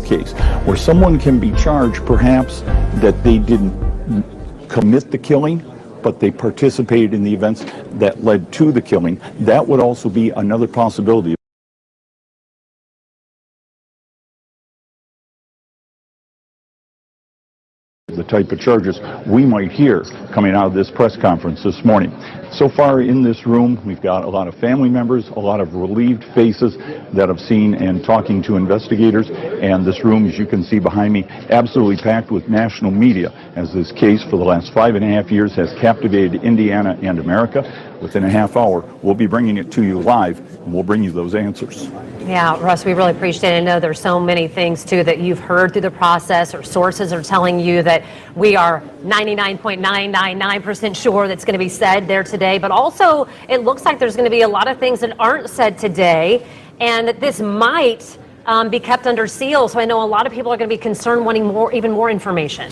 case, where someone can be charged perhaps that they didn't commit the killing, but they participated in the events that led to the killing. That would also be another possibility. The type of charges we might hear coming out of this press conference this morning. So far in this room, we've got a lot of family members, a lot of relieved faces that have seen and talking to investigators, and this room, as you can see behind me, absolutely packed with national media, as this case for the last 5.5 years has captivated Indiana and America. Within a half hour, we'll be bringing it to you live, and we'll bring you those answers. Yeah, Russ, we really appreciate it. I know there's so many things, too, that you've heard through the process, or sources are telling you that we are 99.999% sure that's going to be said there today. But also, it looks like there's going to be a lot of things that aren't said today, and that this might be kept under seal. So I know a lot of people are going to be concerned, wanting even more information.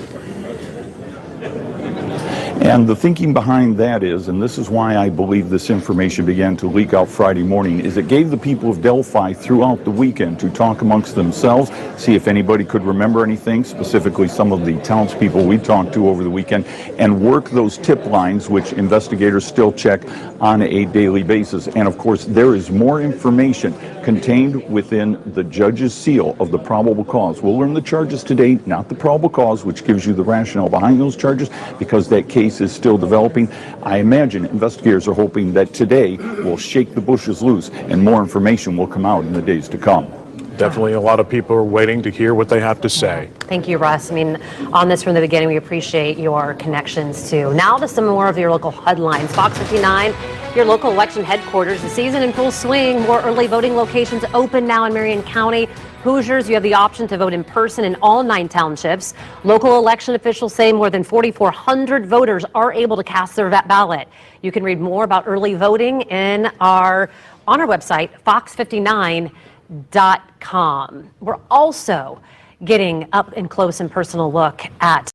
And the thinking behind that is, and this is why I believe this information began to leak out Friday morning, is it gave the people of Delphi throughout the weekend to talk amongst themselves, see if anybody could remember anything, specifically some of the townspeople we talked to over the weekend, and work those tip lines, which investigators still check on a daily basis. And of course, there is more information contained within the judge's seal of the probable cause. We'll learn the charges today, not the probable cause, which gives you the rationale behind those charges, because that case is still developing. I imagine investigators are hoping that today will shake the bushes loose and more information will come out in the days to come. Definitely a lot of people are waiting to hear what they have to say. Thank you, Russ. I mean, on this from the beginning, we appreciate your connections too. Now to some more of your local headlines. Fox 59, your local election headquarters. The season in full swing. More early voting locations open now in Marion County. Hoosiers, you have the option to vote in person in all 9 townships. Local election officials say more than 4,400 voters are able to cast their ballot. You can read more about early voting on our website, fox59.com. We're also getting up and close and personal look at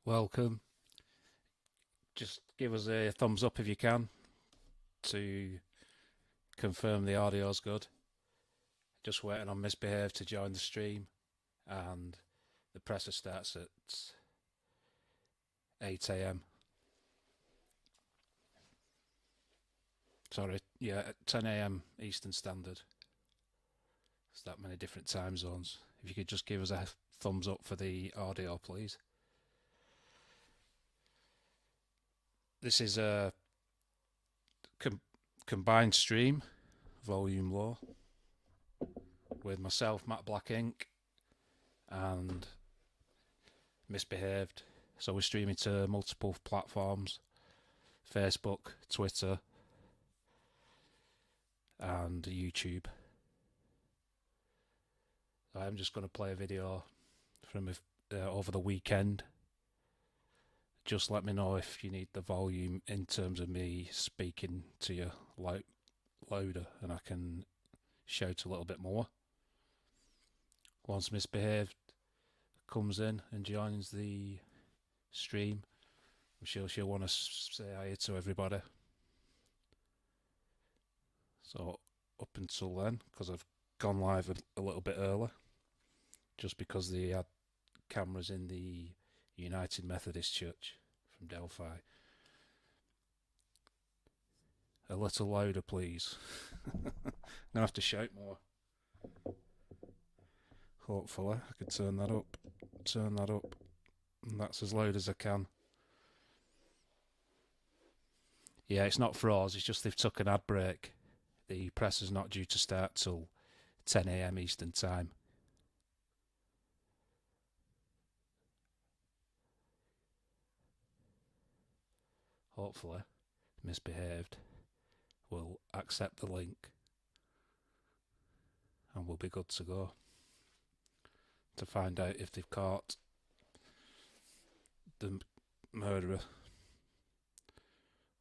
welcome. Just give us a thumbs up if you can to confirm the audio's good. Just waiting on Misbehave to join the stream, and the presser starts at 8 a.m. Sorry, yeah, at 10 a.m. Eastern Standard. There's that many different time zones. If you could just give us a thumbs up for the audio, please. This is a combined stream, volume low, with myself, Matt Black Ink, and Misbehaved. So we're streaming to multiple platforms: Facebook, Twitter, and YouTube. I'm just going to play a video from over the weekend. Just let me know if you need the volume in terms of me speaking to you louder, and I can shout a little bit more. Once Misbehaved comes in and joins the stream, I'm sure she'll want to say hi to everybody. So up until then, because I've gone live a little bit early, just because they had cameras in the United Methodist Church from Delphi. A little louder, please. I'm going to have to shout more. Hopefully I can turn that up, and that's as loud as I can. Yeah, it's not froze, it's just they've took an ad break. The press is not due to start till 10 AM Eastern Time. Hopefully, Misbehaved will accept the link and we'll be good to go to find out if they've caught the murderer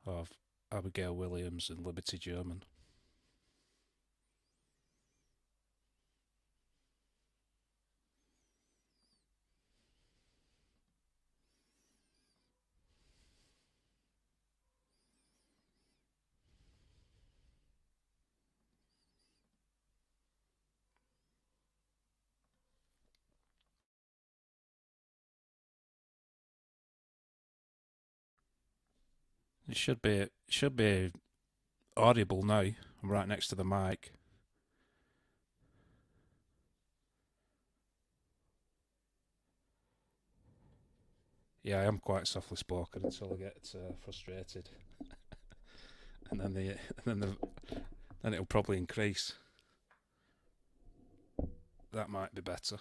of Abigail Williams and Liberty German. It should be audible now. I'm right next to the mic. Yeah, I am quite softly spoken until I get frustrated, and then it'll probably increase. That might be better.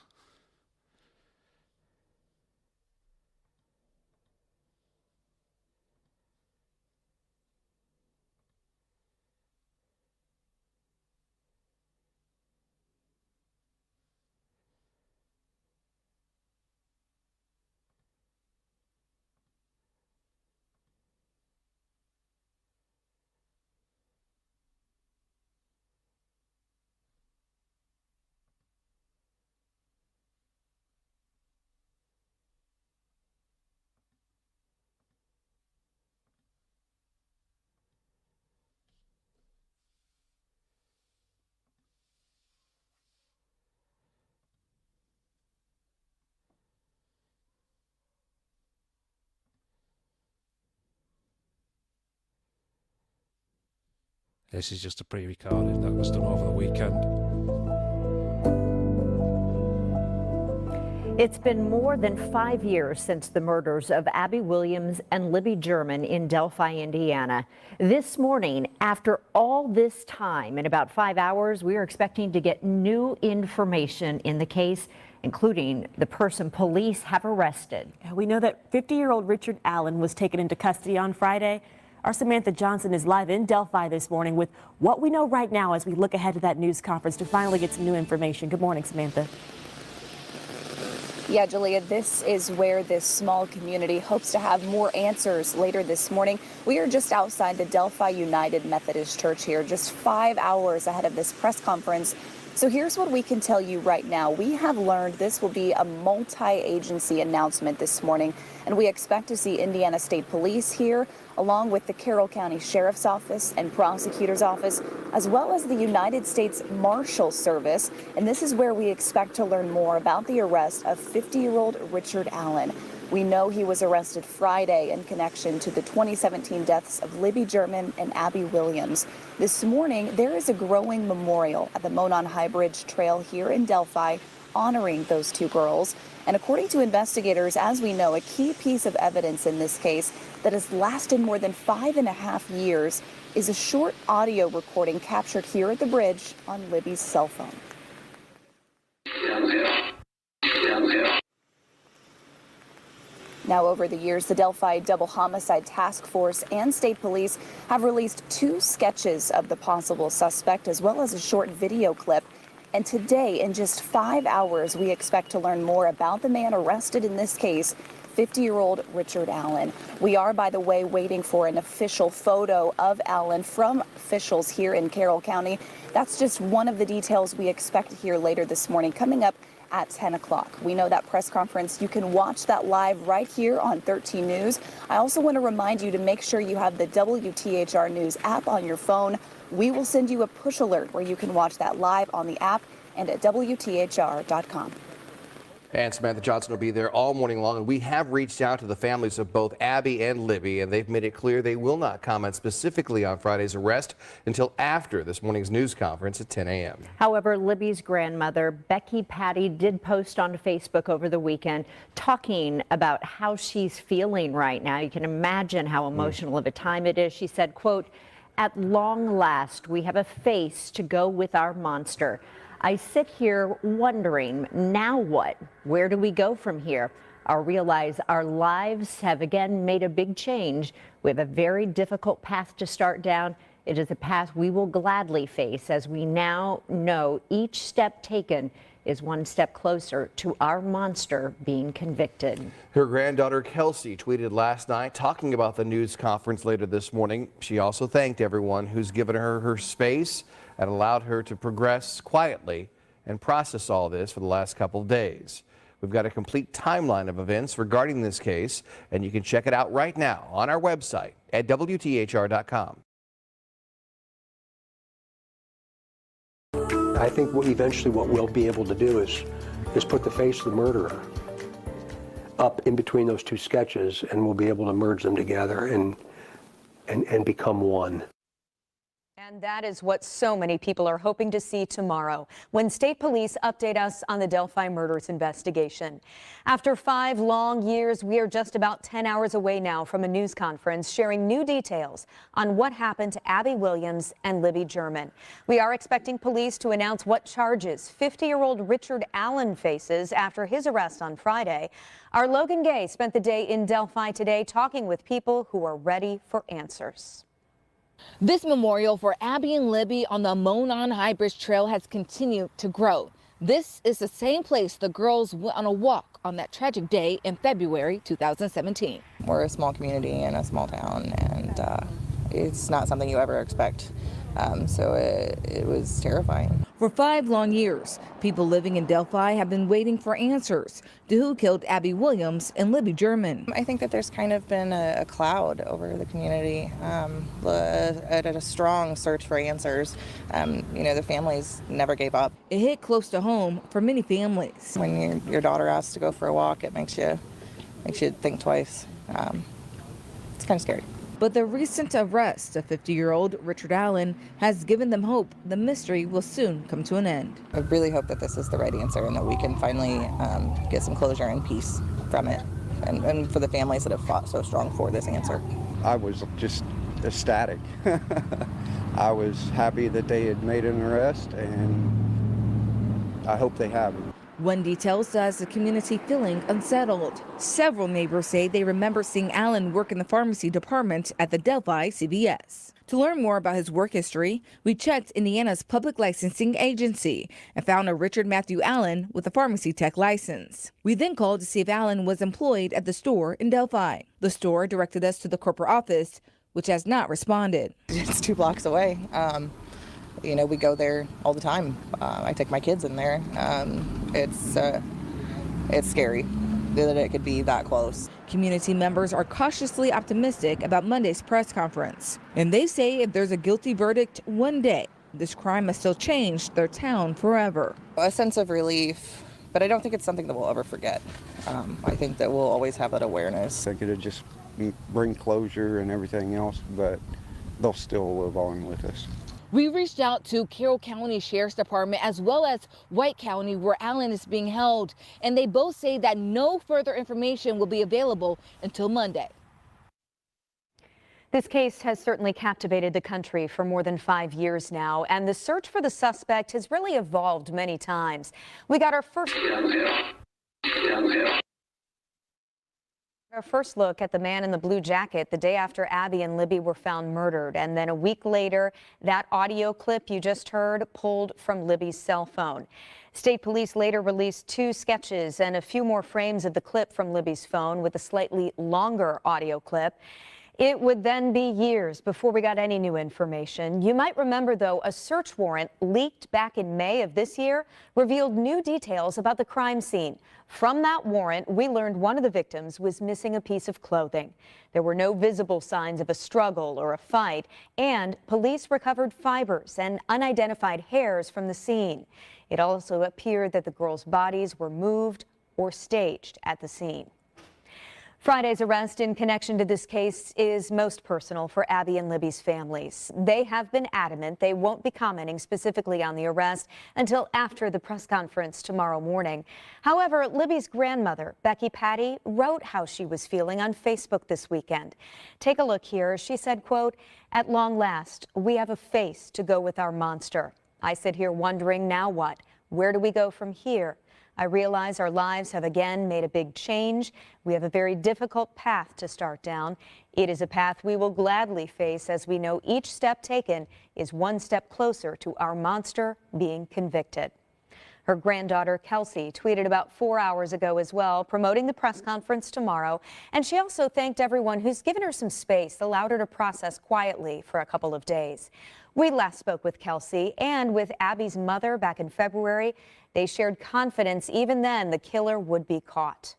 This is just a pre-recording that was done over the weekend. It's been more than 5 years since the murders of Abby Williams and Libby German in Delphi, Indiana. This morning, after all this time, in about 5 hours, we are expecting to get new information in the case, including the person police have arrested. We know that 50-year-old Richard Allen was taken into custody on Friday. Our Samantha Johnson is live in Delphi this morning with what we know right now as we look ahead to that news conference to finally get some new information. Good morning, Samantha. Yeah, Julia, this is where this small community hopes to have more answers later this morning. We are just outside the Delphi United Methodist Church here, just 5 hours ahead of this press conference. So here's what we can tell you right now. We have learned this will be a multi-agency announcement this morning, and we expect to see Indiana State Police here, along with the Carroll County Sheriff's Office and Prosecutor's Office, as well as the United States Marshal Service. And this is where we expect to learn more about the arrest of 50-year-old Richard Allen. We know he was arrested Friday in connection to the 2017 deaths of Libby German and Abby Williams. This morning, there is a growing memorial at the Monon High Bridge Trail here in Delphi honoring those two girls. And according to investigators, as we know, a key piece of evidence in this case that has lasted more than 5.5 years is a short audio recording captured here at the bridge on Libby's cell phone. Now, over the years, the Delphi Double Homicide Task Force and state police have released 2 sketches of the possible suspect, as well as a short video clip. And today, in just 5 hours, we expect to learn more about the man arrested in this case, 50-year-old Richard Allen. We are, by the way, waiting for an official photo of Allen from officials here in Carroll County. That's just one of the details we expect to hear later this morning, coming up at 10 o'clock. We know that press conference, you can watch that live right here on 13 News. I also want to remind you to make sure you have the WTHR News app on your phone. We will send you a push alert where you can watch that live on the app and at WTHR.com. And Samantha Johnson will be there all morning long. And we have reached out to the families of both Abby and Libby, and they've made it clear they will not comment specifically on Friday's arrest until after this morning's news conference at 10 a.m. However, Libby's grandmother, Becky Patty, did post on Facebook over the weekend talking about how she's feeling right now. You can imagine how emotional of a time it is. She said, quote, "At long last, we have a face to go with our monster. I sit here wondering, now what? Where do we go from here? I realize our lives have again made a big change. We have a very difficult path to start down. It is a path we will gladly face, as we now know each step taken is one step closer to our monster being convicted." Her granddaughter Kelsey tweeted last night talking about the news conference later this morning. She also thanked everyone who's given her her space and allowed her to progress quietly and process all this for the last couple of days. We've got a complete timeline of events regarding this case, and you can check it out right now on our website at WTHR.com. I think eventually what we'll be able to do is put the face of the murderer up in between those 2 sketches, and we'll be able to merge them together and become one. And that is what so many people are hoping to see tomorrow, when state police update us on the Delphi murders investigation. After 5 long years, we are just about 10 hours away now from a news conference sharing new details on what happened to Abby Williams and Libby German. We are expecting police to announce what charges 50-year-old Richard Allen faces after his arrest on Friday. Our Logan Gay spent the day in Delphi today talking with people who are ready for answers. This memorial for Abby and Libby on the Monon High Bridge Trail has continued to grow. This is the same place the girls went on a walk on that tragic day in February 2017. We're a small community in a small town, and it's not something you ever expect. So it was terrifying. For 5 long years, people living in Delphi have been waiting for answers to who killed Abby Williams and Libby German. I think that there's kind of been a cloud over the community, a strong search for answers. You know, the families never gave up. It hit close to home for many families. When your daughter asks to go for a walk, it makes you think twice. It's kind of scary. But the recent arrest of 50-year-old Richard Allen has given them hope the mystery will soon come to an end. I really hope that this is the right answer and that we can finally get some closure and peace from it, and for the families that have fought so strong for this answer. I was just ecstatic. I was happy that they had made an arrest, and I hope they have. One detail says the community feeling unsettled. Several neighbors say they remember seeing Allen work in the pharmacy department at the Delphi CVS. To learn more about his work history, we checked Indiana's public licensing agency and found a Richard Matthew Allen with a pharmacy tech license. We then called to see if Allen was employed at the store in Delphi. The store directed us to the corporate office, which has not responded. It's 2 blocks away. You know, we go there all the time. I take my kids in there. It's scary that it could be that close. Community members are cautiously optimistic about Monday's press conference. And they say if there's a guilty verdict one day, this crime has still changed their town forever. A sense of relief, but I don't think it's something that we'll ever forget. I think that we'll always have that awareness. I could have just bring closure and everything else, but they'll still live on with us. We reached out to Carroll County Sheriff's Department as well as White County, where Allen is being held, and they both say that no further information will be available until Monday. This case has certainly captivated the country for more than 5 years now, and the search for the suspect has really evolved many times. We got our first Our first look at the man in the blue jacket the day after Abby and Libby were found murdered. And then a week later, that audio clip you just heard pulled from Libby's cell phone. State police later released 2 sketches and a few more frames of the clip from Libby's phone with a slightly longer audio clip. It would then be years before we got any new information. You might remember, though, a search warrant leaked back in May of this year revealed new details about the crime scene. From that warrant, we learned one of the victims was missing a piece of clothing. There were no visible signs of a struggle or a fight, and police recovered fibers and unidentified hairs from the scene. It also appeared that the girls' bodies were moved or staged at the scene. Friday's arrest in connection to this case is most personal for Abby and Libby's families. They have been adamant they won't be commenting specifically on the arrest until after the press conference tomorrow morning. However, Libby's grandmother, Becky Patty, wrote how she was feeling on Facebook this weekend. Take a look here. She said, quote, "At long last, we have a face to go with our monster. I sit here wondering, now what? Where do we go from here? I realize our lives have again made a big change. We have a very difficult path to start down. It is a path we will gladly face, as we know each step taken is one step closer to our monster being convicted." Her granddaughter, Kelsey, tweeted about 4 hours ago as well, promoting the press conference tomorrow. And she also thanked everyone who's given her some space, allowed her to process quietly for a couple of days. We last spoke with Kelsey and with Abby's mother back in February. They shared confidence even then the killer would be caught.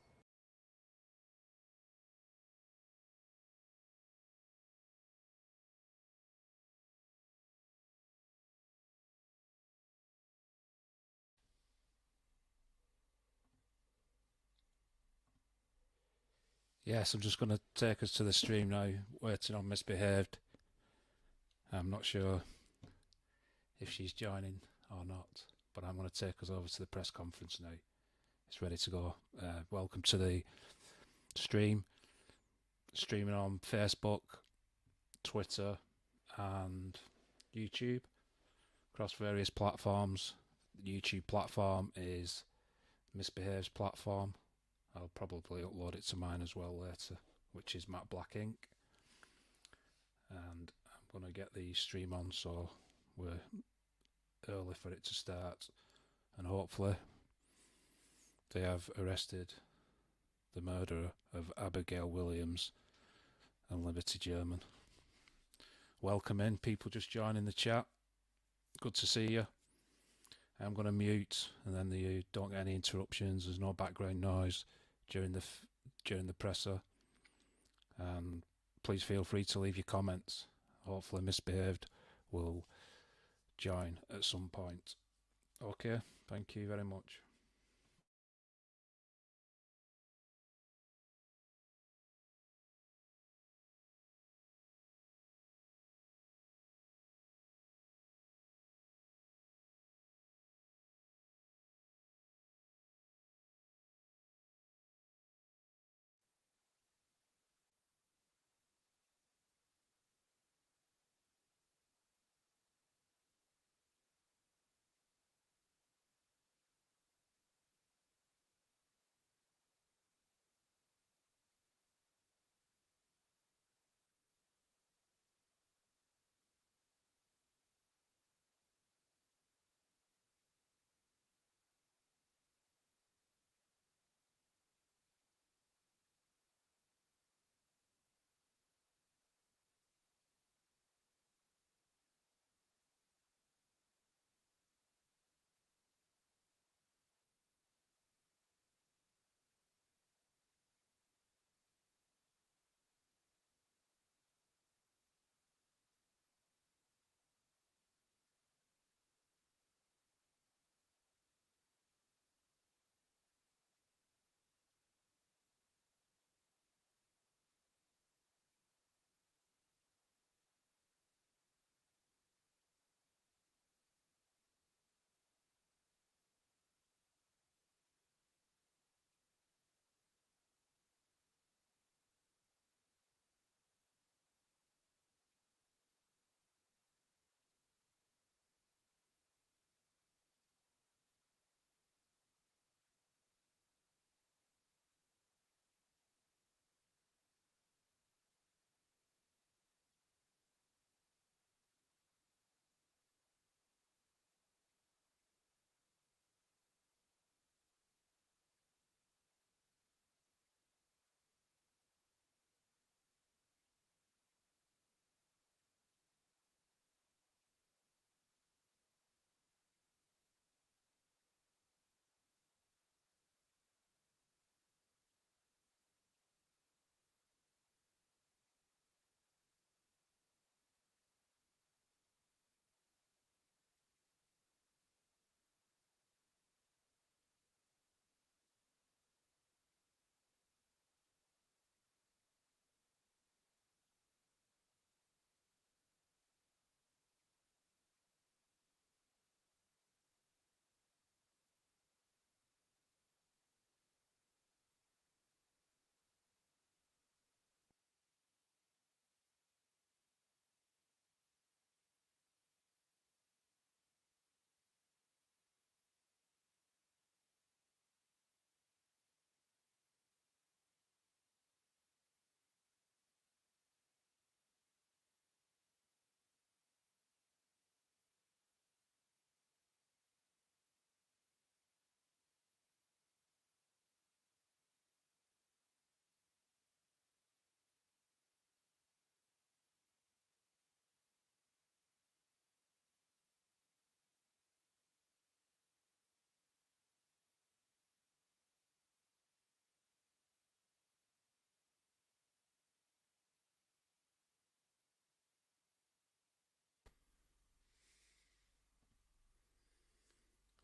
Yes, I'm just going to take us to the stream now, waiting on Misbehaved. I'm not sure if she's joining or not, but I'm going to take us over to the press conference now. It's ready to go. Welcome to the stream. Streaming on Facebook, Twitter and YouTube across various platforms. The YouTube platform is Misbehaved's platform. I'll probably upload it to mine as well later, which is Matt Black Inc. And I'm going to get the stream on so we're early for it to start, and hopefully they have arrested the murderer of Abigail Williams and Liberty German. Welcome in, people just joining the chat. Good to see you. I'm going to mute, and then you don't get any interruptions. There's no background noise during the presser. And please feel free to leave your comments. Hopefully Misbehaved will join at some point. Okay, thank you very much.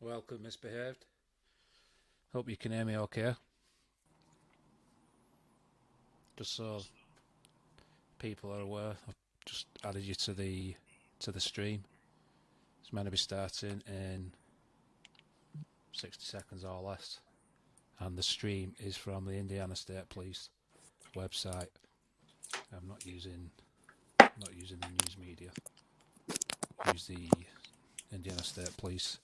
Welcome, misbehaved. Hope you can hear me okay. Just so people are aware, I've just added you to the stream. It's meant to be starting in 60 seconds or less, and the stream is from the Indiana State Police website. I'm not using the news media. Use the Indiana State Police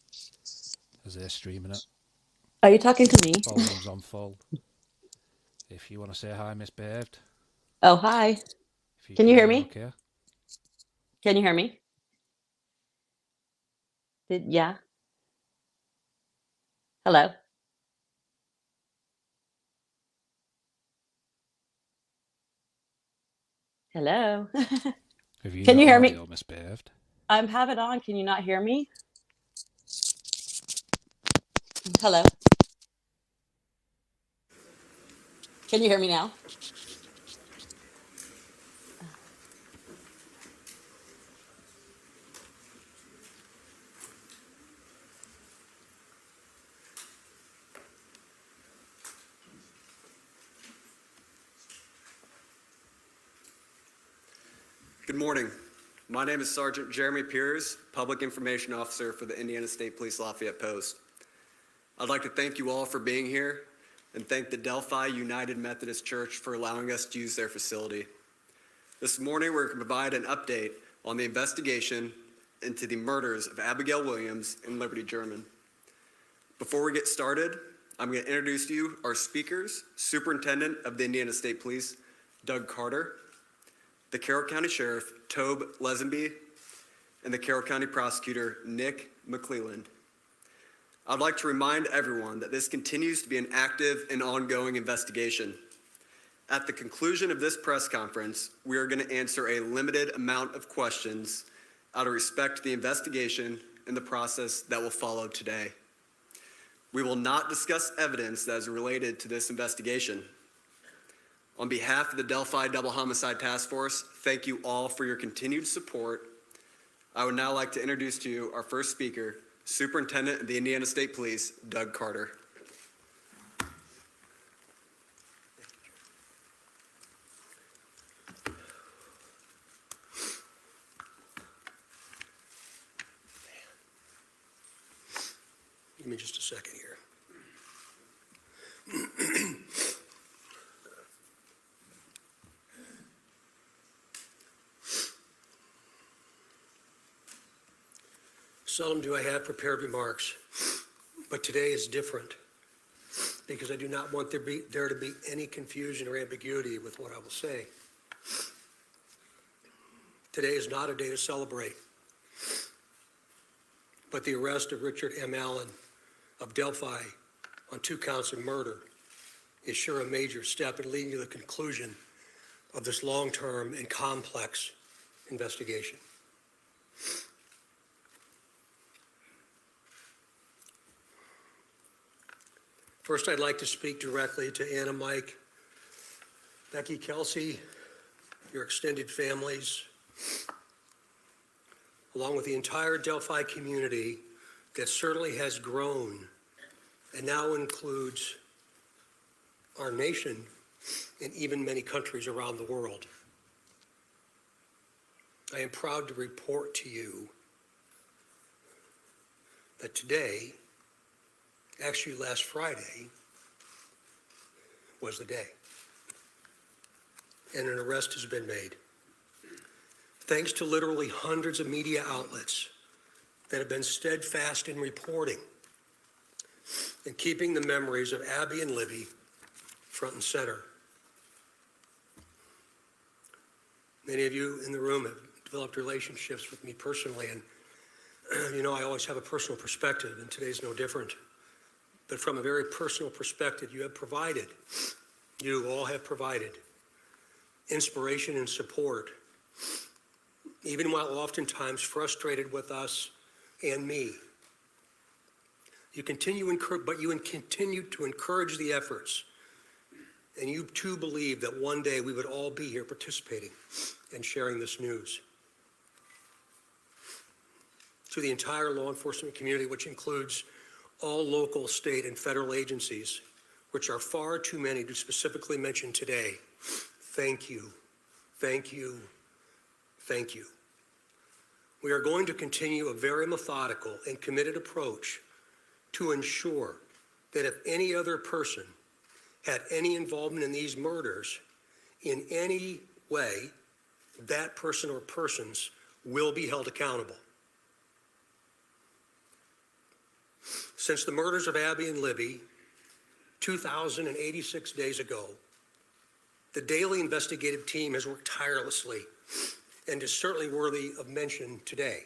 as they're streaming it. Are you talking to me? Volume's on full. If you want to say hi, misbehaved. Oh, hi. If Can you hear me? Okay. Can you hear me? Yeah. Hello. Hello. Have you Can you hear me? audio misbehaved? I'm have it on. Can you not hear me? Hello. Can you hear me now? Good morning. My name is Sergeant Jeremy Piers, Public Information Officer for the Indiana State Police Lafayette Post. I'd like to thank you all for being here and thank the Delphi United Methodist Church for allowing us to use their facility. This morning, we're going to provide an update on the investigation into the murders of Abigail Williams and Liberty German. Before we get started, I'm going to introduce to you our speakers, Superintendent of the Indiana State Police, Doug Carter, the Carroll County Sheriff, Tobe Lesenby, and the Carroll County Prosecutor, Nick McClelland. I'd like to remind everyone that this continues to be an active and ongoing investigation. At the conclusion of this press conference, we are going to answer a limited amount of questions out of respect to the investigation and the process that will follow today. We will not discuss evidence that is related to this investigation. On behalf of the Delphi Double Homicide Task Force, thank you all for your continued support. I would now like to introduce to you our first speaker, Superintendent of the Indiana State Police, Doug Carter. Give me just a second here. Seldom do I have prepared remarks, but today is different because I do not want there to be any confusion or ambiguity with what I will say. Today is not a day to celebrate, but the arrest of Richard M. Allen of Delphi on 2 counts of murder is sure a major step in leading to the conclusion of this long-term and complex investigation. First, I'd like to speak directly to Anna, Mike, Becky, Kelsey, your extended families, along with the entire Delphi community that certainly has grown and now includes our nation and even many countries around the world. I am proud to report to you that today, actually last Friday, was the day. And an arrest has been made. Thanks to literally hundreds of media outlets that have been steadfast in reporting and keeping the memories of Abby and Libby front and center. Many of you in the room have developed relationships with me personally, and you know I always have a personal perspective, and today's no different. But from a very personal perspective, you all have provided inspiration and support, even while oftentimes frustrated with us and me. You continue to encourage the efforts, and you too believe that one day we would all be here participating and sharing this news. To the entire law enforcement community, which includes all local, state, and federal agencies, which are far too many to specifically mention today, thank you, thank you, thank you. We are going to continue a very methodical and committed approach to ensure that if any other person had any involvement in these murders in any way, that person or persons will be held accountable. Since the murders of Abby and Libby 2,086 days ago, the daily investigative team has worked tirelessly and is certainly worthy of mention today.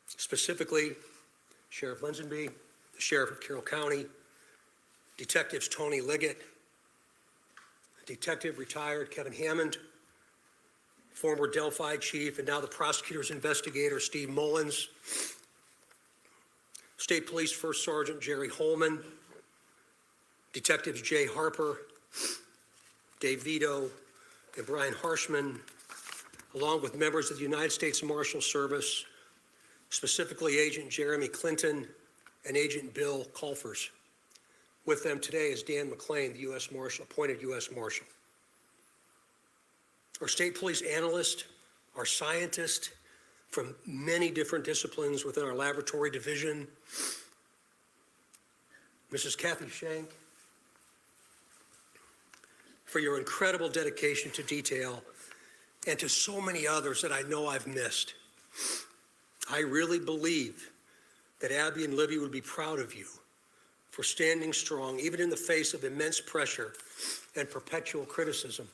Specifically, Sheriff Linsonby, the Sheriff of Carroll County, Detectives Tony Liggett, Detective retired Kevin Hammond, former Delphi chief and now the prosecutor's investigator Steve Mullins, State Police First Sergeant Jerry Holman, Detectives Jay Harper, Dave Vito, and Brian Harshman, along with members of the United States Marshal Service, specifically Agent Jeremy Clinton and Agent Bill Colfers. With them today is Dan McClain, the U.S. Marshal, appointed U.S. Marshal. Our state police analyst, our scientist from many different disciplines within our laboratory division, Mrs. Kathy Shank, for your incredible dedication to detail and to so many others that I know I've missed. I really believe that Abby and Libby would be proud of you for standing strong, even in the face of immense pressure and perpetual criticism.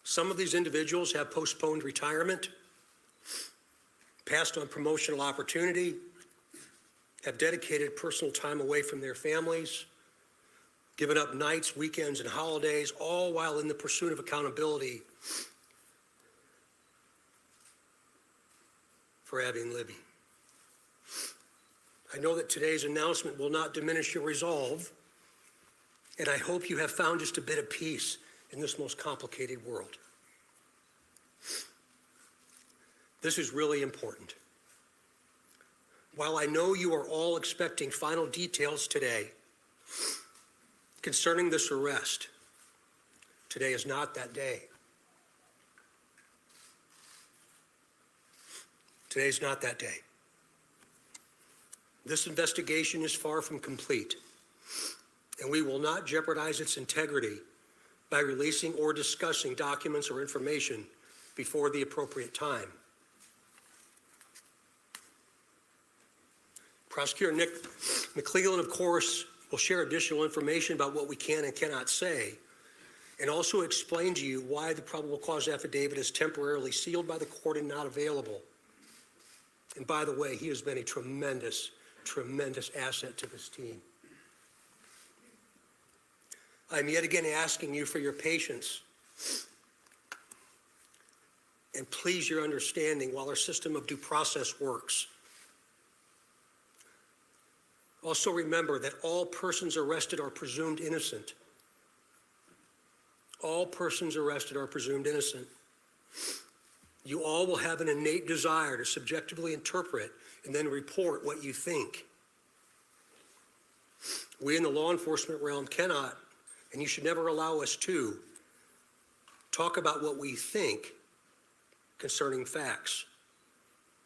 Some of these individuals have postponed retirement, passed on promotional opportunity, have dedicated personal time away from their families, given up nights, weekends, and holidays, all while in the pursuit of accountability for Abby and Libby. I know that today's announcement will not diminish your resolve, and I hope you have found just a bit of peace in this most complicated world. This is really important. While I know you are all expecting final details today concerning this arrest, today is not that day. Today's not that day. This investigation is far from complete, and we will not jeopardize its integrity by releasing or discussing documents or information before the appropriate time. Prosecutor Nick McClellan, of course, will share additional information about what we can and cannot say, and also explain to you why the probable cause affidavit is temporarily sealed by the court and not available. And by the way, he has been a tremendous asset to this team. I'm yet again asking you for your patience and please your understanding while our system of due process works. Also remember that all persons arrested are presumed innocent. All persons arrested are presumed innocent. You all will have an innate desire to subjectively interpret and then report what you think. We in the law enforcement realm cannot, and you should never allow us to, talk about what we think concerning facts,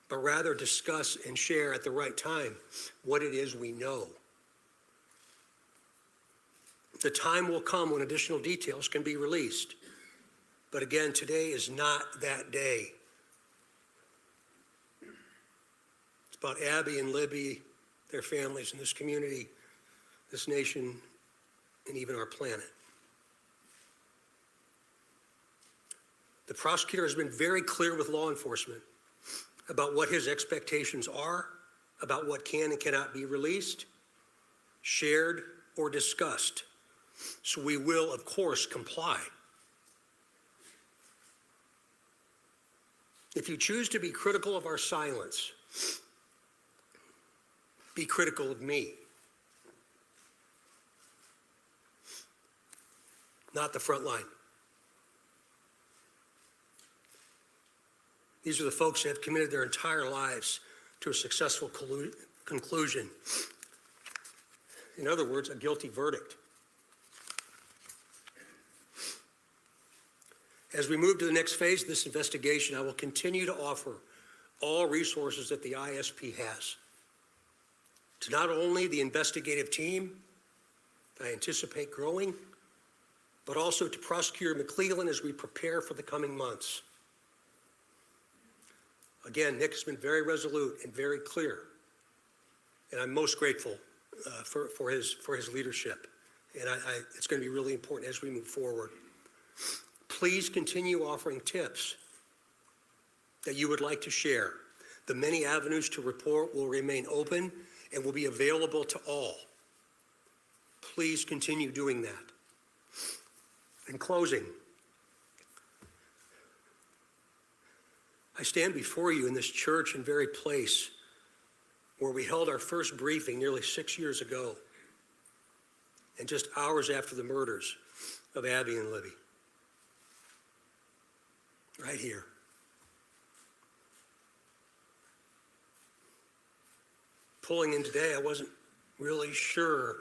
but rather discuss and share at the right time what it is we know. The time will come when additional details can be released. But again, today is not that day. It's about Abby and Libby, their families, and this community, this nation, and even our planet. The prosecutor has been very clear with law enforcement about what his expectations are, about what can and cannot be released, shared, or discussed. So we will, of course, comply. If you choose to be critical of our silence, be critical of me, not the front line. These are the folks that have committed their entire lives to a successful conclusion. In other words, a guilty verdict. As we move to the next phase of this investigation, I will continue to offer all resources that the ISP has to not only the investigative team I anticipate growing, but also to Prosecutor McClellan as we prepare for the coming months. Again, Nick has been very resolute and very clear, and I'm most grateful for his leadership. And it's going to be really important as we move forward. Please continue offering tips that you would like to share. The many avenues to report will remain open and will be available to all. Please continue doing that. In closing, I stand before you in this church and very place where we held our first briefing nearly 6 years ago, and just hours after the murders of Abby and Libby. Right here. Pulling in today, I wasn't really sure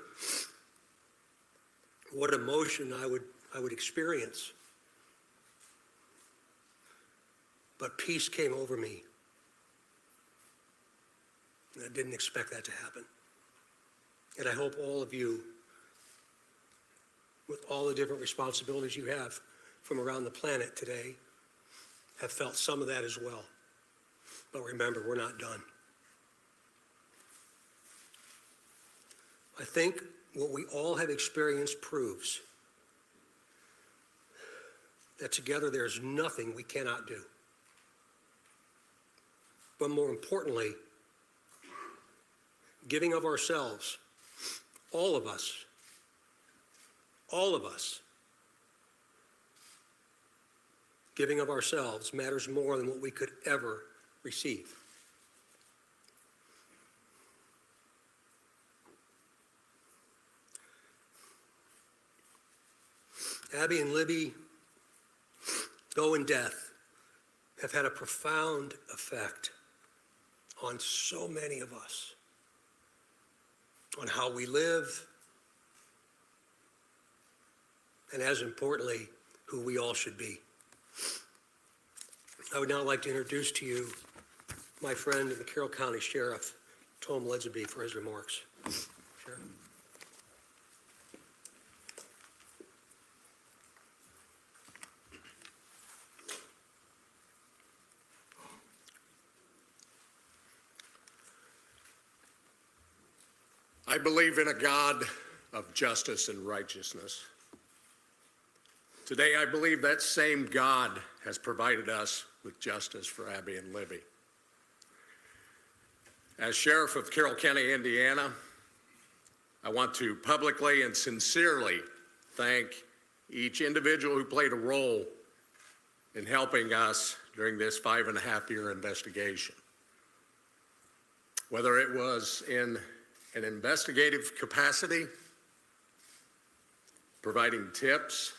what emotion I would experience. But peace came over me. And I didn't expect that to happen. And I hope all of you, with all the different responsibilities you have from around the planet today, have felt some of that as well. But remember, we're not done. I think what we all have experienced proves that together there's nothing we cannot do. But more importantly, giving of ourselves, all of us, giving of ourselves matters more than what we could ever receive. Abby and Libby, though in death, have had a profound effect on so many of us, on how we live, and as importantly, who we all should be. I would now like to introduce to you my friend and the Carroll County Sheriff, Tom Ledsaby, for his remarks. Sheriff. I believe in a God of justice and righteousness. Today, I believe that same God has provided us with justice for Abby and Libby. As Sheriff of Carroll County, Indiana, I want to publicly and sincerely thank each individual who played a role in helping us during this 5.5-year investigation. Whether it was in an investigative capacity, providing tips,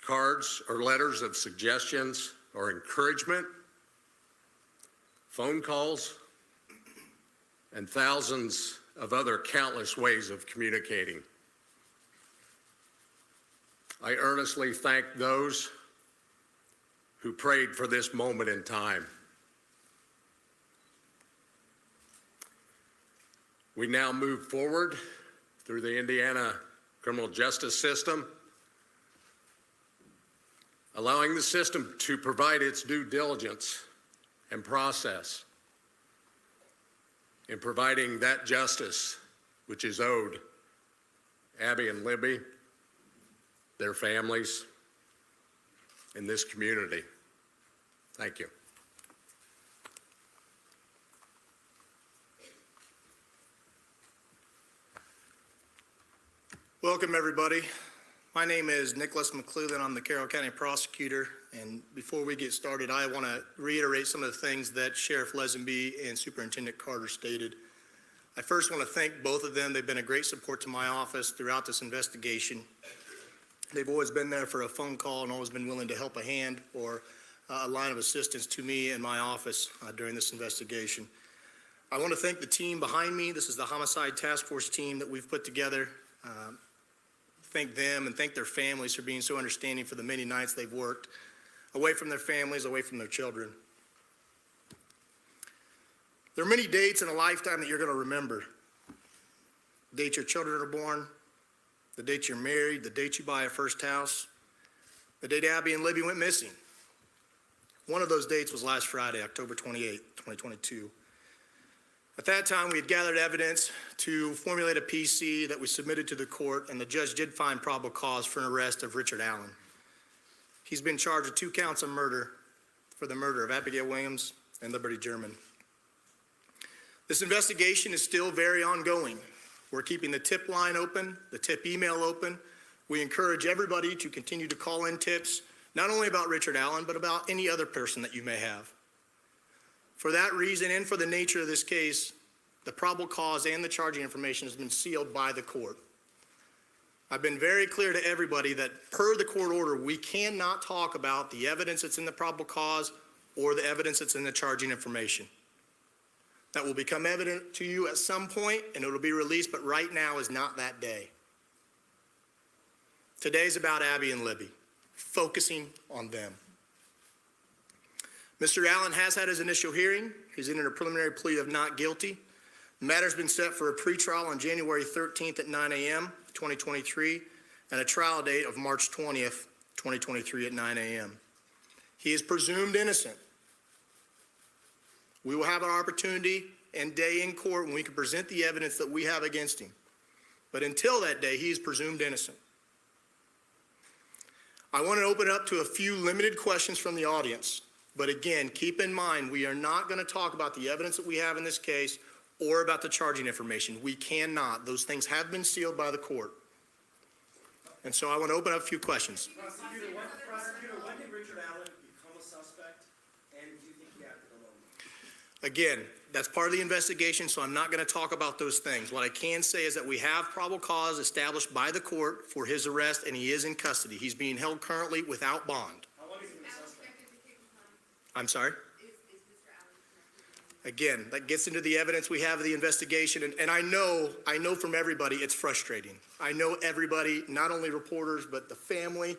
cards or letters of suggestions or encouragement, phone calls, and thousands of other countless ways of communicating. I earnestly thank those who prayed for this moment in time. We now move forward through the Indiana criminal justice system, allowing the system to provide its due diligence and process in providing that justice which is owed Abby and Libby, their families, in this community. Thank you. Welcome, everybody. My name is Nicholas McClellan. I'm the Carroll County Prosecutor. And before we get started, I want to reiterate some of the things that Sheriff Lesenby and Superintendent Carter stated. I first want to thank both of them. They've been a great support to my office throughout this investigation. They've always been there for a phone call and always been willing to help a hand or a line of assistance to me and my office during this investigation. I want to thank the team behind me. This is the Homicide Task Force team that we've put together. Thank them and thank their families for being so understanding for the many nights they've worked away from their families, away from their children. There are many dates in a lifetime that you're going to remember. The date your children are born, the date you're married, the date you buy a first house, the date Abby and Libby went missing. One of those dates was last Friday, October 28, 2022. At that time, we had gathered evidence to formulate a PC that we submitted to the court, and the judge did find probable cause for an arrest of Richard Allen. He's been charged with 2 counts of murder for the murder of Abigail Williams and Liberty German. This investigation is still very ongoing. We're keeping the tip line open, the tip email open. We encourage everybody to continue to call in tips, not only about Richard Allen, but about any other person that you may have. For that reason and for the nature of this case, the probable cause and the charging information has been sealed by the court. I've been very clear to everybody that per the court order, we cannot talk about the evidence that's in the probable cause or the evidence that's in the charging information. That will become evident to you at some point and it'll be released, but right now is not that day. Today's about Abby and Libby, focusing on them. Mr. Allen has had his initial hearing. He's entered a preliminary plea of not guilty. The matter's been set for a pretrial on January 13th at 9 a.m., 2023, and a trial date of March 20th, 2023 at 9 a.m. He is presumed innocent. We will have an opportunity and day in court when we can present the evidence that we have against him. But until that day, he is presumed innocent. I want to open up to a few limited questions from the audience. But again, keep in mind, we are not going to talk about the evidence that we have in this case or about the charging information. We cannot. Those things have been sealed by the court. And so I want to open up a few questions. Prosecutor, when did Richard Allen become a suspect, and do you think he acted alone? Again, that's part of the investigation, so I'm not going to talk about those things. What I can say is that we have probable cause established by the court for his arrest, and he is in custody. He's being held currently without bond. How long has he been a suspect? I'm sorry? Again, that gets into the evidence we have of the investigation, and I know from everybody it's frustrating. I know everybody, not only reporters, but the family,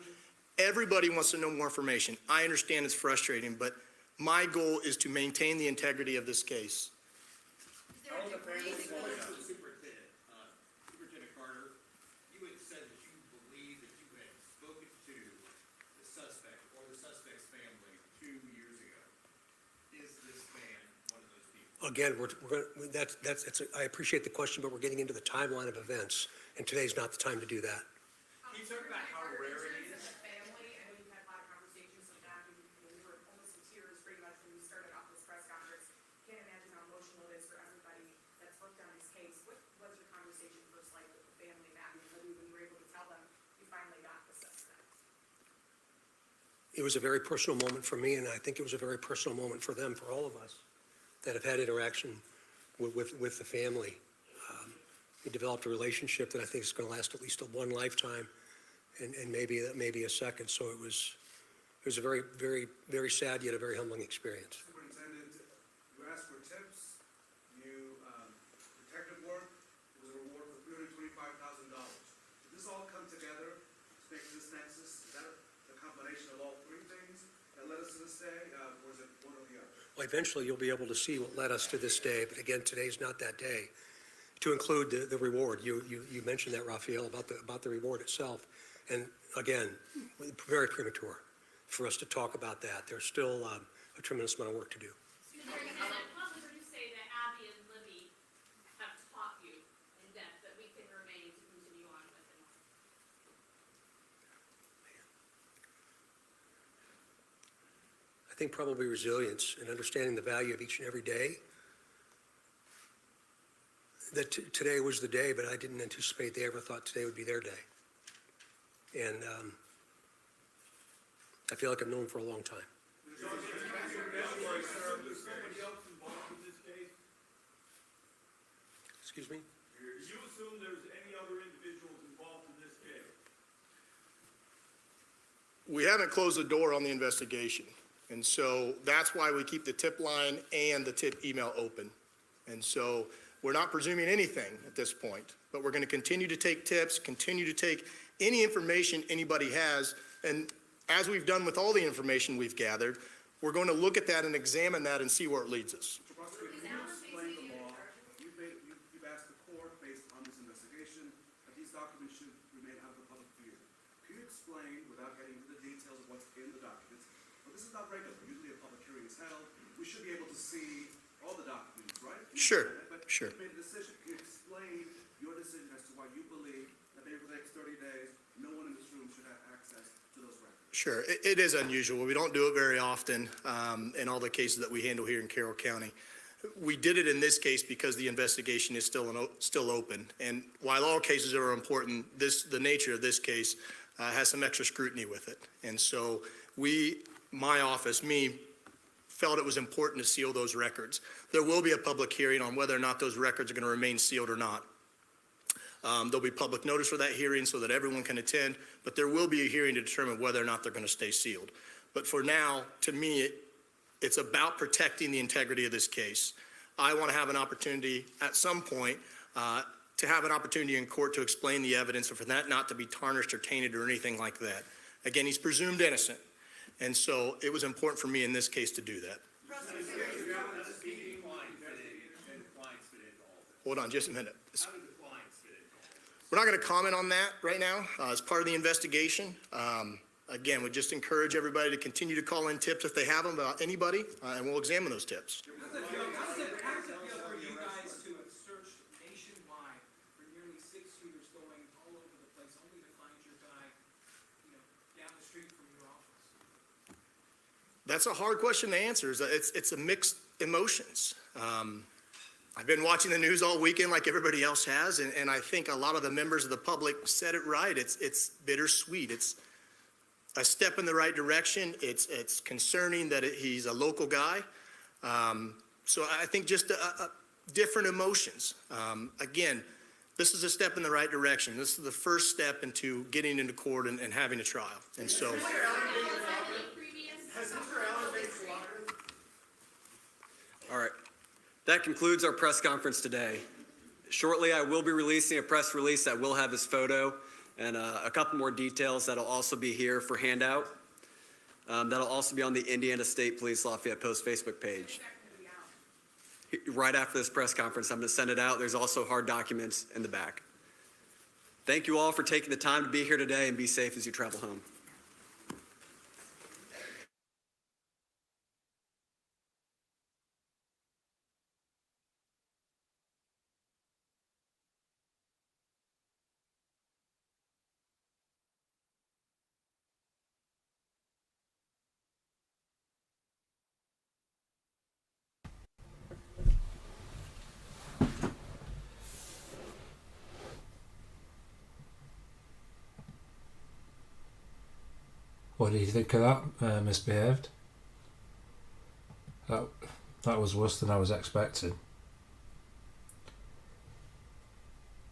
everybody wants to know more information. I understand it's frustrating, but my goal is to maintain the integrity of this case. Superintendent Carter, you had said that you believe that you had spoken to the suspect or the suspect's family 2 years ago. Is this man one of those people? Again, I appreciate the question, but we're getting into the timeline of events, and today's not the time to do that. Can you talk about how rare it is? It was a very personal moment for me, and I think it was a very personal moment for them, for all of us that have had interaction with the family. We developed a relationship that I think is going to last at least one lifetime, and maybe a second. So it was a very, very, very sad yet a very humbling experience. Superintendent, you asked for tips, you detective work, it was a reward for $325,000. Did this all come together to make this nexus? Is that the combination of all three things that led us to this day, or is it one or the other? Well, eventually you'll be able to see what led us to this day, but again, today's not that day. To include the reward, you mentioned that, Raphael, about the reward itself, and again, very premature for us to talk about that. There's still a tremendous amount of work to do. What would you say that Abby and Libby have taught you in depth that we can remain to continue on with in life? I think probably resilience and understanding the value of each and every day. That today was the day, but I didn't anticipate they ever thought today would be their day. And I feel like I've known for a long time. Excuse me? Do you assume there's any other individuals involved in this case? We haven't closed the door on the investigation, and so that's why we keep the tip line and the tip email open. And so we're not presuming anything at this point, but we're going to continue to take tips, continue to take any information anybody has. And as we've done with all the information we've gathered, we're going to look at that and examine that and see where it leads us. You've asked the court, based on this investigation, that these documents should remain out of the public view. Can you explain, without getting into the details of what's in the documents, well, this is not regular. Usually a public hearing is held. We should be able to see all the documents, right? Sure, But sure. you made a decision. Can you explain your decision as to why you believe that over the next 30 days, no one in this room should have access to those records? Sure, it is unusual. We don't do it very often in all the cases that we handle here in Carroll County. We did it in this case because the investigation is still open. And while all cases are important, the nature of this case has some extra scrutiny with it. And so my office, felt it was important to seal those records. There will be a public hearing on whether or not those records are going to remain sealed or not. There'll be public notice for that hearing so that everyone can attend, but there will be a hearing to determine whether or not they're going to stay sealed. But for now, to me, it's about protecting the integrity of this case. I want to have an opportunity at some point to have an opportunity in court to explain the evidence and for that not to be tarnished or tainted or anything like that. Again, he's presumed innocent. And so it was important for me in this case to do that. Hold on just a minute. We're not going to comment on that right now as part of the investigation. Again, we just encourage everybody to continue to call in tips if they have them about anybody, and we'll examine those tips. How does it feel for you guys to have searched nationwide for nearly 6 years, going all over the place, only to find your guy, down the street from your office? That's a hard question to answer. It's a mixed emotions. I've been watching the news all weekend like everybody else has, and I think a lot of the members of the public said it right. It's bittersweet. It's a step in the right direction. It's concerning that he's a local guy. So I think just different emotions. Again, this is a step in the right direction. This is the first step into getting into court and having a trial. And so. All right. That concludes our press conference today. Shortly, I will be releasing a press release that will have his photo and a couple more details that'll also be here for handout. That'll also be on the Indiana State Police Lafayette Post Facebook page. Right after this press conference, I'm going to send it out. There's also hard documents in the back. Thank you all for taking the time to be here today, and be safe as you travel home. What do you think of that, misbehaved? That was worse than I was expecting.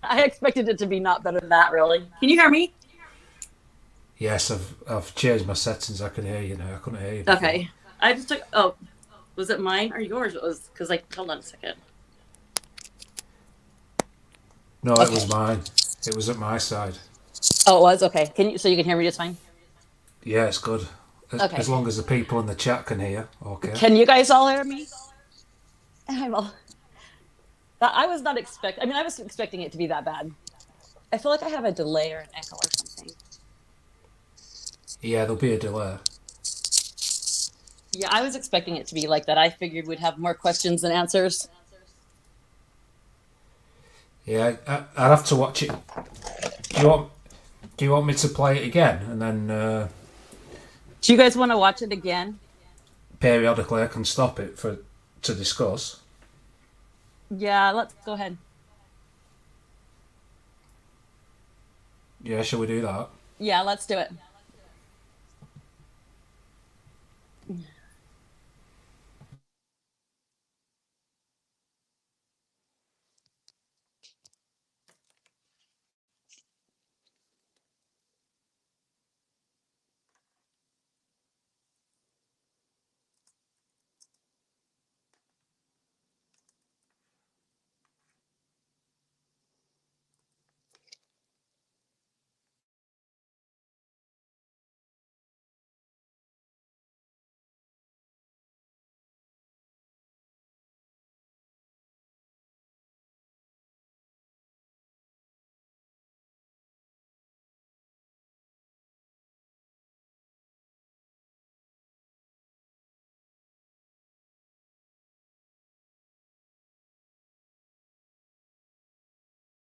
I expected it to be not better than that, really. Can you hear me? Yes, I've changed my settings. I can hear you now. I couldn't hear you before. Okay. I just took. Oh, was it mine or yours? It was because hold on a second. No, it was mine. It was at my side. Oh, it was okay. So you can hear me just fine? Yeah, it's good. Okay. As long as the people in the chat can hear. Okay. Can you guys all hear me? I was not expecting. I mean, I was expecting it to be that bad. I feel like I have a delay or an echo or something. Yeah, there'll be a delay. Yeah, I was expecting it to be like that. I figured we'd have more questions than answers. Yeah, I'd have to watch it. Do you want me to play it again and then? Do you guys want to watch it again? Periodically, I can stop it to discuss. Yeah, let's go ahead. Yeah, shall we do that? Yeah, let's do it.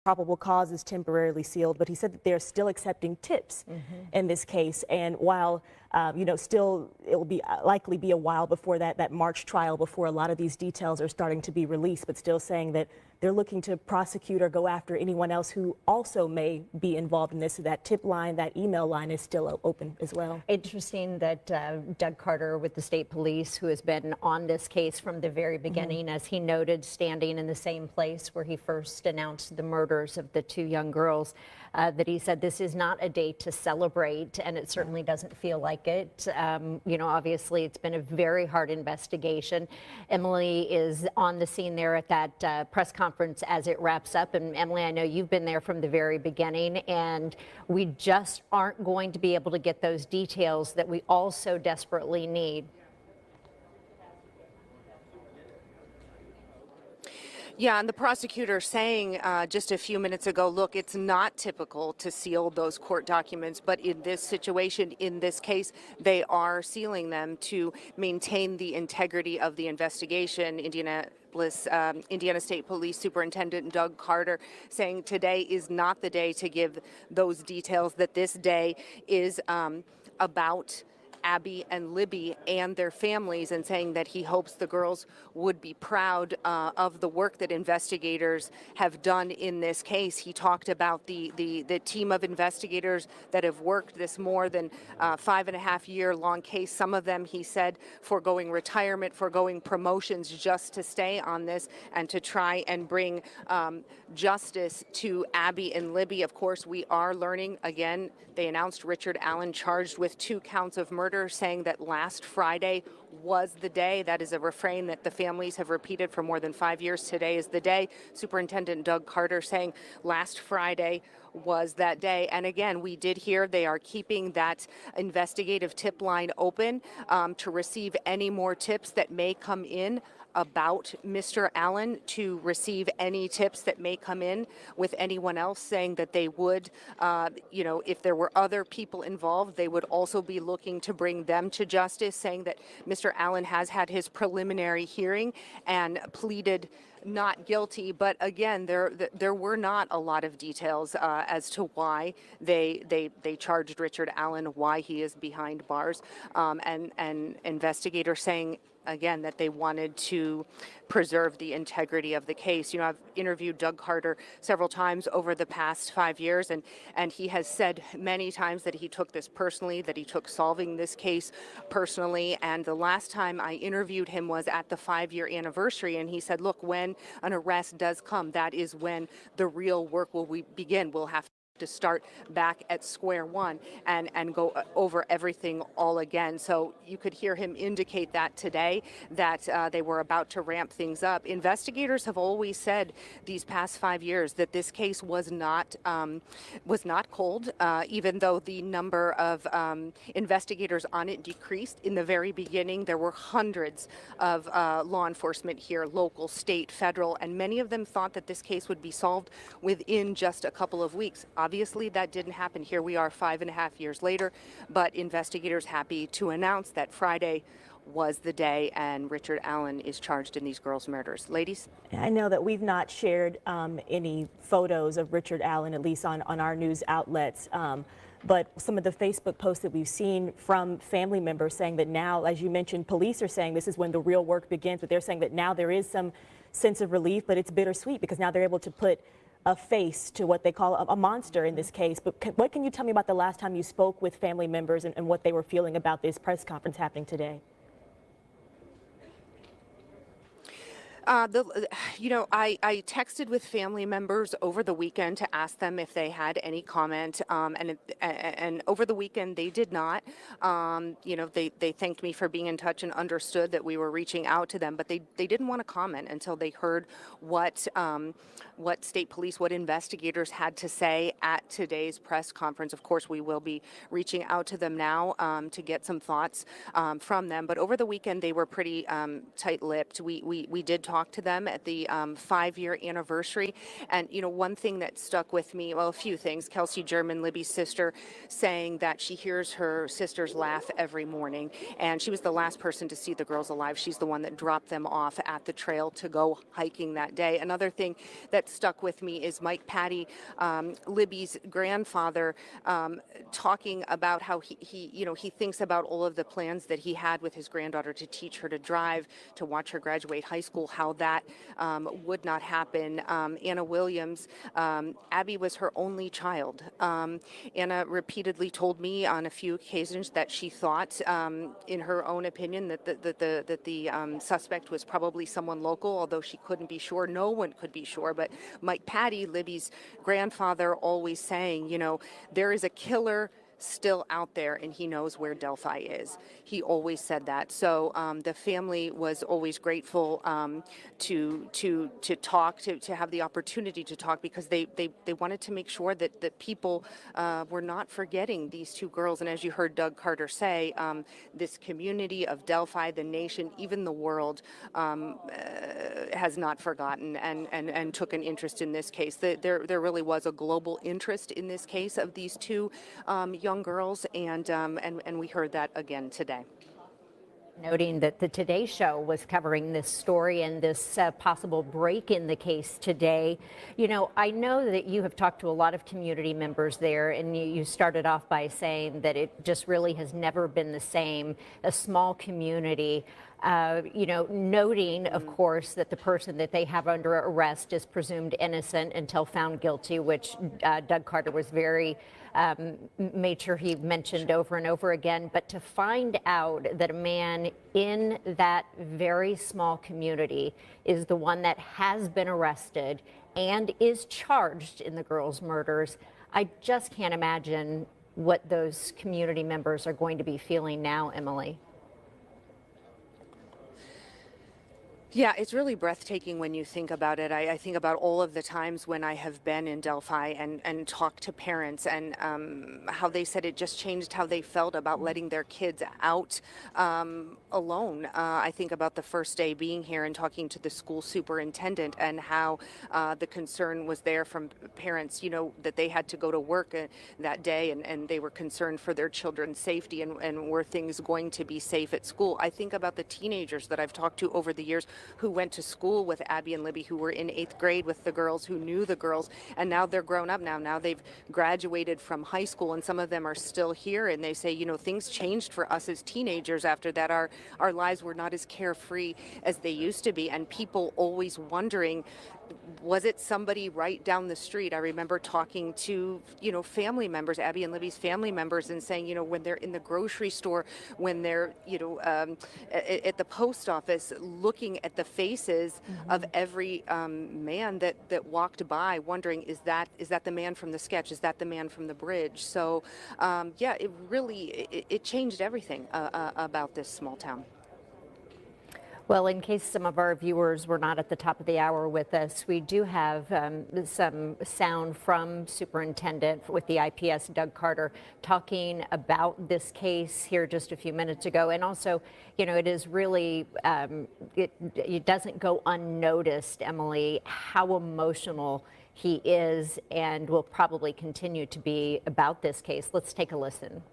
probable cause is temporarily sealed, but he said that they're still accepting tips in this case. And while, still it will be likely be a while before that March trial, before a lot of these details are starting to be released, but still saying that they're looking to prosecute or go after anyone else who also may be involved in this. So that tip line, that email line is still open as well. Interesting that Doug Carter with the state police, who has been on this case from the very beginning, as he noted, standing in the same place where he first announced the murders of the 2 young girls, that he said this is not a day to celebrate, and it certainly doesn't feel like it. Obviously it's been a very hard investigation. Emily is on the scene there at that press conference as it wraps up. And Emily, I know you've been there from the very beginning, and we just aren't going to be able to get those details that we all so desperately need. Yeah, and the prosecutor saying just a few minutes ago, look, it's not typical to seal those court documents, but in this situation, in this case, they are sealing them to maintain the integrity of the investigation. Indiana State Police Superintendent Doug Carter saying today is not the day to give those details, that this day is about Abby and Libby and their families, and saying that he hopes the girls would be proud of the work that investigators have done in this case. He talked about the team of investigators that have worked this more than 5.5-year long case. Some of them, he said, foregoing retirement, foregoing promotions just to stay on this and to try and bring justice to Abby and Libby. Of course, we are learning, again, they announced Richard Allen charged with 2 counts of murder, saying that last Friday was the day. That is a refrain that the families have repeated for more than 5 years. Today is the day. Superintendent Doug Carter saying last Friday was that day. And again, we did hear they are keeping that investigative tip line open to receive any more tips that may come in about Mr. Allen, to receive any tips that may come in with anyone else, saying that they would, if there were other people involved, they would also be looking to bring them to justice, saying that Mr. Allen has had his preliminary hearing and pleaded not guilty. But again, there were not a lot of details as to why they charged Richard Allen, why he is behind bars, and investigators saying again that they wanted to preserve the integrity of the case. I've interviewed Doug Carter several times over the past 5 years, and he has said many times that he took this personally, that he took solving this case personally. And the last time I interviewed him was at the 5-year anniversary, and he said, look, when an arrest does come, that is when the real work will begin. We'll have to start back at square one and go over everything all again. So you could hear him indicate that today, that they were about to ramp things up. Investigators have always said these past 5 years that this case was not cold, even though the number of investigators on it decreased. In the very beginning, there were hundreds of law enforcement here, local, state, federal, and many of them thought that this case would be solved within just a couple of weeks. Obviously, that didn't happen. Here we are 5.5 years later, but investigators happy to announce that Friday was the day and Richard Allen is charged in these girls' murders. Ladies? I know that we've not shared any photos of Richard Allen, at least on our news outlets. But some of the Facebook posts that we've seen from family members saying that now, as you mentioned, police are saying this is when the real work begins, but they're saying that now there is some sense of relief, but it's bittersweet because now they're able to put a face to what they call a monster in this case. But what can you tell me about the last time you spoke with family members and what they were feeling about this press conference happening today? I texted with family members over the weekend to ask them if they had any comment, and over the weekend they did not. They thanked me for being in touch and understood that we were reaching out to them, but they didn't want to comment until they heard what state police, what investigators had to say at today's press conference. Of course, we will be reaching out to them now to get some thoughts from them. But over the weekend, they were pretty tight-lipped. We did talk to them at the 5-year anniversary. And, one thing that stuck with me, well, a few things. Kelsey German, Libby's sister, saying that she hears her sisters laugh every morning. And she was the last person to see the girls alive. She's the one that dropped them off at the trail to go hiking that day. Another thing that that stuck with me is Mike Patty, Libby's grandfather, talking about how he thinks about all of the plans that he had with his granddaughter to teach her to drive, to watch her graduate high school, how that would not happen. Anna Williams, Abby was her only child. Anna repeatedly told me on a few occasions that she thought, in her own opinion, that the suspect was probably someone local, although she couldn't be sure. No one could be sure. But Mike Patty, Libby's grandfather, always saying, there is a killer still out there and he knows where Delphi is. He always said that. So the family was always grateful to talk, to have the opportunity to talk, because they wanted to make sure that people were not forgetting these two girls. And as you heard Doug Carter say, this community of Delphi, the nation, even the world, has not forgotten and took an interest in this case. There really was a global interest in this case of these two young girls, and we heard that again today. Noting that the Today Show was covering this story and this possible break in the case today. I know that you have talked to a lot of community members there, and you started off by saying that it just really has never been the same, a small community. Noting, of course, that the person that they have under arrest is presumed innocent until found guilty, which Doug Carter was very made sure he mentioned over and over again. But to find out that a man in that very small community is the one that has been arrested and is charged in the girls' murders, I just can't imagine what those community members are going to be feeling now, Emily. Yeah, it's really breathtaking when you think about it. I think about all of the times when I have been in Delphi and talked to parents, and how they said it just changed how they felt about letting their kids out alone. I think about the first day being here and talking to the school superintendent, and how the concern was there from parents, that they had to go to work that day, and they were concerned for their children's safety, and were things going to be safe at school. I think about the teenagers that I've talked to over the years who went to school with Abby and Libby, who were in 8th grade with the girls, who knew the girls, and now they're grown up now. Now they've graduated from high school, and some of them are still here, and they say, things changed for us as teenagers after that. Our lives were not as carefree as they used to be, and people always wondering, was it somebody right down the street? I remember talking to, family members, Abby and Libby's family members, and saying, when they're in the grocery store, when they're, at the post office, looking at the faces of every man that walked by, wondering, is that the man from the sketch? Is that the man from the bridge? So, it really, it changed everything about this small town. Well, in case some of our viewers were not at the top of the hour with us, we do have some sound from Superintendent with the IPS, Doug Carter, talking about this case here just a few minutes ago. And also, it is really, it doesn't go unnoticed, Emily, how emotional he is and will probably continue to be about this case. Let's take a listen.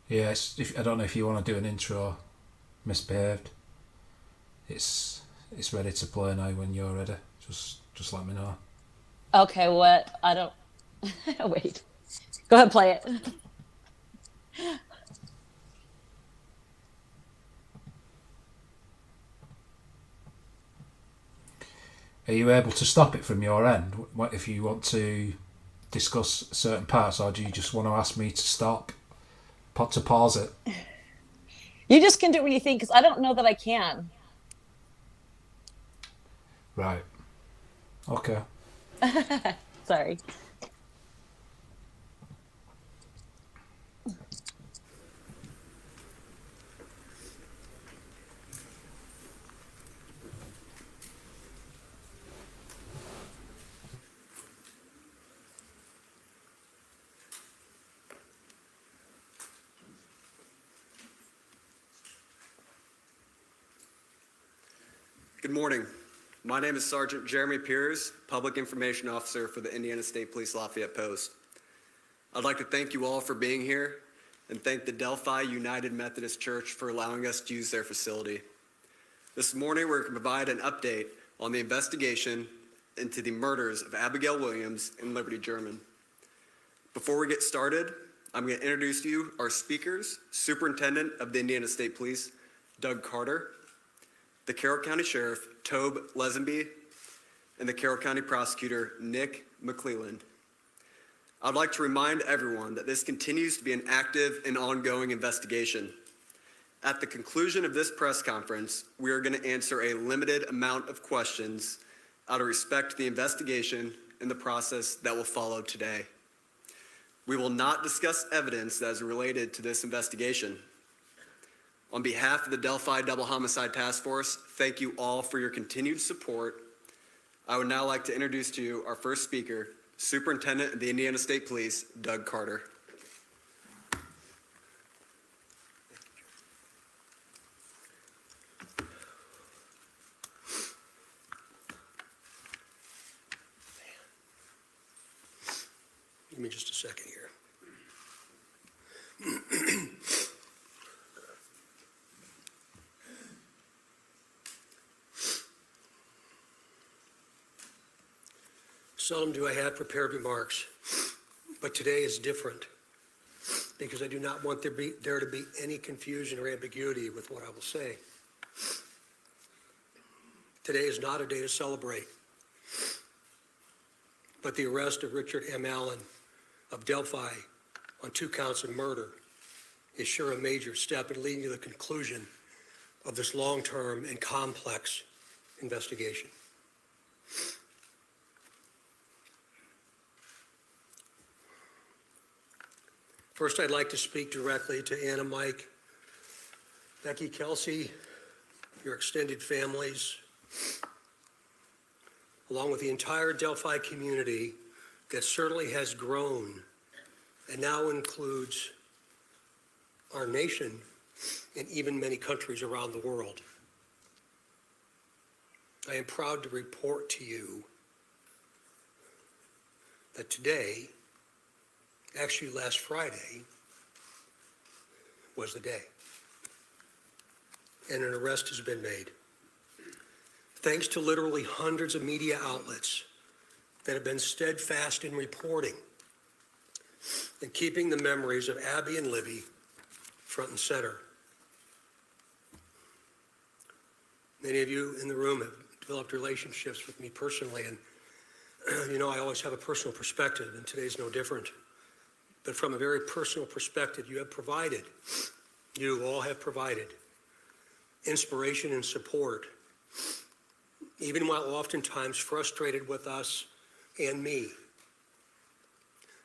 Yeah, I don't know if you want to do an intro, Misbehaved. It's ready to play now when you're ready. Just let me know. Okay, what? I don't... Wait. Go ahead, play it. Are you able to stop it from your end? What if you want to discuss certain parts, or do you just want to ask me to stop, to pause it? You just can do it when you think, because I don't know that I can. Right. Okay. Sorry. Good morning. My name is Sergeant Jeremy Piers, Public Information Officer for the Indiana State Police Lafayette Post. I'd like to thank you all for being here and thank the Delphi United Methodist Church for allowing us to use their facility. This morning, we're going to provide an update on the investigation into the murders of Abigail Williams and Liberty German. Before we get started, I'm going to introduce to you our speakers, Superintendent of the Indiana State Police, Doug Carter, the Carroll County Sheriff, Tobe Lesenby, and the Carroll County Prosecutor, Nick McClelland. I'd like to remind everyone that this continues to be an active and ongoing investigation. At the conclusion of this press conference, we are going to answer a limited amount of questions out of respect to the investigation and the process that will follow today. We will not discuss evidence that is related to this investigation. On behalf of the Delphi Double Homicide Task Force, thank you all for your continued support. I would now like to introduce to you our first speaker, Superintendent of the Indiana State Police, Doug Carter. Give me just a second here. Seldom do I have prepared remarks, but today is different because I do not want there to be any confusion or ambiguity with what I will say. Today is not a day to celebrate, but the arrest of Richard M. Allen of Delphi on 2 counts of murder is sure a major step in leading to the conclusion of this long-term and complex investigation. First, I'd like to speak directly to Anna, Mike, Becky, Kelsey, your extended families, along with the entire Delphi community that certainly has grown and now includes our nation and even many countries around the world. I am proud to report to you that today, actually last Friday, was the day. And an arrest has been made. Thanks to literally hundreds of media outlets that have been steadfast in reporting and keeping the memories of Abby and Libby front and center. Many of you in the room have developed relationships with me personally, and you know I always have a personal perspective, and today's no different. But from a very personal perspective, you all have provided inspiration and support, even while oftentimes frustrated with us and me.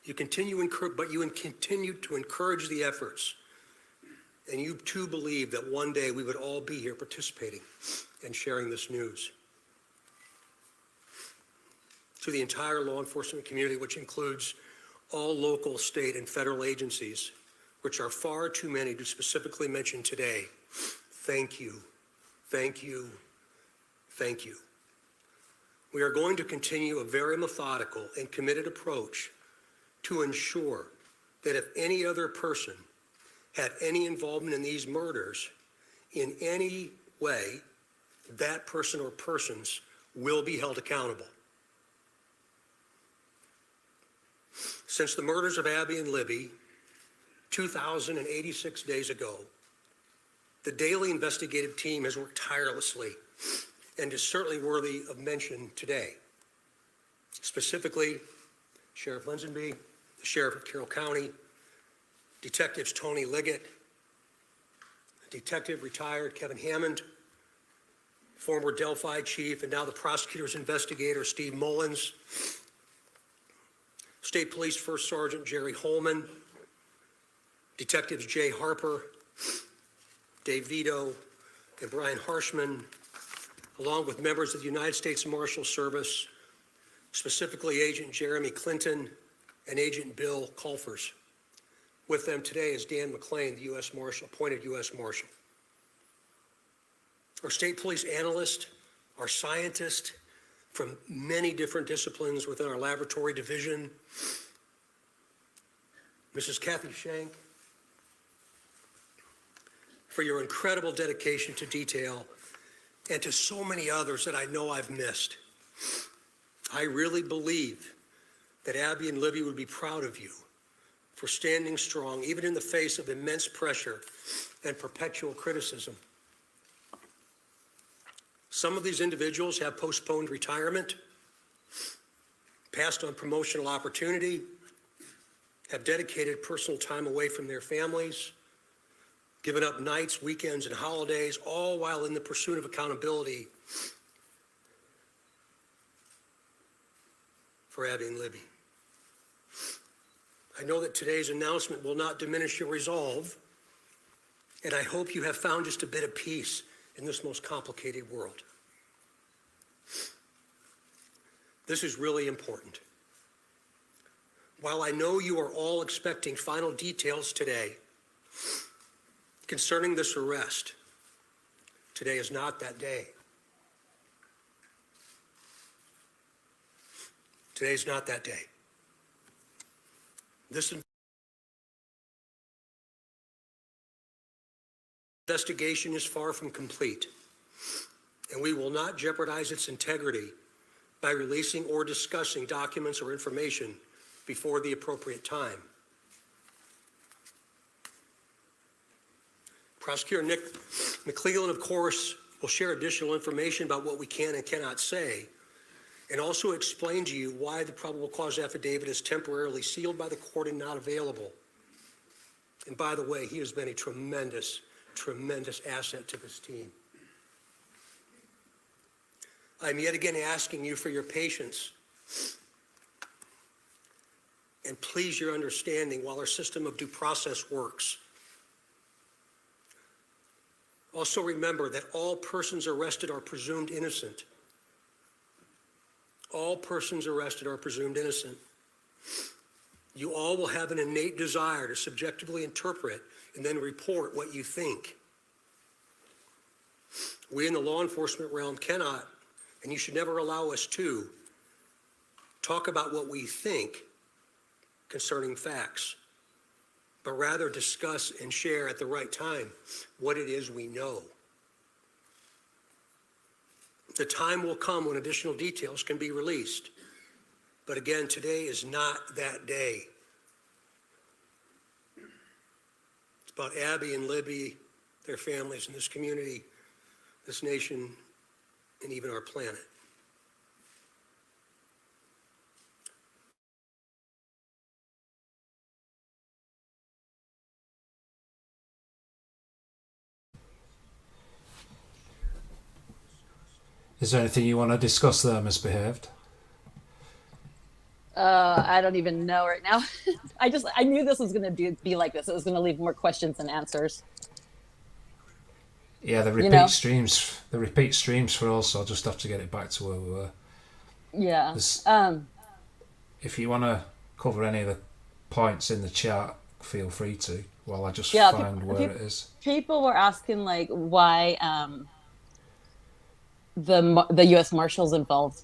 You continue to encourage the efforts, and you too believe that one day we would all be here participating and sharing this news. To the entire law enforcement community, which includes all local, state, and federal agencies, which are far too many to specifically mention today, thank you, thank you, thank you. We are going to continue a very methodical and committed approach to ensure that if any other person had any involvement in these murders in any way, that person or persons will be held accountable. Since the murders of Abby and Libby 2,086 days ago, the daily investigative team has worked tirelessly and is certainly worthy of mention today. Specifically, Sheriff Linsonby, the Sheriff of Carroll County, Detectives Tony Liggett, Detective retired Kevin Hammond, former Delphi chief and now the prosecutor's investigator Steve Mullins, State Police First Sergeant Jerry Holman, Detectives Jay Harper, Dave Vito, and Brian Harshman, along with members of the United States Marshal Service, specifically Agent Jeremy Clinton and Agent Bill Colfers. With them today is Dan McClain, the U.S. Marshal, appointed U.S. Marshal. Our state police analyst, our scientist from many different disciplines within our laboratory division, Mrs. Kathy Shank, for your incredible dedication to detail and to so many others that I know I've missed. I really believe that Abby and Libby would be proud of you for standing strong, even in the face of immense pressure and perpetual criticism. Some of these individuals have postponed retirement, passed on promotional opportunity, have dedicated personal time away from their families, given up nights, weekends, and holidays, all while in the pursuit of accountability for Abby and Libby. I know that today's announcement will not diminish your resolve, and I hope you have found just a bit of peace in this most complicated world. This is really important. While I know you are all expecting final details today concerning this arrest, today is not that day. Today's not that day. This investigation is far from complete, and we will not jeopardize its integrity by releasing or discussing documents or information before the appropriate time. Prosecutor Nick McClellan, of course, will share additional information about what we can and cannot say, and also explain to you why the probable cause affidavit is temporarily sealed by the court and not available. And by the way, he has been a tremendous, tremendous asset to this team. I'm yet again asking you for your patience and please your understanding while our system of due process works. Also remember that all persons arrested are presumed innocent. All persons arrested are presumed innocent. You all will have an innate desire to subjectively interpret and then report what you think. We in the law enforcement realm cannot, and you should never allow us to, talk about what we think concerning facts, but rather discuss and share at the right time what it is we know. The time will come when additional details can be released. But again, today is not that day. It's about Abby and Libby, their families, and this community, this nation, and even our planet. Is there anything you want to discuss there, Misbehaved? I don't even know right now. I knew this was going to be like this. It was going to leave more questions than answers. Yeah, the repeat streams. The repeat streams for us. I'll just have to get it back to where we were. Yeah. If you want to cover any of the points in the chat, feel free to. While I just find where it is. People were asking like why the U.S. Marshals involved.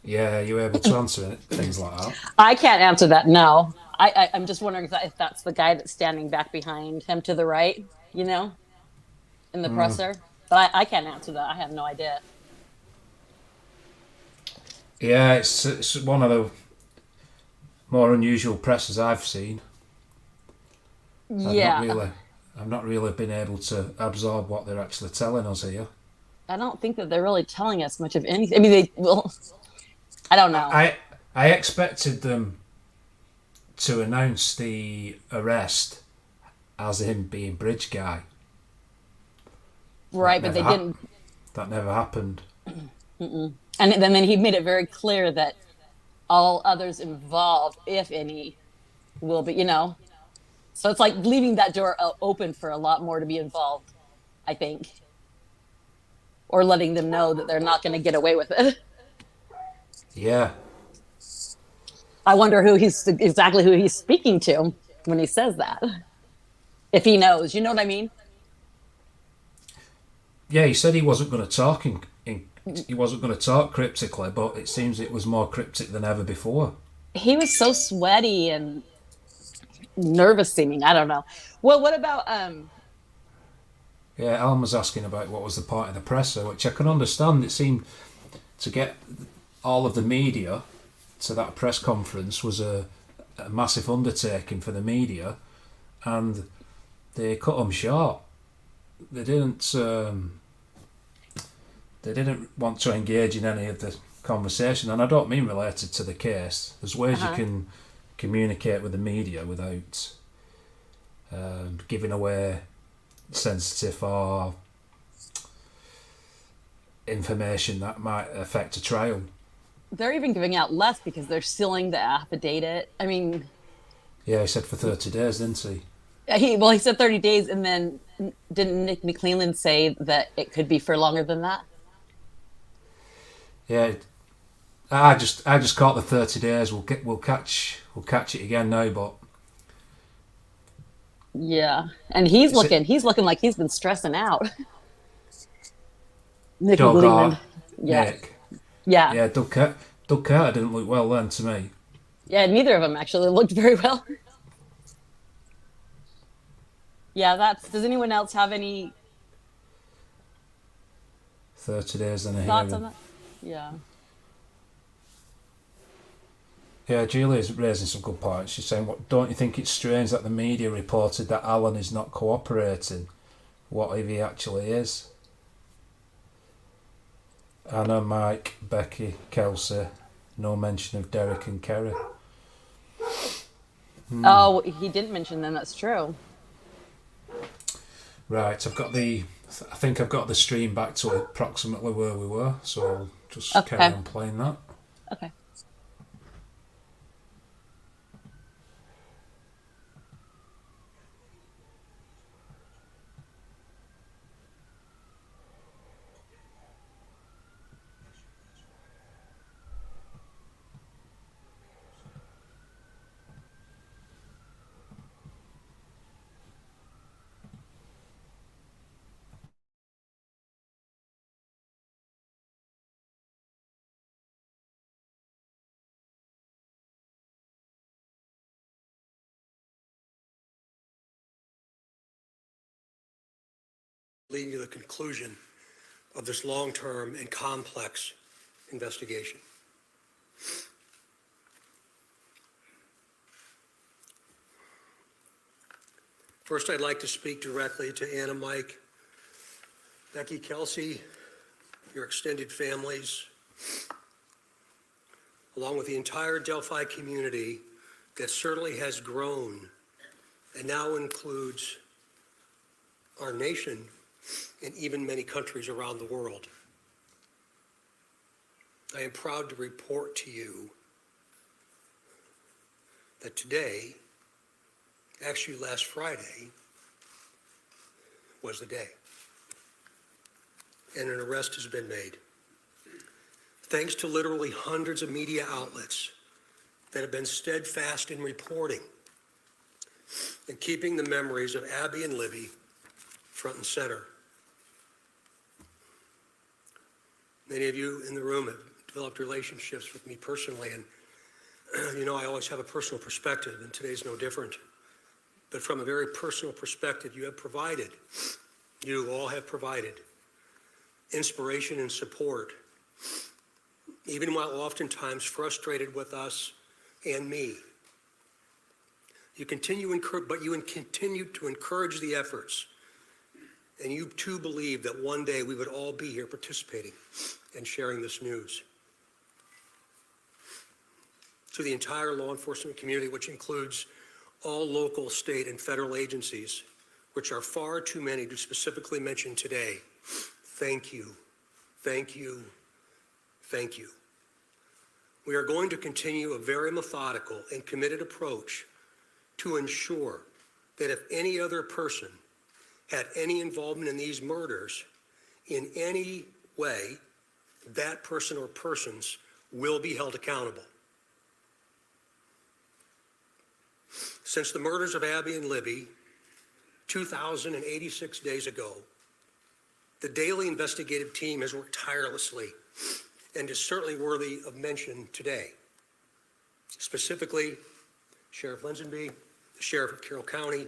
Yeah, you able to answer things like that? I can't answer that. No, I'm just wondering if that's the guy that's standing back behind him to the right, you know, in the presser. But I can't answer that. I have no idea. Yeah, it's one of the more unusual presses I've seen. Yeah. I've not really been able to absorb what they're actually telling us here. I don't think that they're really telling us much of anything. I mean, I don't know. I expected them to announce the arrest as him being bridge guy. Right, but they didn't. That never happened. Mm-mm. And then he made it very clear that all others involved, if any, will be, So it's like leaving that door open for a lot more to be involved, I think. Or letting them know that they're not going to get away with it. Yeah. I wonder exactly who he's speaking to when he says that. If he knows, you know what I mean? Yeah, he said he wasn't going to talk he wasn't going to talk cryptically, but it seems it was more cryptic than ever before. He was so sweaty and nervous seeming. I don't know. Well, what about Yeah, Alan was asking about what was the point of the presser, which I can understand. It seemed to get all of the media to that press conference was a massive undertaking for the media, and they cut them short. They didn't want to engage in any of the conversation, and I don't mean related to the case. There's ways you can communicate with the media without giving away sensitive or information that might affect a trial. They're even giving out less because they're sealing the affidavit. I mean, yeah, he said for 30 days, didn't he? He said 30 days, and then didn't Nick McClellan say that it could be for longer than that? Yeah, I just caught the 30 days. We'll catch it again now, but yeah, and he's looking like he's been stressing out. Nick McClellan, yeah, Nick. Yeah. Yeah, Doug Carter didn't look well then to me. Yeah, neither of them actually looked very well. Yeah, does anyone else have any 30 days and a thoughts hearing. on that? Yeah. Yeah, Julia's raising some good points. She's saying, don't you think it's strange that the media reported that Alan is not cooperating? What if he actually is? Anna, Mike, Becky, Kelsey, no mention of Derek and Kerry. Oh, he didn't mention them, that's true. Right, I think I've got the stream back to approximately where we were, so I'll just carry on playing that. Okay. Leading to the conclusion of this long-term and complex investigation. First, I'd like to speak directly to Anna, Mike, Becky, Kelsey, your extended families, along with the entire Delphi community that certainly has grown and now includes our nation and even many countries around the world. I am proud to report to you that today, actually last Friday, was the day. And an arrest has been made. Thanks to literally hundreds of media outlets that have been steadfast in reporting and keeping the memories of Abby and Libby front and center. Many of you in the room have developed relationships with me personally, and I always have a personal perspective, and today's no different. But from a very personal perspective, you all have provided inspiration and support, even while oftentimes frustrated with us and me. You continue to encourage the efforts, and you too believe that one day we would all be here participating and sharing this news. to the entire law enforcement community, which includes all local, state, and federal agencies, which are far too many to specifically mention today. Thank you, thank you, thank you. We are going to continue a very methodical and committed approach to ensure that if any other person had any involvement in these murders in any way, that person or persons will be held accountable. Since the murders of Abby and Libby 2,086 days ago, the daily investigative team has worked tirelessly and is certainly worthy of mention today. Specifically, Sheriff Lazenby, the Sheriff of Carroll County,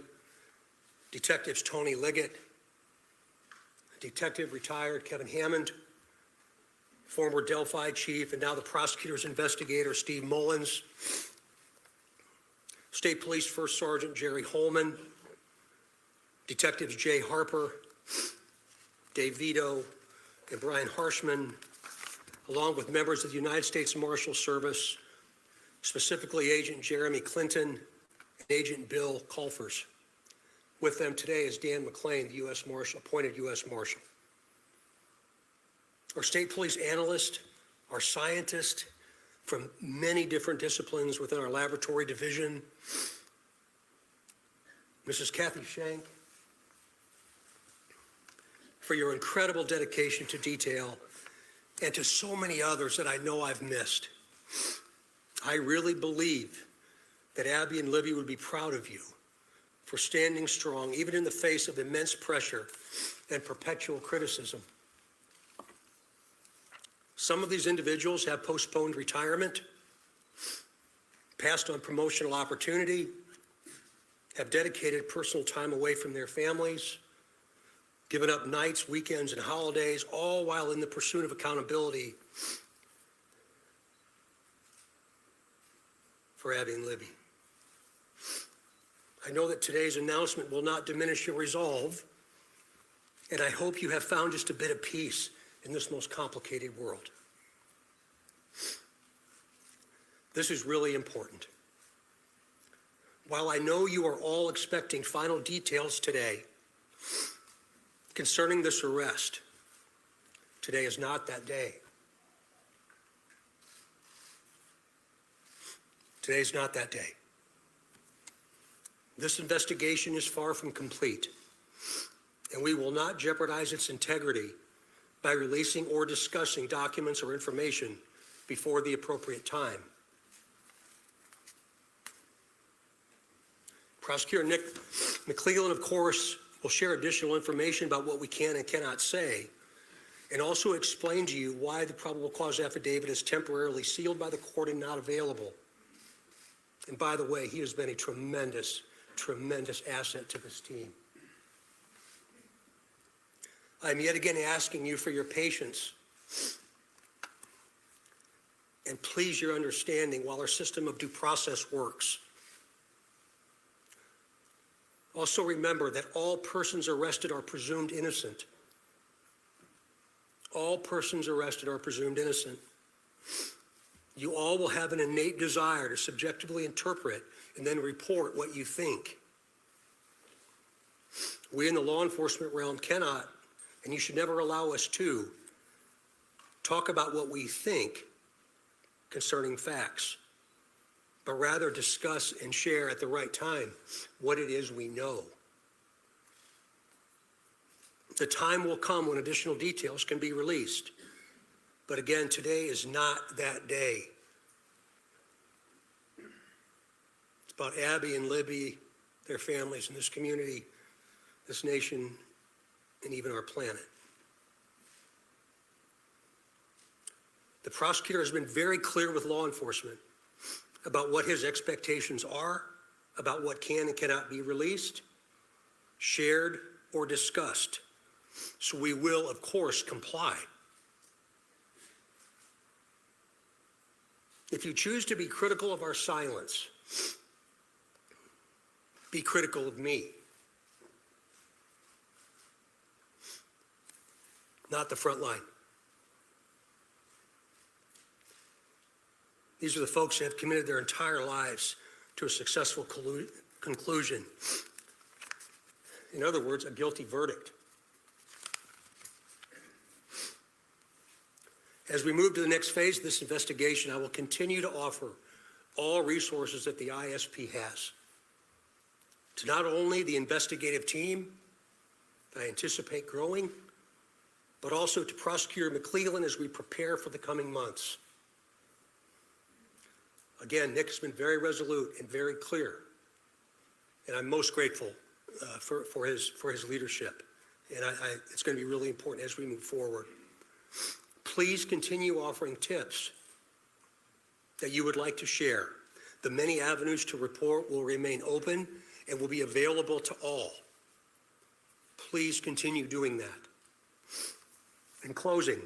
Detectives Tony Liggett, Detective retired Kevin Hammond, former Delphi Chief and now the prosecutor's investigator Steve Mullins, State Police First Sergeant Jerry Holman, Detectives Jay Harper, Dave Vito, and Brian Harshman, along with members of the United States Marshal Service, specifically Agent Jeremy Clinton and Agent Bill Colfers. With them today is Dan McClain, the U.S. Marshal, appointed U.S. Marshal. Our state police analyst, our scientist from many different disciplines within our laboratory division, Mrs. Kathy Shank, for your incredible dedication to detail and to so many others that I know I've missed. I really believe that Abby and Libby would be proud of you for standing strong, even in the face of immense pressure and perpetual criticism. Some of these individuals have postponed retirement, passed on promotional opportunity, have dedicated personal time away from their families, given up nights, weekends, and holidays, all while in the pursuit of accountability for Abby and Libby. I know that today's announcement will not diminish your resolve, and I hope you have found just a bit of peace in this most complicated world. This is really important. While I know you are all expecting final details today concerning this arrest, today is not that day. Today is not that day. This investigation is far from complete, and we will not jeopardize its integrity by releasing or discussing documents or information before the appropriate time. Prosecutor Nick McClellan, of course, will share additional information about what we can and cannot say, and also explain to you why the probable cause affidavit is temporarily sealed by the court and not available. And by the way, he has been a tremendous asset to this team. I'm yet again asking you for your patience and please your understanding while our system of due process works. Also remember that all persons arrested are presumed innocent. All persons arrested are presumed innocent. You all will have an innate desire to subjectively interpret and then report what you think. We in the law enforcement realm cannot, and you should never allow us to, talk about what we think concerning facts, but rather discuss and share at the right time what it is we know. The time will come when additional details can be released. But again, today is not that day. It's about Abby and Libby, their families, and this community, this nation, and even our planet. The prosecutor has been very clear with law enforcement about what his expectations are, about what can and cannot be released, shared, or discussed. So we will, of course, comply. If you choose to be critical of our silence, be critical of me, not the front line. These are the folks that have committed their entire lives to a successful conclusion. In other words, a guilty verdict. As we move to the next phase of this investigation, I will continue to offer all resources that the ISP has to not only the investigative team that I anticipate growing, but also to Prosecutor McClellan as we prepare for the coming months. Again, Nick has been very resolute and very clear, and I'm most grateful for his leadership. And it's going to be really important as we move forward. Please continue offering tips that you would like to share. The many avenues to report will remain open and will be available to all. Please continue doing that. In closing,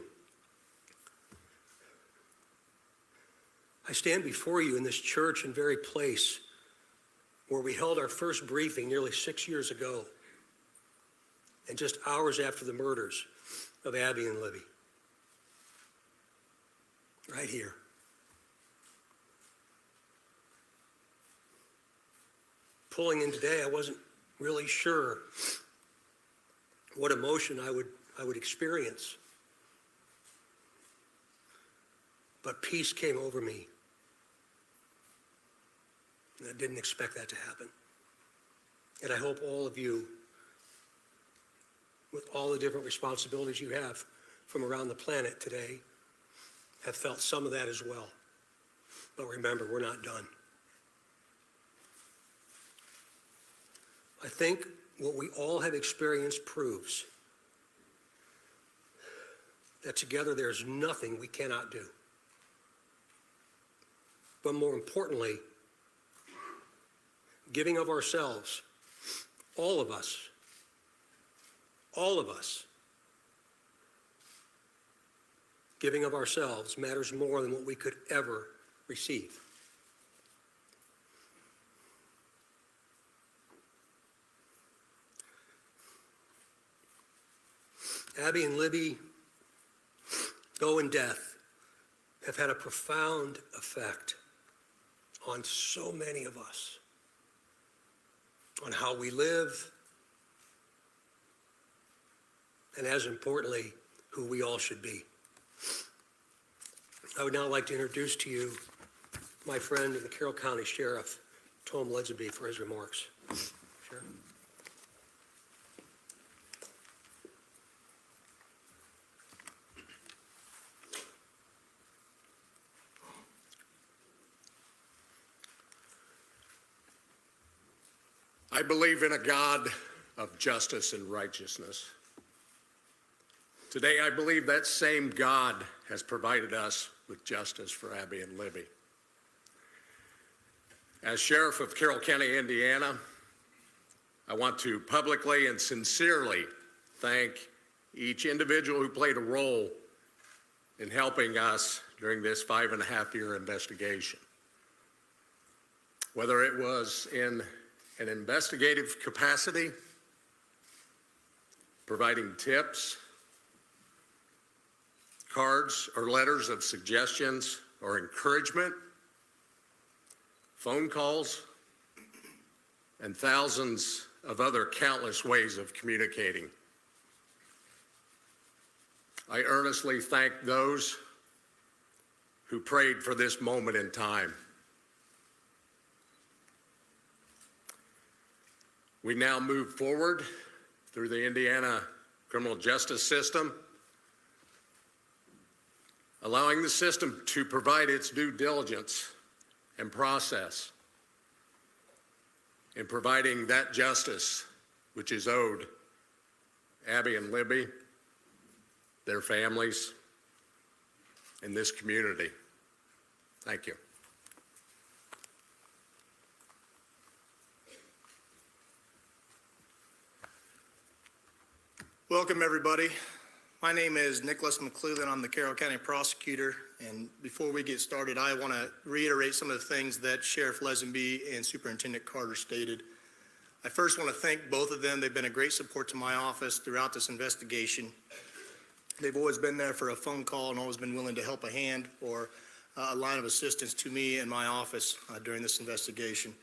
I stand before you in this church and very place where we held our first briefing nearly 6 years ago, and just hours after the murders of Abby and Libby. Right here. Pulling in today, I wasn't really sure what emotion I would experience. But peace came over me. And I didn't expect that to happen. And I hope all of you, with all the different responsibilities you have from around the planet today, have felt some of that as well. But remember, we're not done. I think what we all have experienced proves that together there's nothing we cannot do. But more importantly, giving of ourselves, all of us, giving of ourselves matters more than what we could ever receive. Abby and Libby, though in death, have had a profound effect on so many of us, on how we live, and as importantly, who we all should be. I would now like to introduce to you my friend and the Carroll County Sheriff, Tom Ledsby, for his remarks. Sheriff. I believe in a God of justice and righteousness. Today, I believe that same God has provided us with justice for Abby and Libby. As Sheriff of Carroll County, Indiana, I want to publicly and sincerely thank each individual who played a role in helping us during this 5.5-year investigation. Whether it was in an investigative capacity, providing tips, cards or letters of suggestions or encouragement, phone calls, and thousands of other countless ways of communicating. I earnestly thank those who prayed for this moment in time. We now move forward through the Indiana criminal justice system, allowing the system to provide its due diligence and process in providing that justice which is owed Abby and Libby, their families, and this community. Thank you. Welcome, everybody. My name is Nicholas McClellan. I'm the Carroll County Prosecutor. And before we get started, I want to reiterate some of the things that Sheriff Lesenby and Superintendent Carter stated. I first want to thank both of them. They've been a great support to my office throughout this investigation. They've always been there for a phone call and always been willing to help a hand or a line of assistance to me and my office during this investigation.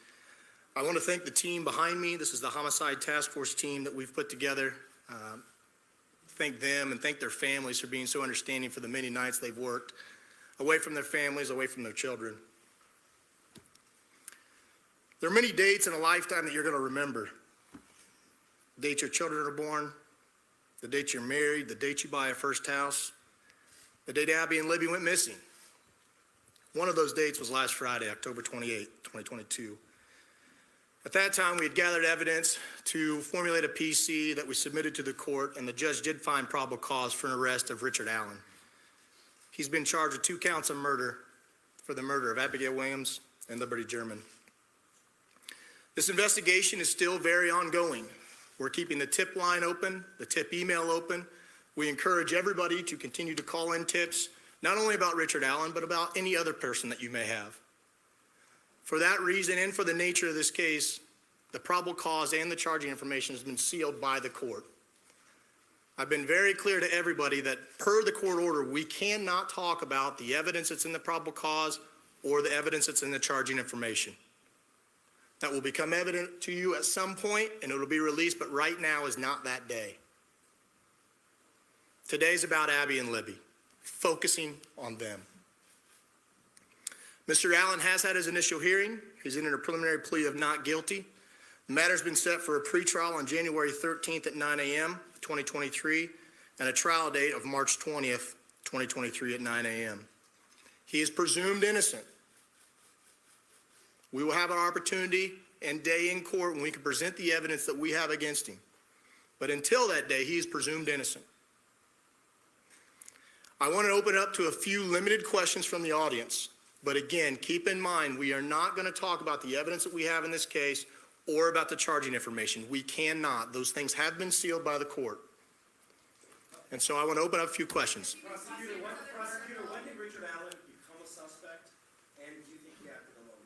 I want to thank the team behind me. This is the Homicide Task Force team that we've put together. Thank them and thank their families for being so understanding for the many nights they've worked away from their families, away from their children. There are many dates in a lifetime that you're going to remember. The date your children are born, the date you're married, the date you buy a first house, the date Abby and Libby went missing. One of those dates was last Friday, October 28, 2022. At that time, we had gathered evidence to formulate a PC that we submitted to the court, and the judge did find probable cause for an arrest of Richard Allen. He's been charged with 2 counts of murder for the murder of Abigail Williams and Liberty German. This investigation is still very ongoing. We're keeping the tip line open, the tip email open. We encourage everybody to continue to call in tips, not only about Richard Allen, but about any other person that you may have. For that reason and for the nature of this case, the probable cause and the charging information has been sealed by the court. I've been very clear to everybody that per the court order, we cannot talk about the evidence that's in the probable cause or the evidence that's in the charging information. That will become evident to you at some point and it'll be released, but right now is not that day. Today's about Abby and Libby, focusing on them. Mr. Allen has had his initial hearing. He's entered a preliminary plea of not guilty. The matter's been set for a pretrial on January 13th at 9 a.m. 2023 and a trial date of March 20th, 2023 at 9 a.m. He is presumed innocent. We will have an opportunity and day in court when we can present the evidence that we have against him. But until that day, he is presumed innocent. I want to open it up to a few limited questions from the audience. But again, keep in mind, we are not going to talk about the evidence that we have in this case or about the charging information. We cannot. Those things have been sealed by the court. And so I want to open up a few questions. Prosecutor, when did Richard Allen become a suspect, and do you think he acted alone?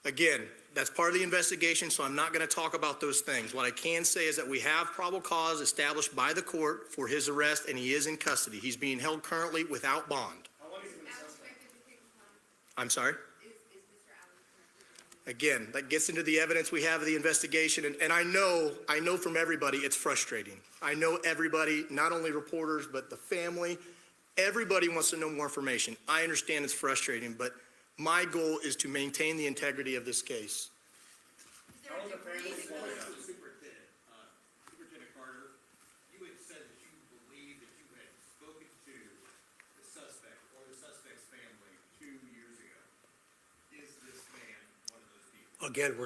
Again, that's part of the investigation, so I'm not going to talk about those things. What I can say is that we have probable cause established by the court for his arrest, and he is in custody. He's being held currently without bond. How long has he been a suspect? I'm sorry? Again, that gets into the evidence we have of the investigation, and I know from everybody it's frustrating. I know everybody, not only reporters, but the family, everybody wants to know more information. I understand it's frustrating, but my goal is to maintain the integrity of this case. Superintendent Carter, you had said that you believe that you had spoken to the suspect or the suspect's family 2 years ago. Is this man one of those people? Again,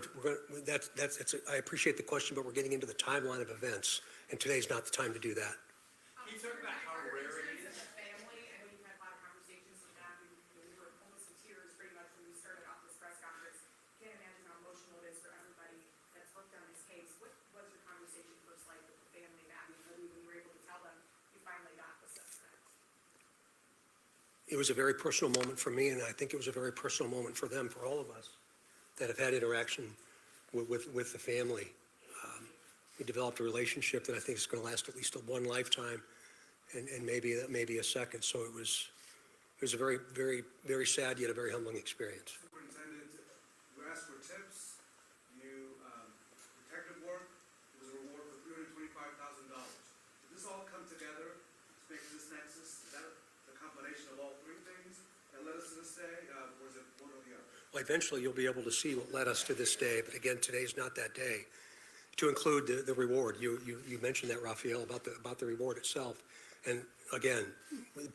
I appreciate the question, but we're getting into the timeline of events, and today's not the time to do that. Can you talk about how rare it is? Family, I know you've had a lot of conversations with them. We were almost in tears pretty much when we started off this press conference. Can't imagine how emotional it is for everybody that's worked on this case. What was your conversation first like with the family of Abby and Libby when you were able to tell them you finally got the suspect? It was a very personal moment for me, and I think it was a very personal moment for them, for all of us that have had interaction with the family. We developed a relationship that I think is going to last at least one lifetime, and maybe a second. So it was a very, very, very sad yet a very humbling experience. Superintendent, you asked for tips, you detective work, there was a reward for $325,000. Did this all come together to make this nexus? Is that the combination of all three things that led us to this day, or is it one or the other? Well, eventually you'll be able to see what led us to this day, but again, today's not that day. To include the reward, you mentioned that, Raphael, about the reward itself, and again,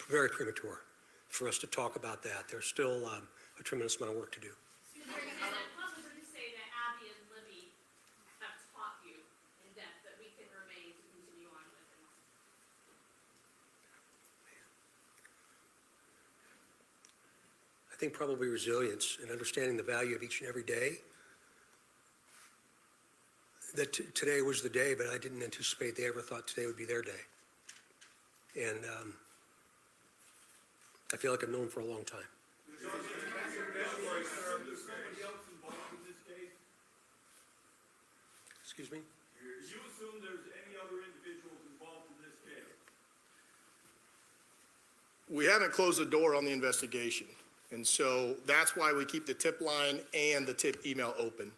very premature for us to talk about that. There's still a tremendous amount of work to do. How would you say that Abby and Libby have taught you in depth that we can remain to continue on with in life? I think probably resilience and understanding the value of each and every day. That today was the day, but I didn't anticipate they ever thought today would be their day. And I feel like I've known them for a long time. Excuse me? Do you assume there's any other individuals involved in this case? We haven't closed the door on the investigation. And so that's why we keep the tip line and the tip email open.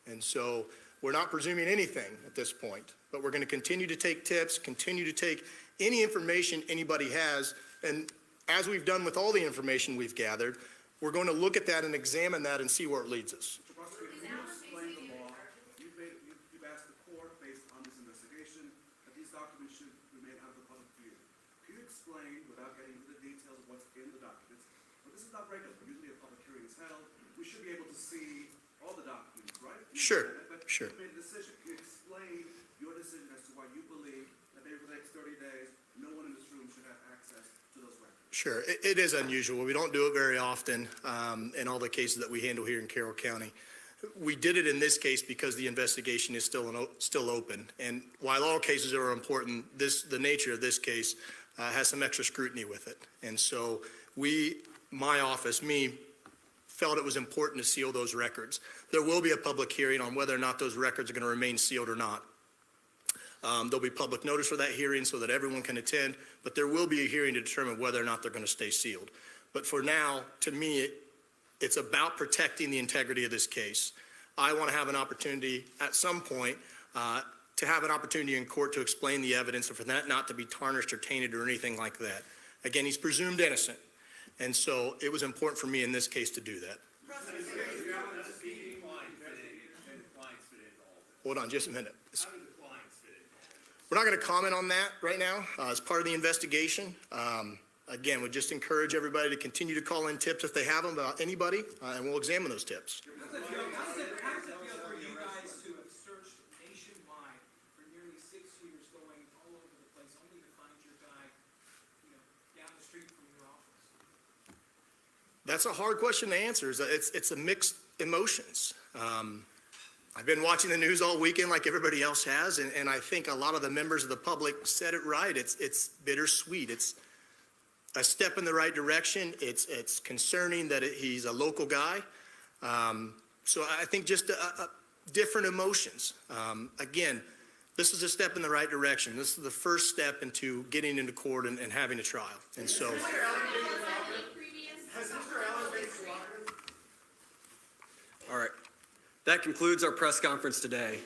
And so we're not presuming anything at this point, but we're going to continue to take tips, continue to take any information anybody has. And as we've done with all the information we've gathered, we're going to look at that and examine that and see where it leads us. You've asked the court, based on this investigation, that these documents should remain out of the public view. Can you explain, without getting into the details of what's in the documents, but this is not regular, usually a public hearing is held, we should be able to see all the documents, right? Sure, But sure. you made a decision. Can you explain your decision as to why you believe that maybe for the next 30 days, no one in this room should have access to those records? Sure, it is unusual. We don't do it very often in all the cases that we handle here in Carroll County. We did it in this case because the investigation is still open. And while all cases are important, the nature of this case has some extra scrutiny with it. And so my office, felt it was important to seal those records. There will be a public hearing on whether or not those records are going to remain sealed or not. There'll be public notice for that hearing so that everyone can attend, but there will be a hearing to determine whether or not they're going to stay sealed. But for now, to me, it's about protecting the integrity of this case. I want to have an opportunity at some point to have an opportunity in court to explain the evidence and for that not to be tarnished or tainted or anything like that. Again, he's presumed innocent. And so it was important for me in this case to do that. Hold on just a minute. We're not going to comment on that right now as part of the investigation. Again, we just encourage everybody to continue to call in tips if they have them about anybody, and we'll examine those tips. How does it feel for you guys to have searched nationwide for nearly 6 years, going all over the place, only to find your guy, down the street from your office? That's a hard question to answer. It's a mixed emotions. I've been watching the news all weekend like everybody else has, and I think a lot of the members of the public said it right. It's bittersweet. It's a step in the right direction. It's concerning that he's a local guy. So I think just different emotions. Again, this is a step in the right direction. This is the first step into getting into court and having a trial. And so. All right. That concludes our press conference today.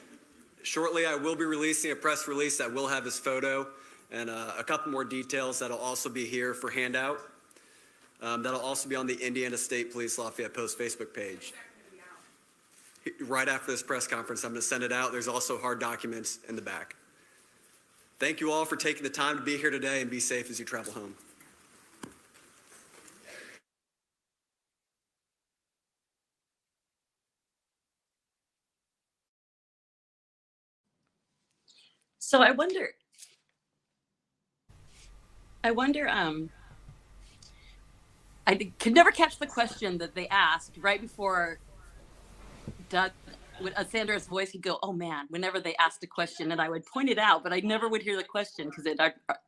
Shortly, I will be releasing a press release that will have his photo and a couple more details that'll also be here for handout. That'll also be on the Indiana State Police Lafayette Post Facebook page. Right after this press conference, I'm going to send it out. There's also hard documents in the back. Thank you all for taking the time to be here today, and be safe as you travel home. So I wonder, I could never catch the question that they asked right before Doug, with Sandra's voice, he'd go, "Oh man," whenever they asked a question, and I would point it out, but I never would hear the question because it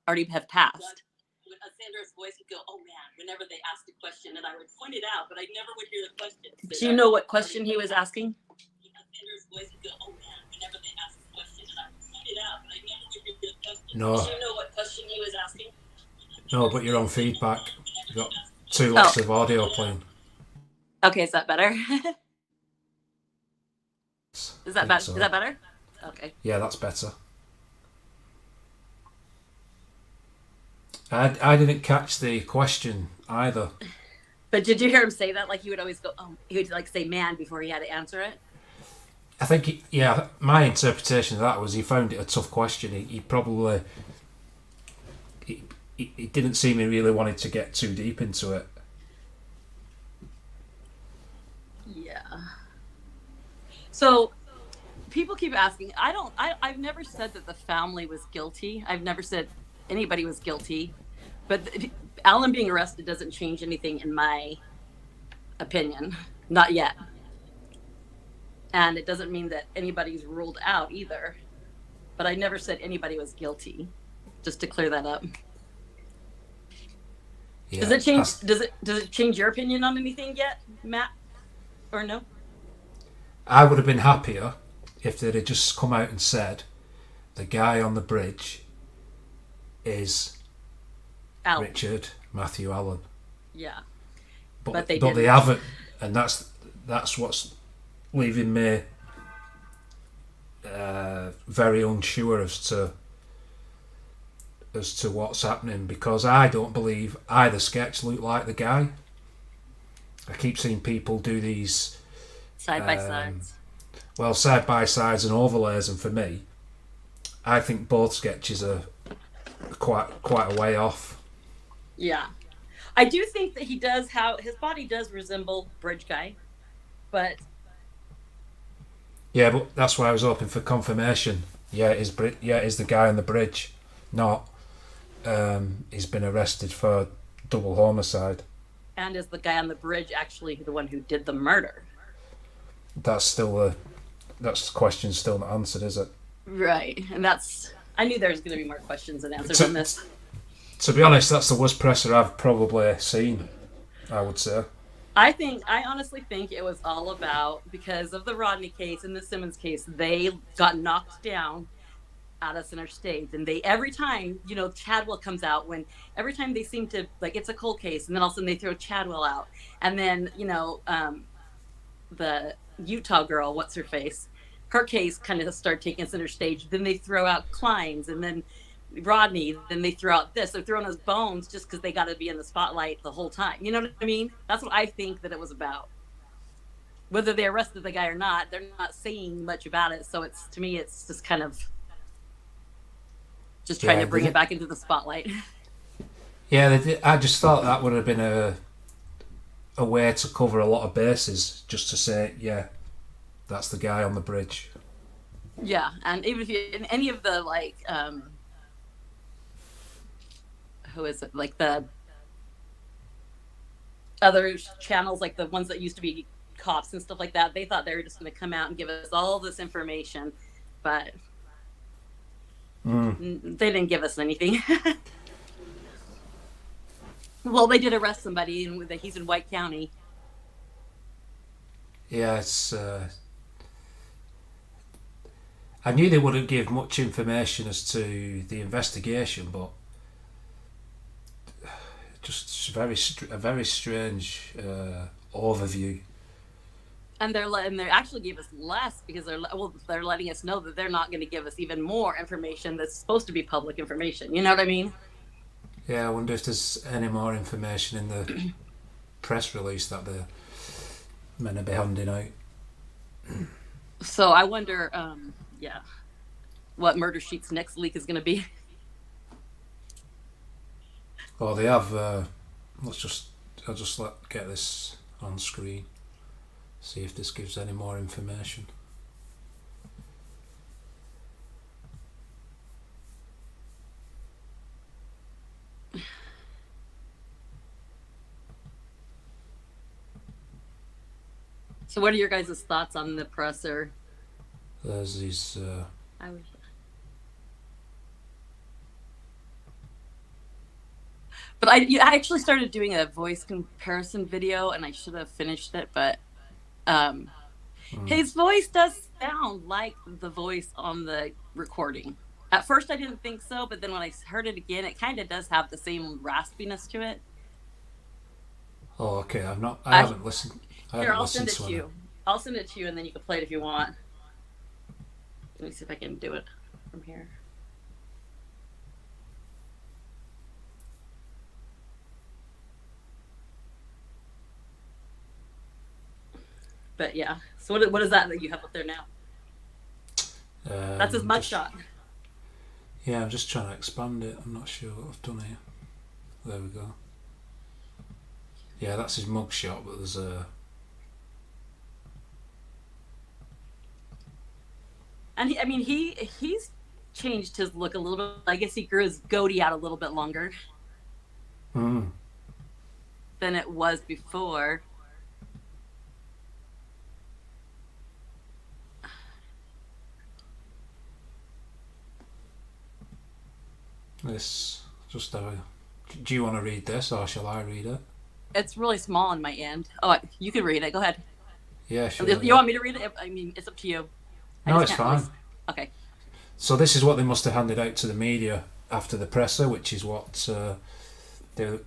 already have passed. With Sandra's voice, he'd go, "Oh man," whenever they asked a question, and I would point it out, but I never would hear the question. Do you know what question he was asking? Sandra's voice would go, "Oh man," whenever they asked the question, and I would point it out, but I never would hear the question. No. Do you know what question he was asking? No, but you're on feedback. You've got two lots of audio playing. Okay, is that better? Is that better? So. Is that better? Okay. Yeah, that's better. I didn't catch the question either. But did you hear him say that? Like he would always go, "Oh," he would like say "man" before he had to answer it. I think, my interpretation of that was he found it a tough question. He probably, it didn't seem he really wanted to get too deep into it. Yeah. So people keep asking. I've never said that the family was guilty. I've never said anybody was guilty. But Alan being arrested doesn't change anything in my opinion. Not yet. And it doesn't mean that anybody's ruled out either. But I never said anybody was guilty. Just to clear that up. Yeah, does it change? Does it change your opinion on anything yet, Matt? Or no? I would have been happier if they'd have just come out and said the guy on the bridge is Alan. Richard Matthew Allen. Yeah. but they they didn't. haven't, and that's what's leaving me very unsure as to what's happening, because I don't believe either sketch looked like the guy. I keep seeing people do these side by sides. Well, side by sides and overlays, and for me, I think both sketches are quite a way off. Yeah, I do think that he does his body does resemble Bridge Guy, but yeah, but that's why I was hoping for confirmation. Yeah, it is the guy on the bridge, not he's been arrested for double homicide. And is the guy on the bridge actually the one who did the murder? That's the question still not answered, is it? Right, and I knew there was going to be more questions than answers in this. To be honest, that's the worst presser I've probably seen, I would say. I honestly think it was all about, because of the Rodney case and the Simmons case, they got knocked down out of center stage, and every time, Chadwell comes out, every time they seem to, like, it's a cold case, and then all of a sudden they throw Chadwell out, and then the Utah girl, what's her face, her case kind of started taking center stage. Then they throw out Klein's, and then Rodney, then they throw out this. They're throwing us bones just because they got to be in the spotlight the whole time. You know what I mean? That's what I think that it was about. Whether they arrested the guy or not, they're not saying much about it. So to me, it's just kind of just trying to bring it back into the spotlight. Yeah, I just thought that would have been a way to cover a lot of bases, just to say, yeah, that's the guy on the bridge. Yeah, and even if you in any of the who is it? Like the other channels, like the ones that used to be cops and stuff like that, they thought they were just going to come out and give us all this information, but they didn't give us anything. Well, they did arrest somebody, and he's in White County. Yeah, it's. I knew they wouldn't give much information as to the investigation, but just a very strange overview. And they actually gave us less because they're letting us know that they're not going to give us even more information that's supposed to be public information. You know what I mean? Yeah, I wonder if there's any more information in the press release that they're meant to be handing out. So I wonder, what Murder Sheet's next leak is going to be. Well, they have. I'll just get this on screen. See if this gives any more information. So what are your guys' thoughts on the presser? There's these. But I actually started doing a voice comparison video, and I should have finished it, but his voice does sound like the voice on the recording. At first I didn't think so, but then when I heard it again, it kind of does have the same raspiness to it. Oh, okay. I haven't listened. Here, I'll send it to you. I'll send it to you, and then you can play it if you want. Let me see if I can do it from here. But yeah, so what is that you have up there now? That's his mugshot. Yeah, I'm just trying to expand it. I'm not sure what I've done here. There we go. Yeah, that's his mugshot, but there's a. And he's changed his look a little bit. I guess he grew his goatee out a little bit longer than it was before. This just do you want to read this or shall I read it? It's really small on my end. Oh, you can read it. Go ahead. Yeah, sure. You want me to read it? I mean, it's up to you. No, it's fine. Okay. So this is what they must have handed out to the media after the presser, which is what they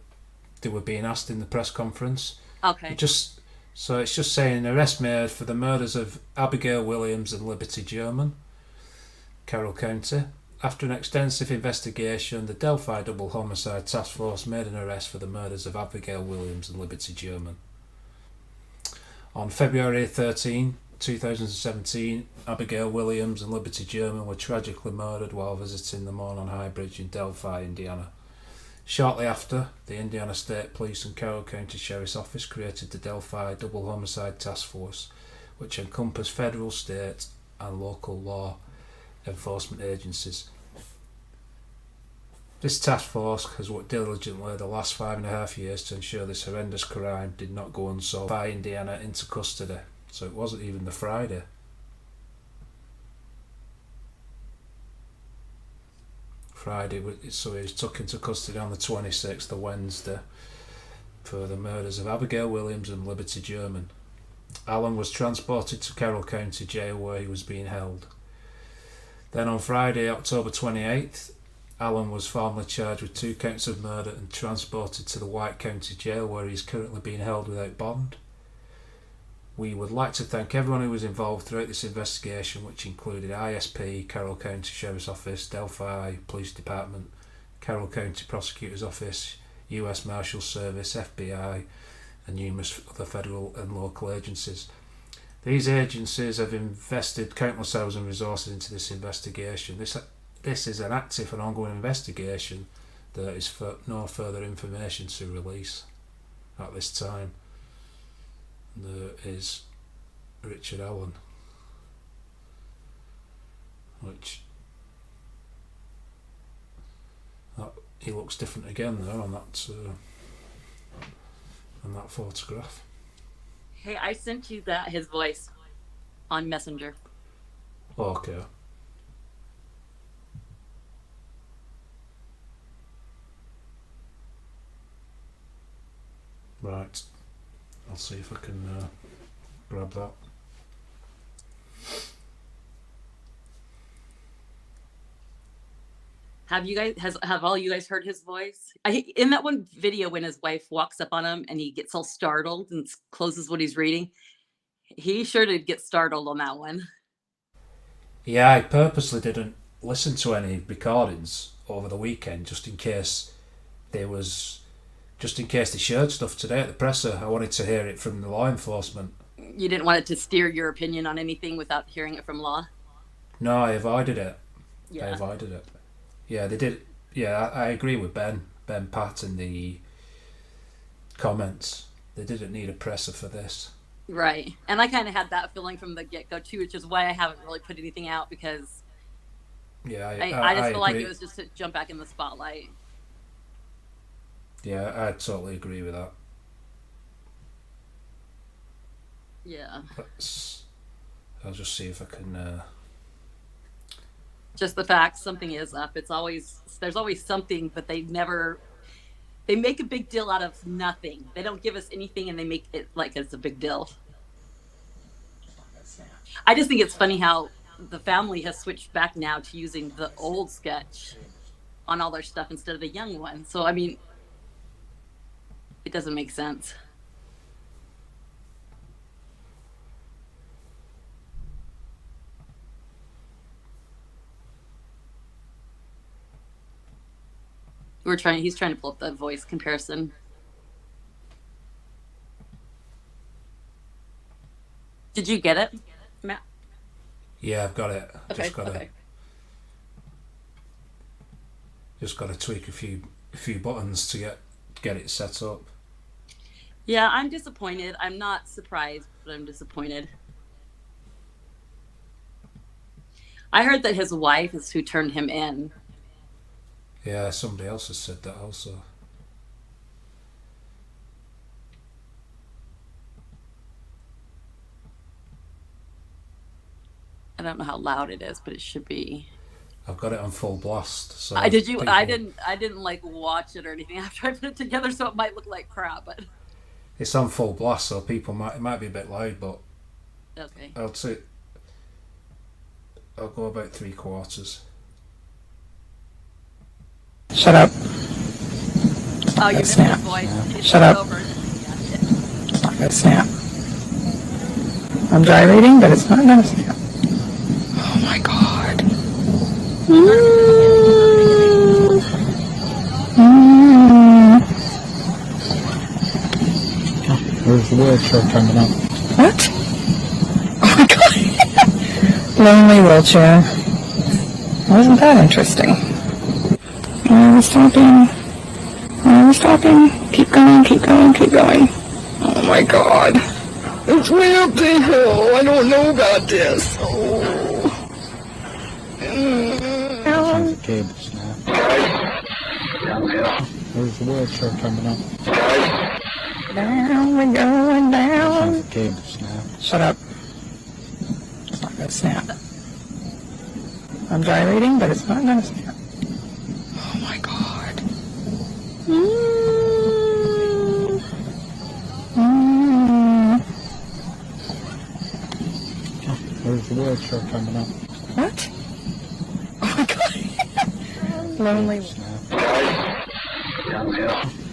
were being asked in the press conference. Okay. It's just saying arrest made for the murders of Abigail Williams and Liberty German, Carroll County. After an extensive investigation, the Delphi Double Homicide Task Force made an arrest for the murders of Abigail Williams and Liberty German. On February 13, 2017, Abigail Williams and Liberty German were tragically murdered while visiting the Monon High Bridge in Delphi, Indiana. Shortly after, the Indiana State Police and Carroll County Sheriff's Office created the Delphi Double Homicide Task Force, which encompassed federal, state and local law enforcement agencies. This task force has worked diligently the last 5.5 years to ensure this horrendous crime did not go unsolved. By Indiana into custody, so it wasn't even the Friday. So he was took into custody on the 26th, the Wednesday, for the murders of Abigail Williams and Liberty German. Allen was transported to Carroll County Jail where he was being held. Then on Friday, October 28th, Allen was formally charged with 2 counts of murder and transported to the White County Jail where he is currently being held without bond. We would like to thank everyone who was involved throughout this investigation, which included ISP, Carroll County Sheriff's Office, Delphi Police Department, Carroll County Prosecutor's Office, US Marshals Service, FBI, and numerous other federal and local agencies. These agencies have invested countless hours and resources into this investigation. This is an active and ongoing investigation. There is no further information to release at this time. There is Richard Allen, which he looks different again there on that photograph. Hey, I sent you his voice on Messenger. Okay. Right. I'll see if I can grab that. Have all you guys heard his voice? In that one video when his wife walks up on him and he gets all startled and closes what he's reading, he sure did get startled on that one. Yeah, I purposely didn't listen to any recordings over the weekend just in case they shared stuff today at the presser. I wanted to hear it from the law enforcement. You didn't want it to steer your opinion on anything without hearing it from law? No, I avoided it. Yeah. I avoided it. Yeah, they did. Yeah, I agree with Ben Pat in the comments. They didn't need a presser for this. Right. And I kind of had that feeling from the get-go too, which is why I haven't really put anything out, because yeah, I just feel like it was just to jump back in the spotlight. Yeah, I totally agree with that. Yeah. I'll just see if I can... Just the fact something is up. There's always something, but they make a big deal out of nothing. They don't give us anything and they make it like it's a big deal. I just think it's funny how the family has switched back now to using the old sketch on all their stuff instead of the young one. So, I mean, it doesn't make sense. He's trying to pull up the voice comparison. Did you get it, Matt? Yeah, I've got it. Okay, Just got to tweak a few buttons to get it set up. Yeah, I'm disappointed. I'm not surprised, but I'm disappointed. I heard that his wife is who turned him in. Yeah, somebody else has said that also. I don't know how loud it is, but it should be. I've got it on full blast. So I didn't like watch it or anything after I put it together, so it might look like crap, but it's on full blast, so it might be a bit loud, but okay. I'll go about 3/4. Shut up. Oh, you missed his voice. Shut up. A snap. I'm gyrating, but it's not gonna snap. Oh my god. There's the wheelchair coming up. What? Oh my god. Lonely wheelchair. Wasn't that interesting? Why are we stopping? Why are we stopping? Keep going, keep going, keep going. Oh my god. It's way up the hill. I don't know about this. Oh. There's the cable snap. There's the wheelchair coming up. Down, we're going down. There's the cable snap. Shut up. It's not gonna snap. I'm gyrating, but it's not gonna snap. Oh my god. There's the wheelchair coming up. What? Oh my god. Lonely.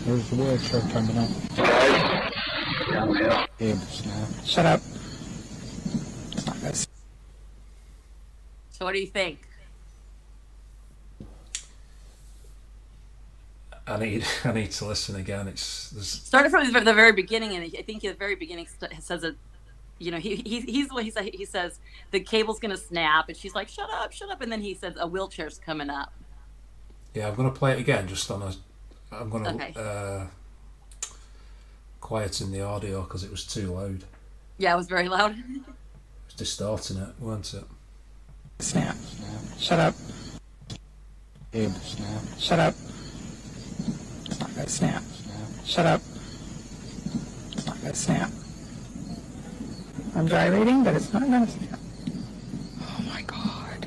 There's the wheelchair coming up. Cable snap. Shut up. It's not gonna snap. So what do you think? I need to listen again. There's Started from the very beginning, and I think at the very beginning says that, you know, he's the way he says the cable's gonna snap, and she's like, shut up, and then he says a wheelchair's coming up. Yeah, I'm gonna play it again. I'm gonna Okay. quieten the audio because it was too loud. Yeah, it was very loud. It was distorting it, wasn't it? Snap. Shut up. Cable snap. Shut up. It's not gonna snap. Shut up. It's not gonna snap. I'm gyrating, but it's not gonna snap. Oh my god.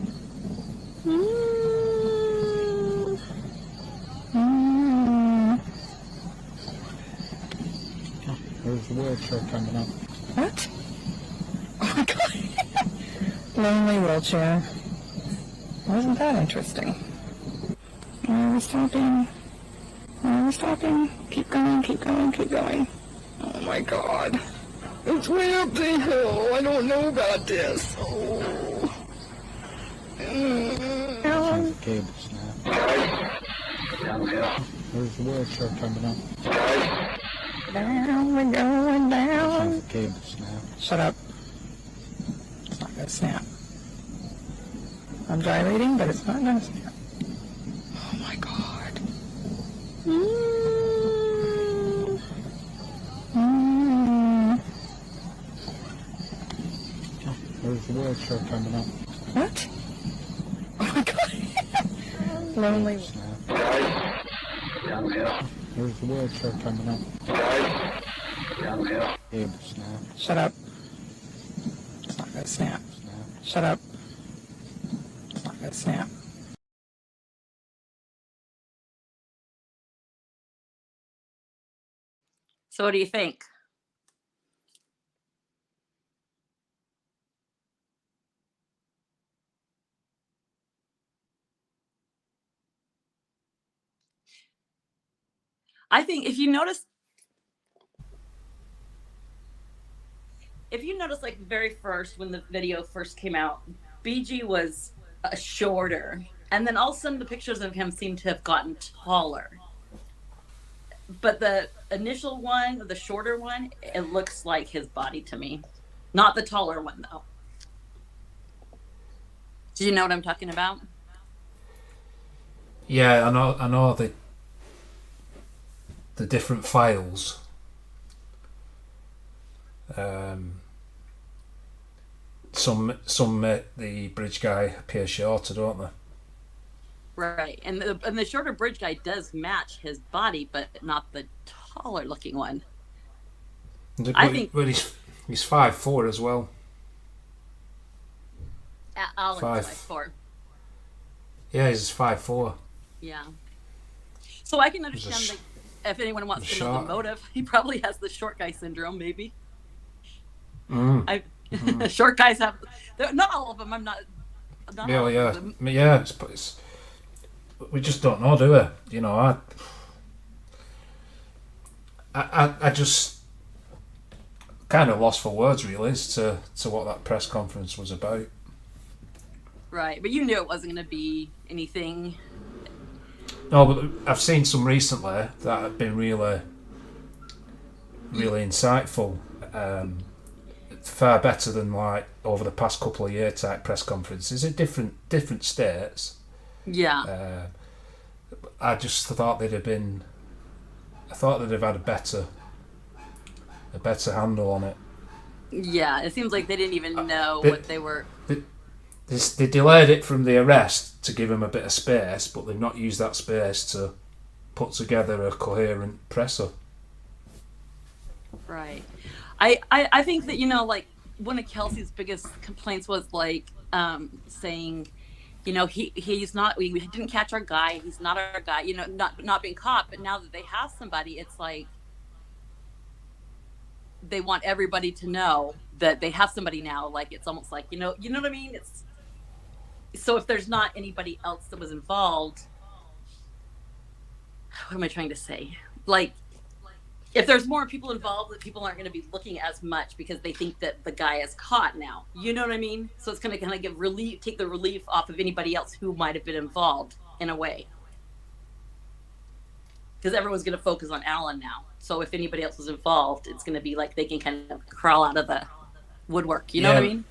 There's the wheelchair coming up. What? Oh my god. Lonely wheelchair. Wasn't that interesting? Why are we stopping? Why are we stopping? Keep going, keep going, keep going. Oh my god. It's way up the hill. I don't know about this. Oh. There's the cable snap. There's the wheelchair coming up. Down, we're going down. There's the cable snap. Shut up. It's not gonna snap. I'm gyrating, but it's not gonna snap. Oh my god. There's the wheelchair coming up. What? Oh my god. Lonely. There's the wheelchair coming up. Cable snap. Shut up. It's not gonna snap. Shut up. It's not gonna snap. So what do you think? I think if you notice, like very first when the video first came out, BG was shorter, and then all of a sudden the pictures of him seem to have gotten taller. But the initial one, the shorter one, it looks like his body to me. Not the taller one though. Do you know what I'm talking about? Yeah, I know the different files. Some make the bridge guy appear shorter, don't they? Right, and the shorter bridge guy does match his body, but not the taller looking one. I think he's 5'4" as well. Alan's 5'4". 5'4". Yeah, he's 5'4". Yeah. So I can understand if anyone wants to know the motive. He probably has the short guy syndrome, maybe. Short guys have, not all of them. I'm not. Yeah. It's, we just don't know, do we? You know, I just kind of lost for words really as to what that press conference was about. Right, but you knew it wasn't going to be anything. No, but I've seen some recently that have been really insightful. Far better than like over the past couple of year type press conferences at different states. Yeah. I just thought they'd have been. I thought they'd have had a better handle on it. Yeah, it seems like they didn't even know what they were. They delayed it from the arrest to give him a bit of space, but they've not used that space to put together a coherent presser. Right. I think that, like one of Kelsey's biggest complaints was like saying, he's not, we didn't catch our guy. He's not our guy, not being caught. But now that they have somebody, it's like they want everybody to know that they have somebody now. Like, it's almost like, you know what I mean? It's so if there's not anybody else that was involved, what am I trying to say? Like, if there's more people involved, that people aren't going to be looking as much because they think that the guy is caught now. You know what I mean? So it's going to kind of give relief, take the relief off of anybody else who might have been involved in a way. Because everyone's going to focus on Alan now. So if anybody else was involved, it's going to be like they can kind of crawl out of the woodwork. You know what I mean?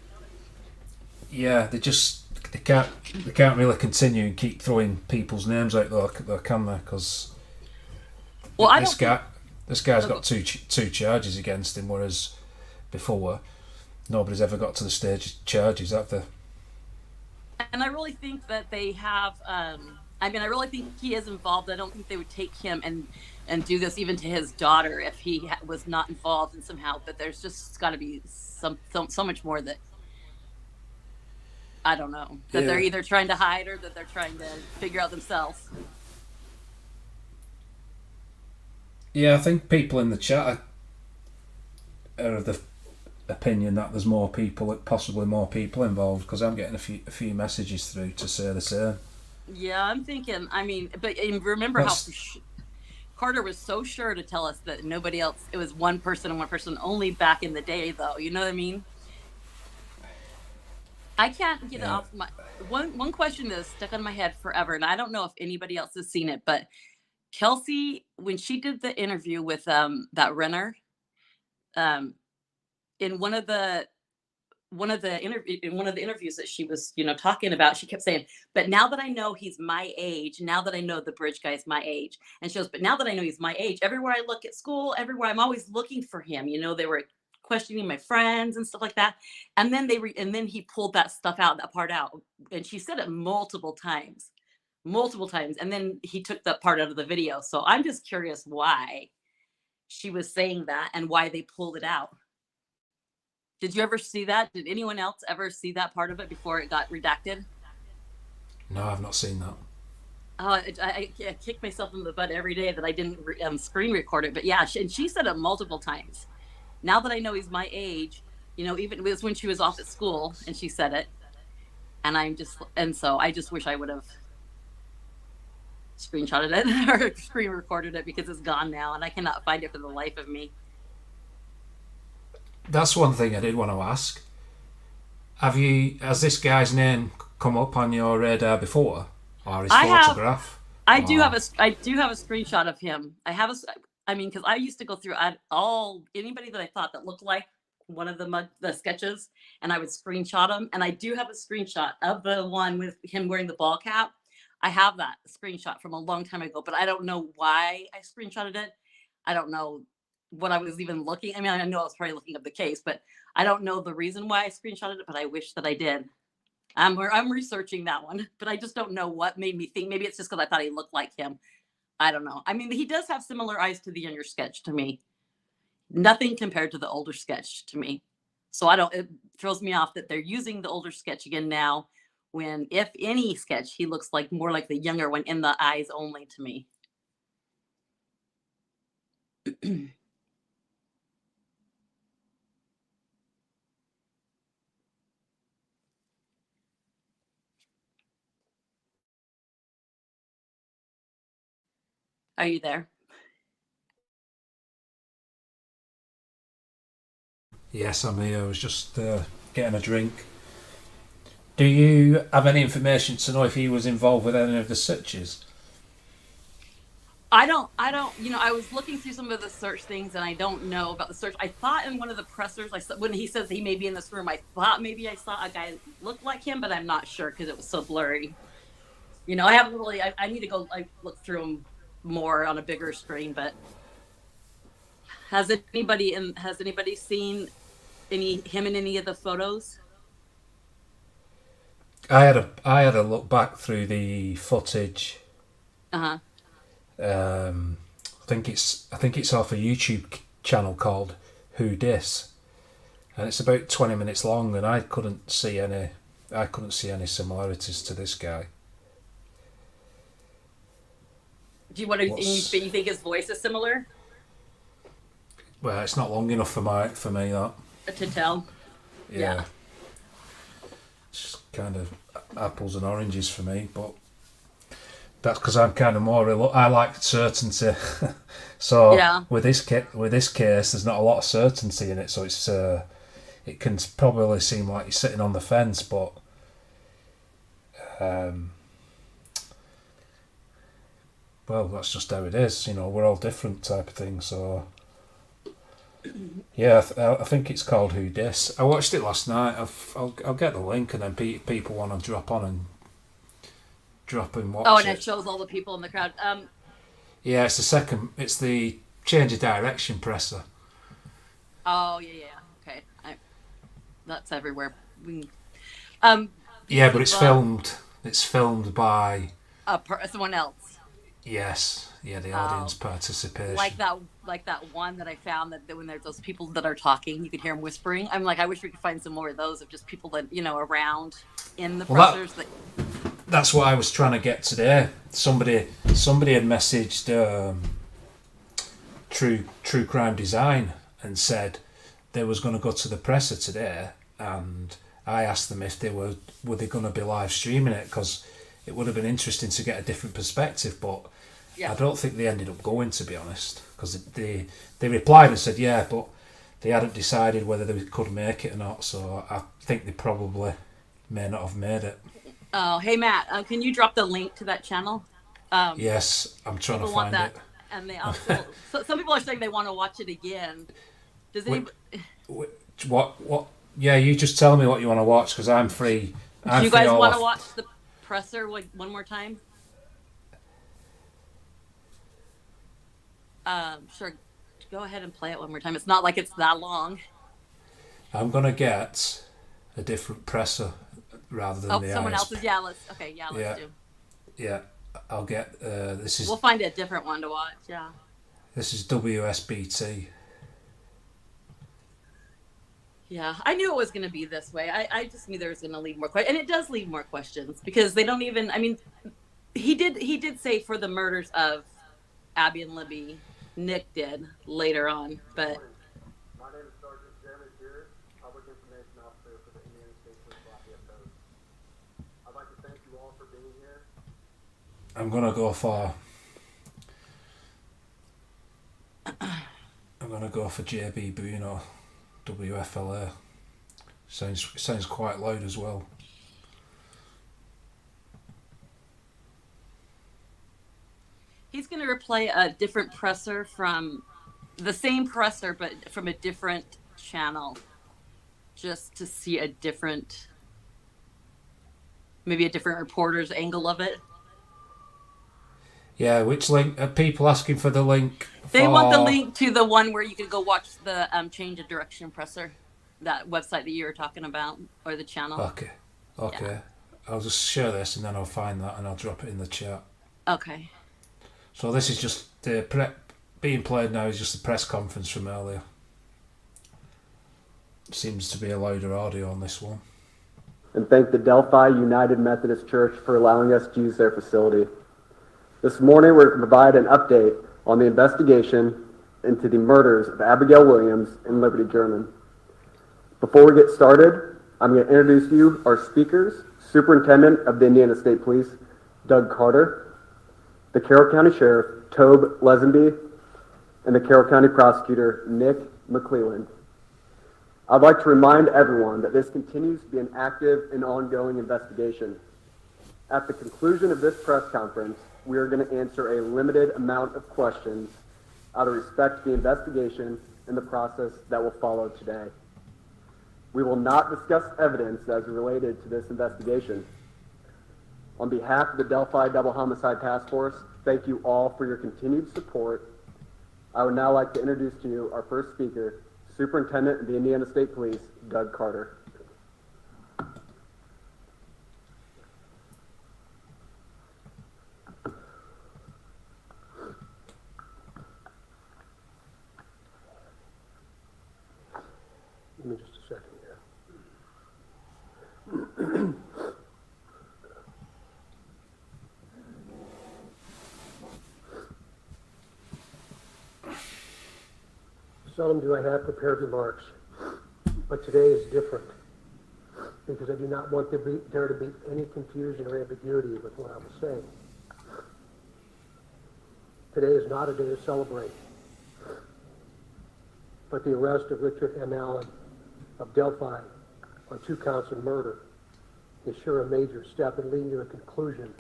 Yeah, they can't really continue and keep throwing people's names out there, can they? Because this guy's got two charges against him, whereas before nobody's ever got to the stage of charges, have they? And I really think that they have. I really think he is involved. I don't think they would take him and do this even to his daughter if he was not involved in somehow. But there's just got to be so much more that I don't know that they're either trying to hide or that they're trying to figure out themselves. Yeah, I think people in the chat are of the opinion that there's possibly more people involved, because I'm getting a few messages through to say the same. Yeah, I'm thinking. But remember how Carter was so sure to tell us that nobody else. It was one person and one person only back in the day, though. You know what I mean? I can't get it off my one question that's stuck on my head forever, and I don't know if anybody else has seen it, but Kelsey, when she did the interview with that Renner, in one of the interviews that she was talking about, she kept saying, "But now that I know he's my age, now that I know the bridge guy's my age," and she goes, "But now that I know he's my age, everywhere I look at school, everywhere I'm always looking for him." They were questioning my friends and stuff like that, and then he pulled that part out, and she said it multiple times, and then he took that part out of the video. So I'm just curious why she was saying that and why they pulled it out. Did you ever see that? Did anyone else ever see that part of it before it got redacted? No, I've not seen that. Oh, I kick myself in the butt every day that I didn't screen record it. But yeah, and she said it multiple times. Now that I know he's my age, even it was when she was off at school and she said it. And so I just wish I would have screenshotted it or screen recorded it, because it's gone now and I cannot find it for the life of me. That's one thing I did want to ask. Has this guy's name come up on your radar before, or his photograph? I do have a screenshot of him. Because I used to go through anybody that I thought that looked like one of the sketches, and I would screenshot them. And I do have a screenshot of the one with him wearing the ball cap. I have that screenshot from a long time ago, but I don't know why I screenshotted it. I don't know what I was even looking. I know I was probably looking up the case, but I don't know the reason why I screenshotted it, but I wish that I did. I'm researching that one, but I just don't know what made me think. Maybe it's just because I thought he looked like him. I don't know. He does have similar eyes to the younger sketch to me. Nothing compared to the older sketch to me. So it throws me off that they're using the older sketch again now, when, if any sketch, he looks like more like the younger one in the eyes only to me. Are you there? Yes, I'm here. I was just getting a drink. Do you have any information to know if he was involved with any of the searches? I don't, I was looking through some of the search things and I don't know about the search. I thought in one of the pressers, I saw, when he says he may be in this room, I thought maybe I saw a guy that looked like him, but I'm not sure because it was so blurry. I haven't really, I need to go look through them more on a bigger screen, but has anybody seen him in any of the photos? I had a look back through the footage. Uh-huh. I think it's off a YouTube channel called Who Dis, and it's about 20 minutes long, and I couldn't see any similarities to this guy. Do you want to? You think his voice is similar? Well, it's not long enough for me that to tell. Yeah. It's kind of apples and oranges for me, but that's because I'm kind of I like certainty. So yeah. with this case, there's not a lot of certainty in it, so it's it can probably seem like you're sitting on the fence, but well, that's just how it is. We're all different type of thing. So yeah, I think it's called Who Dis. I watched it last night. I'll get the link, and then people want to drop on and watch it. Oh, and it shows all the people in the crowd. Yeah, it's the change of direction presser. Oh, yeah. Okay. That's everywhere. Yeah, but it's filmed. It's filmed by someone else. Yes. Yeah, the audience participation. Like that one that I found that when there's those people that are talking, you could hear them whispering. I'm like, I wish we could find some more of those of just people that around in the pressers. That's what I was trying to get today. Somebody had messaged True Crime Design and said they was going to go to the presser today, and I asked them if were they going to be live streaming it, because it would have been interesting to get a different perspective, but I don't think they ended up going, to be honest, because they replied and said yeah, but they hadn't decided whether they could make it or not, so I think they probably may not have made it. Oh, hey Matt, can you drop the link to that channel? Yes, I'm trying to find it. And they also, some people are saying they want to watch it again. Does anybody? What? Yeah, you just tell me what you want to watch, because I'm free. Do you guys want to watch the presser one more time? Sure. Go ahead and play it one more time. It's not like it's that long. I'm gonna get a different presser rather than the someone ISP. else's. Yeah, let's do. Yeah, I'll get this is. We'll find a different one to watch. Yeah. This is WSBT. Yeah, I knew it was going to be this way. I just knew there was going to leave more questions, and it does leave more questions because they don't even. I mean, he did say for the murders of Abby and Libby, Nick did later on, but. My name is Sergeant Jeremy Pierce, Public Information Officer for the Indiana State Police Lafayette Post. I'd like to thank you all for being here. I'm gonna go for JB Bruno, WFLA. Sounds quite loud as well. He's going to replay a different presser from the same presser, but from a different channel, just to see maybe a different reporter's angle of it. Yeah, which link? Are people asking for the link? They want the link to the one where you can go watch the change of direction presser, that website that you were talking about, or the channel. Okay. Yeah. I'll just share this and then I'll find that and I'll drop it in the chat. Okay. So this is just being played now is just the press conference from earlier. Seems to be a louder audio on this one. And thank the Delphi United Methodist Church for allowing us to use their facility. This morning we're going to provide an update on the investigation into the murders of Abigail Williams and Liberty German. Before we get started, I'm going to introduce you our speakers, Superintendent of the Indiana State Police, Doug Carter, the Carroll County Sheriff, Tobe Lesenby, and the Carroll County Prosecutor, Nick McClelland. I'd like to remind everyone that this continues to be an active and ongoing investigation. At the conclusion of this press conference, we are going to answer a limited amount of questions out of respect to the investigation and the process that will follow today. We will not discuss evidence as related to this investigation. On behalf of the Delphi Double Homicide Task Force, thank you all for your continued support. I would now like to introduce to you our first speaker, Superintendent of the Indiana State Police, Doug Carter. Give me just a second here. Seldom do I have prepared remarks, but today is different because I do not want there to be any confusion or ambiguity with what I will say. Today is not a day to celebrate, but the arrest of Richard M. Allen of Delphi on 2 counts of murder is sure a major step in leading to the conclusion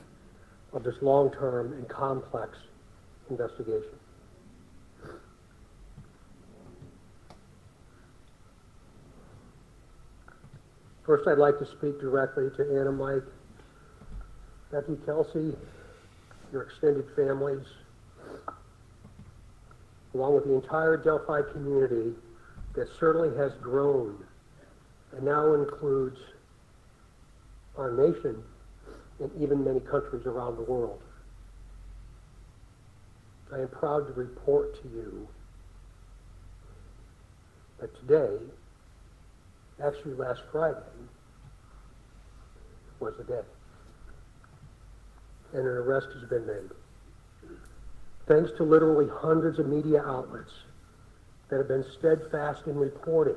of this long-term and complex investigation. First, I'd like to speak directly to Anna, Mike, Becky, Kelsey, your extended families, along with the entire Delphi community that certainly has grown and now includes our nation and even many countries around the world. I am proud to report to you that today, actually last Friday, was the day. And an arrest has been made. Thanks to literally hundreds of media outlets that have been steadfast in reporting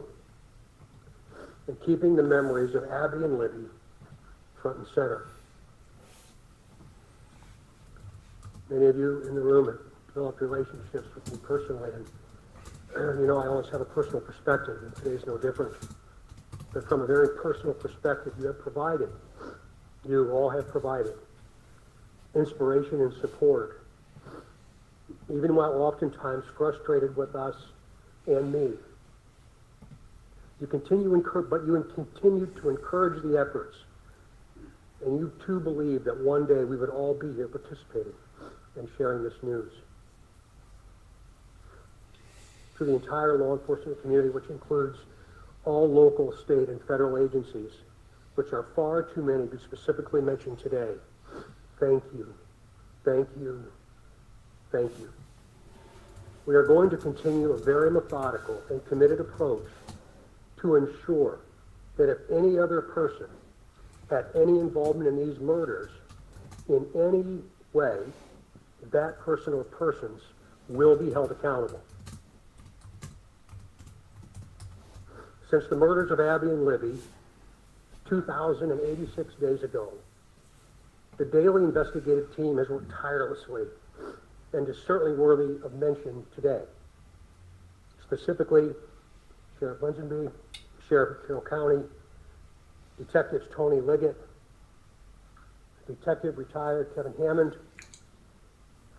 and keeping the memories of Abby and Libby front and center. Many of you in the room have developed relationships with me personally, and you know I always have a personal perspective, and today's no different. But from a very personal perspective, you all have provided inspiration and support, even while oftentimes frustrated with us and me. You continue to encourage the efforts, and you too believe that one day we would all be here participating and sharing this news. To the entire law enforcement community, which includes all local, state, and federal agencies, which are far too many to specifically mention today, thank you, thank you, thank you. We are going to continue a very methodical and committed approach to ensure that if any other person had any involvement in these murders in any way, that person or persons will be held accountable. Since the murders of Abby and Libby 2,086 days ago, the daily investigative team has worked tirelessly and is certainly worthy of mention today. Specifically, Sheriff Linsonby, Sheriff of Carroll County, Detectives Tony Liggett, Detective retired Kevin Hammond,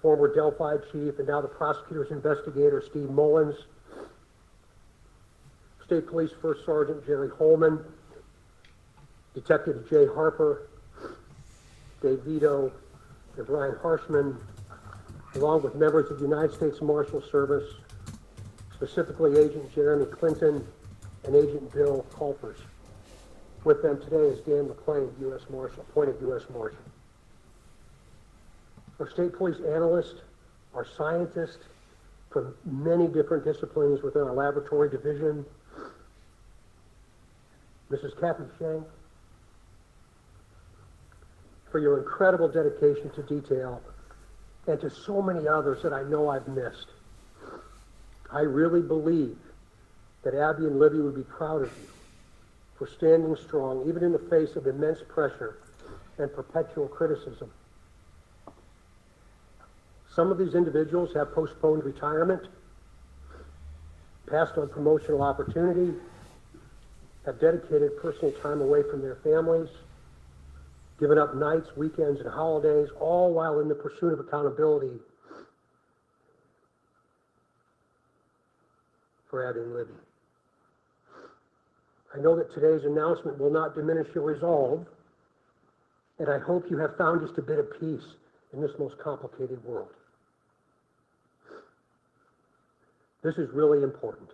former Delphi Chief and now the prosecutor's investigator Steve Mullins, State Police First Sergeant Jerry Holman, Detectives Jay Harper, Dave Vito, and Brian Harshman, along with members of the United States Marshal Service, specifically Agent Jeremy Clinton and Agent Bill Culpers. With them today is Dan McClain, U.S. Marshal, appointed U.S. Marshal. Our state police analysts, our scientists from many different disciplines within our laboratory division, Mrs. Kathy Shank, for your incredible dedication to detail, and to so many others that I know I've missed. I really believe that Abby and Libby would be proud of you for standing strong, even in the face of immense pressure and perpetual criticism. Some of these individuals have postponed retirement, passed on promotional opportunity, have dedicated personal time away from their families, given up nights, weekends, and holidays, all while in the pursuit of accountability for Abby and Libby. I know that today's announcement will not diminish your resolve, and I hope you have found just a bit of peace in this most complicated world. This is really important.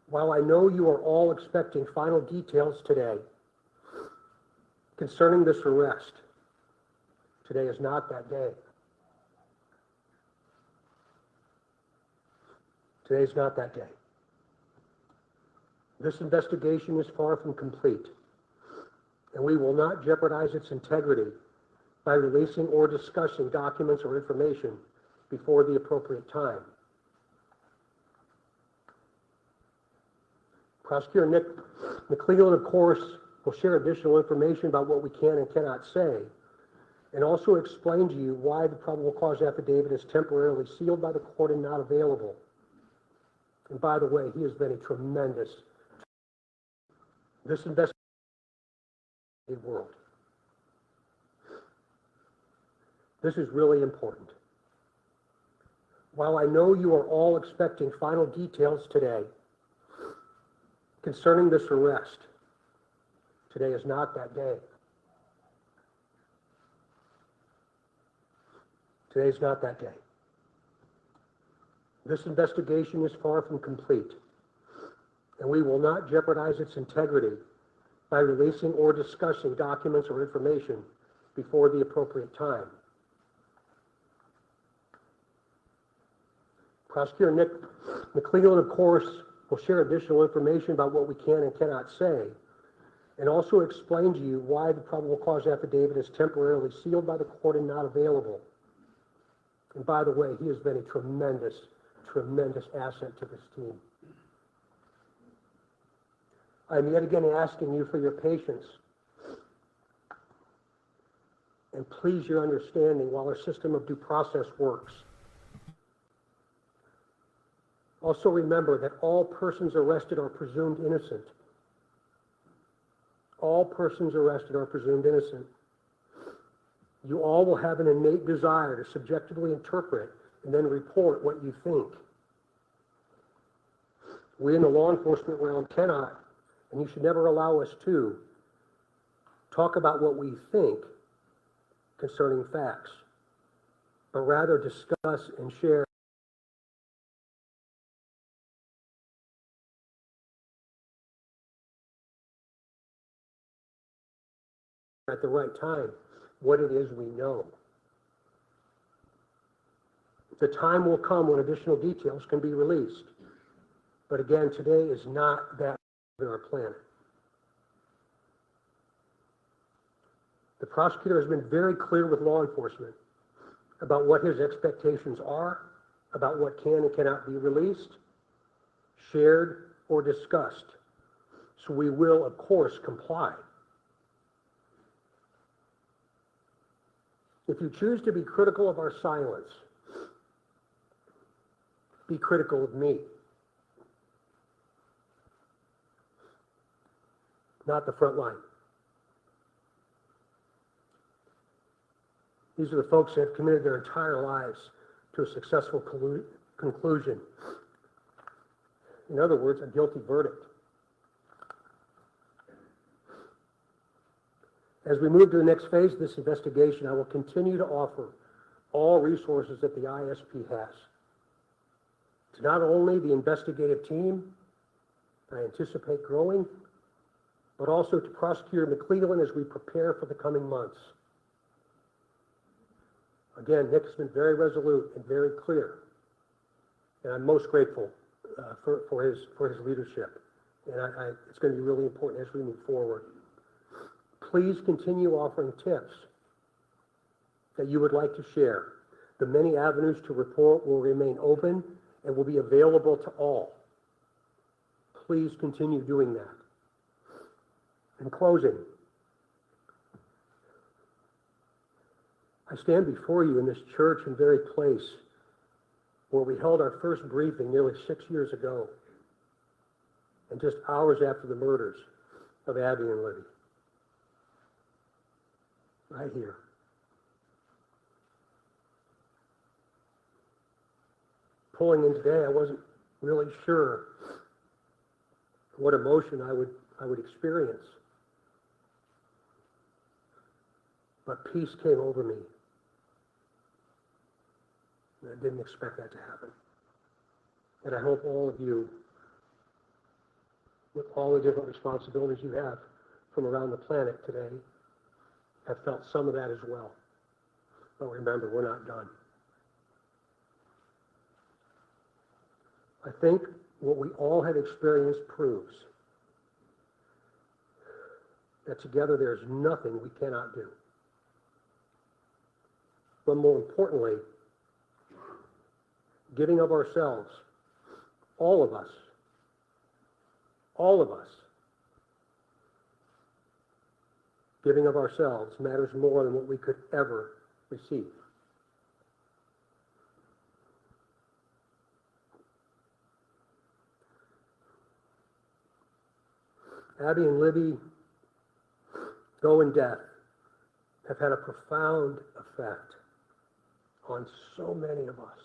While I know you are all expecting final details today concerning this arrest, today is not that day. Today is not that day. This investigation is far from complete, and we will not jeopardize its integrity by releasing or discussing documents or information before the appropriate time. Prosecutor Nick McClellan, of course, will share additional information about what we can and cannot say, and also explain to you why the probable cause affidavit is temporarily sealed by the court and not available. And by the way, he has been a tremendous this investigation world. This is really important. While I know you are all expecting final details today concerning this arrest, today is not that day. Today is not that day. This investigation is far from complete, and we will not jeopardize its integrity by releasing or discussing documents or information before the appropriate time. Prosecutor Nick McClellan, of course, will share additional information about what we can and cannot say, and also explain to you why the probable cause affidavit is temporarily sealed by the court and not available. And by the way, he has been a tremendous asset to this team. I'm yet again asking you for your patience and please your understanding while our system of due process works. Also remember that all persons arrested are presumed innocent. All persons arrested are presumed innocent. You all will have an innate desire to subjectively interpret and then report what you think. We in the law enforcement realm cannot, and you should never allow us to, talk about what we think concerning facts, but rather discuss and share at the right time what it is we know. The time will come when additional details can be released. But again, today is not that in our plan. The prosecutor has been very clear with law enforcement about what his expectations are, about what can and cannot be released, shared, or discussed. So we will, of course, comply. If you choose to be critical of our silence, be critical of me, not the front line. These are the folks that have committed their entire lives to a successful conclusion. In other words, a guilty verdict. As we move to the next phase of this investigation, I will continue to offer all resources that the ISP has to not only the investigative team I anticipate growing, but also to Prosecutor McClellan as we prepare for the coming months. Again, Nick has been very resolute and very clear, and I'm most grateful for his leadership. And it's going to be really important as we move forward. Please continue offering tips that you would like to share. The many avenues to report will remain open and will be available to all. Please continue doing that. In closing, I stand before you in this church and very place where we held our first briefing nearly 6 years ago. and just hours after the murders of Abby and Libby. Right here. Pulling in today, I wasn't really sure what emotion I would experience. But peace came over me. And I didn't expect that to happen. And I hope all of you, with all the different responsibilities you have from around the planet today, have felt some of that as well. But remember, we're not done. I think what we all have experienced proves that together there's nothing we cannot do. But more importantly, giving of ourselves, all of us, giving of ourselves matters more than what we could ever receive. Abby and Libby, though in death, have had a profound effect on so many of us,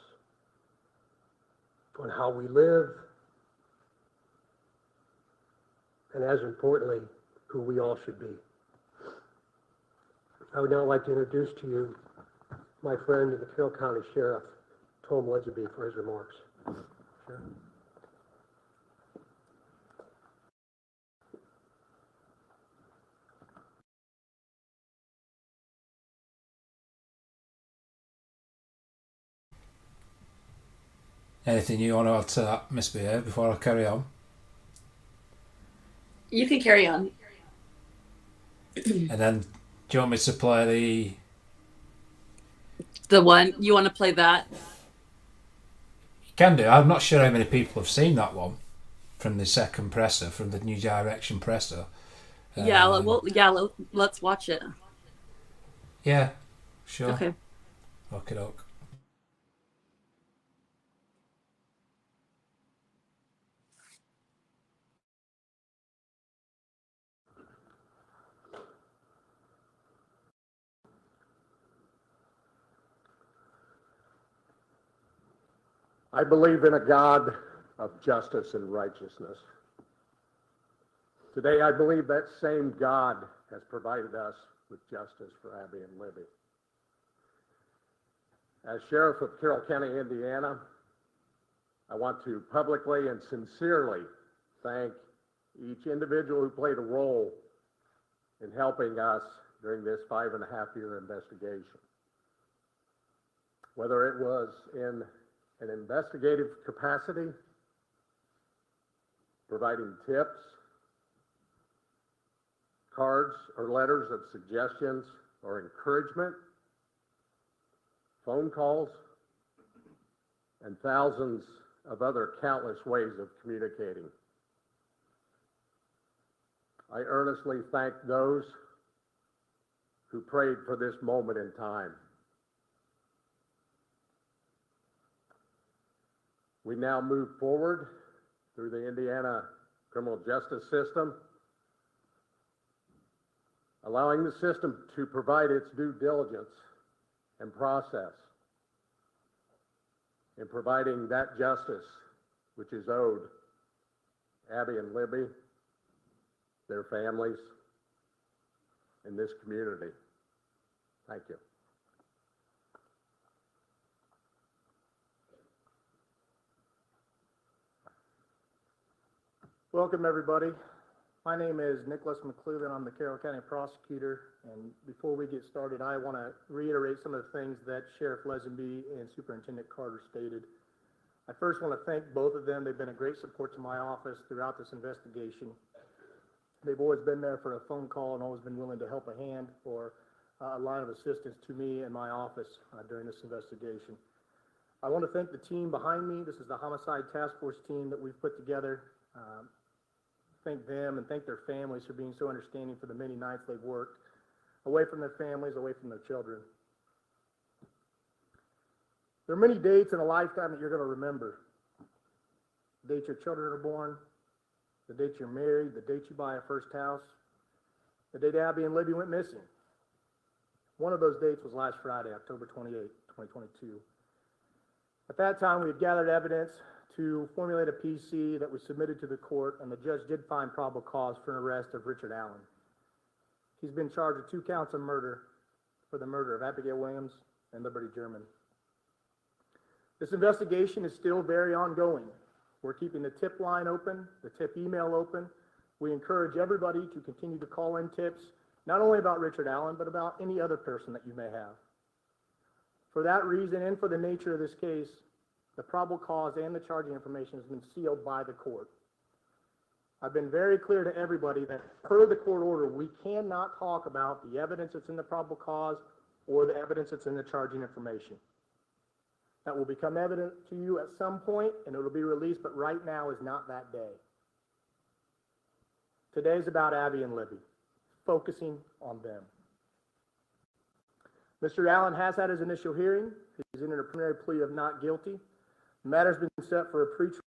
on how we live, and as importantly, who we all should be. I would now like to introduce to you my friend and the Carroll County Sheriff, Tom Leatherby, for his remarks. Sure. Anything you want to add to that, Miss Beer, before I carry on? You can carry on. And then, do you want me to play the one? You want to play that? You can do. I'm not sure how many people have seen that one from the second presser, from the New Direction presser. Let's watch it. Yeah, sure. Okay. Okie doke. I believe in a God of justice and righteousness. Today, I believe that same God has provided us with justice for Abby and Libby. As Sheriff of Carroll County, Indiana, I want to publicly and sincerely thank each individual who played a role in helping us during this 5.5-year investigation. Whether it was in an investigative capacity, providing tips, cards or letters of suggestions or encouragement, phone calls, and thousands of other countless ways of communicating. I earnestly thank those who prayed for this moment in time. We now move forward through the Indiana criminal justice system, allowing the system to provide its due diligence and process in providing that justice which is owed Abby and Libby, their families, and this community. Thank you. Welcome, everybody. My name is Nicholas McClellan. I'm the Carroll County Prosecutor. And before we get started, I want to reiterate some of the things that Sheriff Lesenby and Superintendent Carter stated. I first want to thank both of them. They've been a great support to my office throughout this investigation. They've always been there for a phone call and always been willing to help a hand or a line of assistance to me and my office during this investigation. I want to thank the team behind me. This is the Homicide Task Force team that we've put together. Thank them and thank their families for being so understanding for the many nights they've worked away from their families, away from their children. There are many dates in a lifetime that you're going to remember. The dates your children are born, the date you're married, the date you buy a first house, the date Abby and Libby went missing. One of those dates was last Friday, October 28, 2022. At that time, we had gathered evidence to formulate a PC that we submitted to the court, and the judge did find probable cause for an arrest of Richard Allen. He's been charged with 2 counts of murder for the murder of Abigail Williams and Liberty German. This investigation is still very ongoing. We're keeping the tip line open, the tip email open. We encourage everybody to continue to call in tips, not only about Richard Allen, but about any other person that you may have. For that reason, and for the nature of this case, the probable cause and the charging information has been sealed by the court. I've been very clear to everybody that per the court order, we cannot talk about the evidence that's in the probable cause or the evidence that's in the charging information. That will become evident to you at some point, and it'll be released, but right now is not that day. Today's about Abby and Libby, focusing on them. Mr. Allen has had his initial hearing. He's entered a preliminary plea of not guilty. The matter's been set for a pre-trial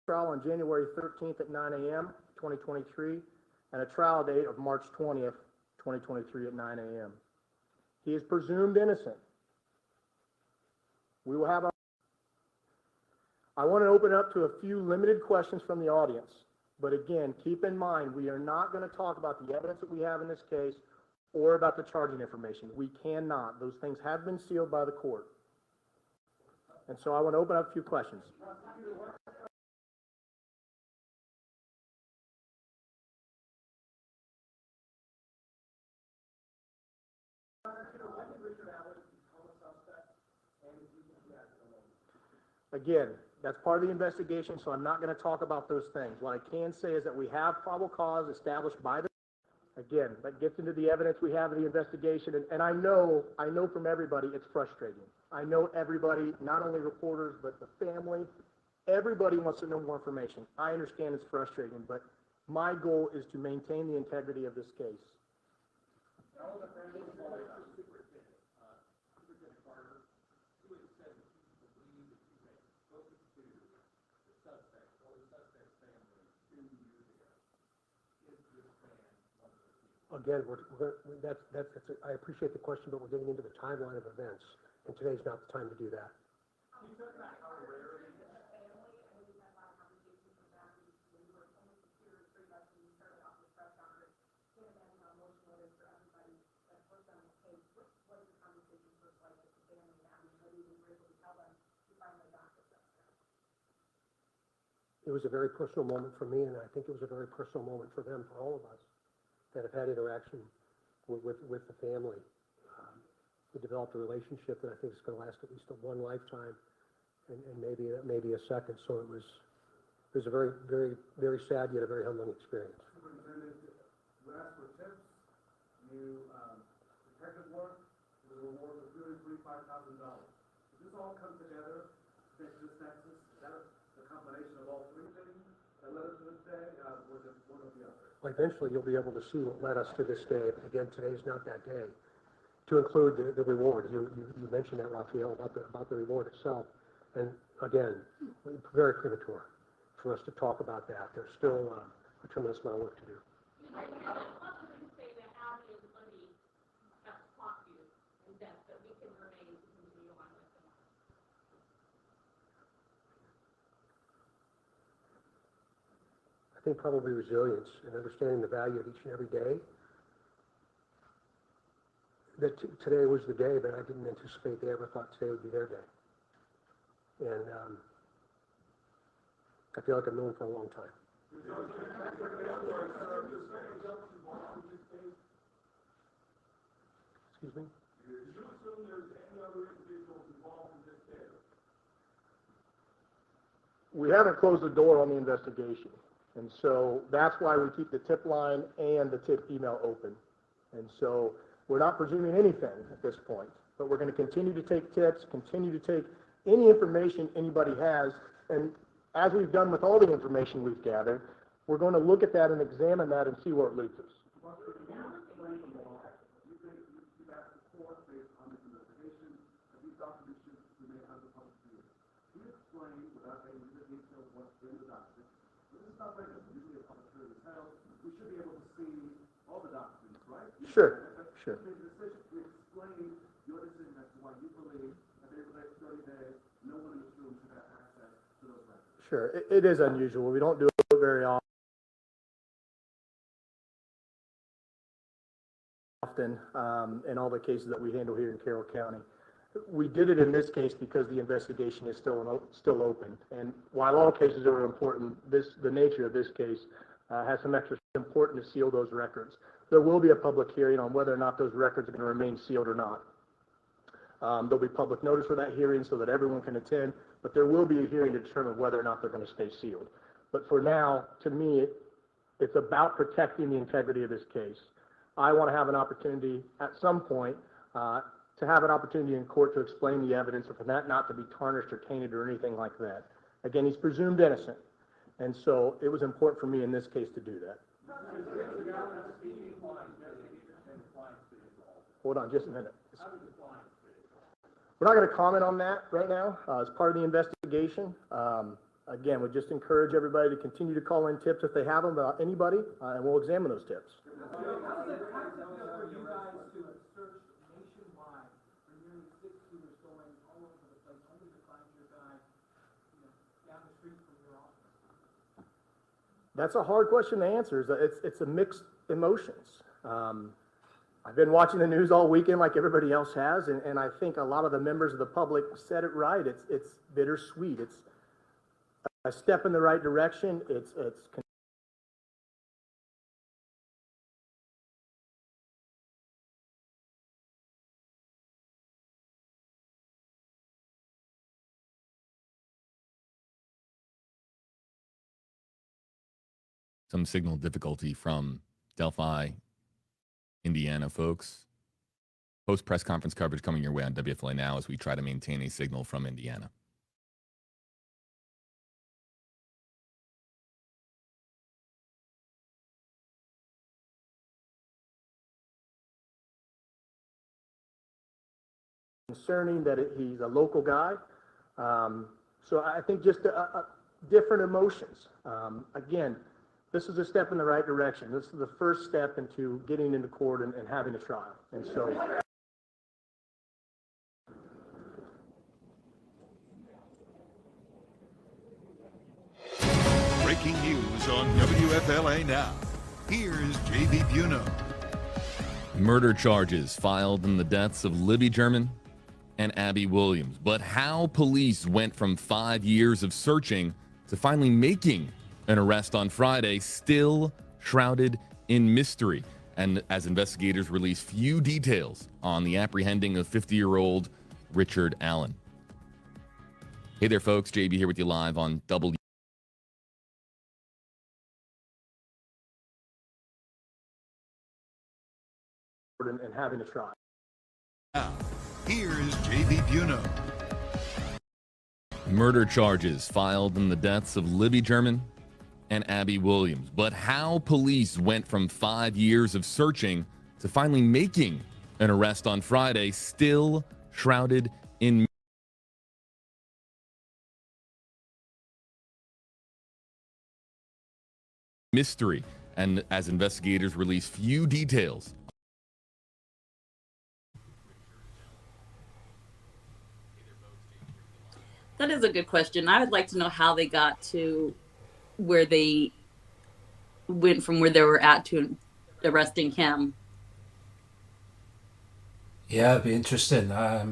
on January 13th at 9 a.m., 2023, and a trial date of March 20th, 2023 at 9 a.m. He is presumed innocent. We will have I want to open up to a few limited questions from the audience. But again, keep in mind, we are not going to talk about the evidence that we have in this case or about the charging information. We cannot. Those things have been sealed by the court. And so I want to open up a few questions. Again, that's part of the investigation, so I'm not going to talk about those things. What I can say is that we have probable cause established by the, again, that gets into the evidence we have in the investigation, and I know from everybody it's frustrating. I know everybody, not only reporters, but the family, everybody wants to know more information. I understand it's frustrating, but my goal is to maintain the integrity of this case. Again, I appreciate the question, but we're getting into the timeline of events, and today's not the time to do that. It was a very personal moment for me, and I think it was a very personal moment for them, for all of us that have had interaction with the family. We developed a relationship that I think is going to last at least one lifetime, and maybe a second. So it was a very, very, very sad yet a very humbling experience. You asked for tips, you detective work, the reward of $235,000. Did this all come together to make this nexus? Is that the combination of all three things that led us to this day? Was it one or the other? Well, eventually, you'll be able to see what led us to this day. Again, today's not that day. To include the reward, you mentioned that, Raphael, about the reward itself. And again, very premature for us to talk about that. There's still a tremendous amount of work to do. I think probably resilience and understanding the value of each and every day. That today was the day, but I didn't anticipate they ever thought today would be their day. And I feel like I've known for a long time. Excuse me? We haven't closed the door on the investigation. And so that's why we keep the tip line and the tip email open. And so we're not presuming anything at this point, but we're going to continue to take tips, continue to take any information anybody has. And as we've done with all the information we've gathered, we're going to look at that and examine that and see where it leads us. Sure, sure. Sure, it is unusual. We don't do it very often in all the cases that we handle here in Carroll County. We did it in this case because the investigation is still open. And while all cases are important, the nature of this case has some extra important to seal those records. There will be a public hearing on whether or not those records are going to remain sealed or not. There'll be public notice for that hearing so that everyone can attend, but there will be a hearing to determine whether or not they're going to stay sealed. But for now, to me, it's about protecting the integrity of this case. I want to have an opportunity at some point to have an opportunity in court to explain the evidence, or for that not to be tarnished or tainted or anything like that. Again, he's presumed innocent, and so it was important for me in this case to do that. Hold on just a minute. We're not going to comment on that right now. As part of the investigation, again, we just encourage everybody to continue to call in tips if they have them about anybody, and we'll examine those tips. That's a hard question to answer. It's a mixed emotions. I've been watching the news all weekend like everybody else has, and I think a lot of the members of the public said it right. It's bittersweet. It's a step in the right direction. It's some signal difficulty from Delphi, Indiana folks. Post press conference coverage coming your way on WFLA Now as we try to maintain a signal from Indiana. concerning that he's a local guy. So I think just different emotions. Again, this is a step in the right direction. This is the first step into getting into court and having a trial. And so. Breaking news on WFLA Now. Here's J.B. Buno. Murder charges filed in the deaths of Libby German and Abby Williams. But how police went from 5 years of searching to finally making an arrest on Friday, still shrouded in mystery. And as investigators release few details on the apprehending of 50-year-old Richard Allen. Hey there, folks. JB here with you live on W. And having a trial. Now, here's J.B. Buno. Murder charges filed in the deaths of Libby German and Abby Williams. But how police went from 5 years of searching to finally making an arrest on Friday, still shrouded in mystery. And as investigators release few details. That is a good question. I would like to know how they got to where they went from where they were at to arresting him. Yeah, it'd be interesting. I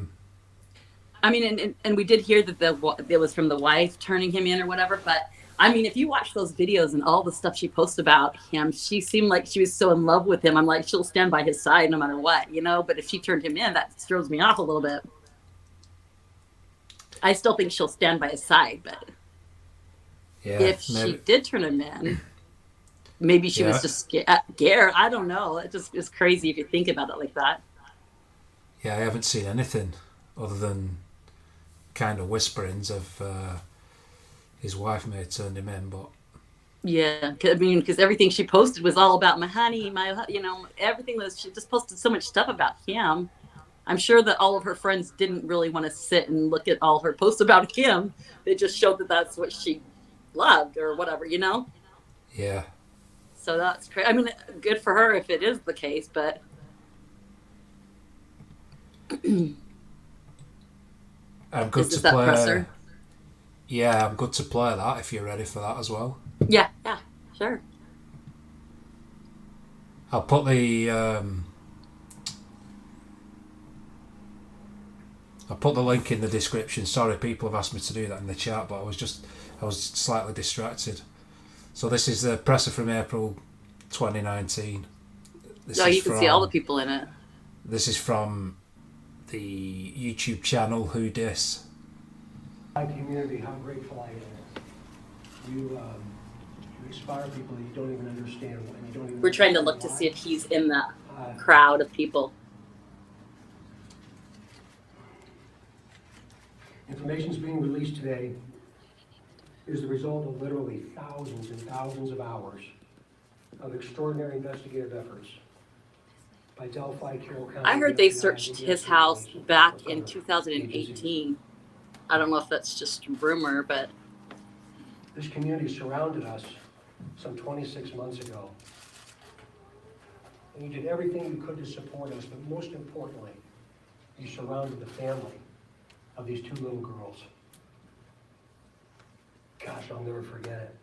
mean, and we did hear that it was from the wife turning him in or whatever. But I mean, if you watch those videos and all the stuff she posts about him, she seemed like she was so in love with him. I'm like, she'll stand by his side no matter what, you know. But if she turned him in, that throws me off a little bit. I still think she'll stand by his side, but yeah, if she did turn him in, maybe she was just scared. I don't know. It just is crazy if you think about it like that. Yeah, I haven't seen anything other than kind of whisperings of his wife may have turned him in, but yeah, because everything she posted was all about my honey, everything was. She just posted so much stuff about him. I'm sure that all of her friends didn't really want to sit and look at all her posts about him. They just showed that that's what she loved or whatever, you know? Yeah. So that's crazy. I mean, good for her if it is the case, but I'm good is this to that play. presser? Yeah, I'm good to play that if you're ready for that as well. Yeah, sure. I'll put the link in the description. Sorry, people have asked me to do that in the chat, but I was slightly distracted. So this is the presser from April 2019. You can see all the people in it. This is from the YouTube channel Who Dis. My community, how grateful I am. You inspire people that you don't even understand. And you don't even We're trying to look to see if he's in that crowd of people. Information is being released today is the result of literally thousands and thousands of hours of extraordinary investigative efforts by Delphi, Carroll County. I heard they searched his house back in 2018. I don't know if that's just rumor, but this community surrounded us some 26 months ago. And you did everything you could to support us, but most importantly, you surrounded the family of these two little girls. Gosh, I'll never forget it.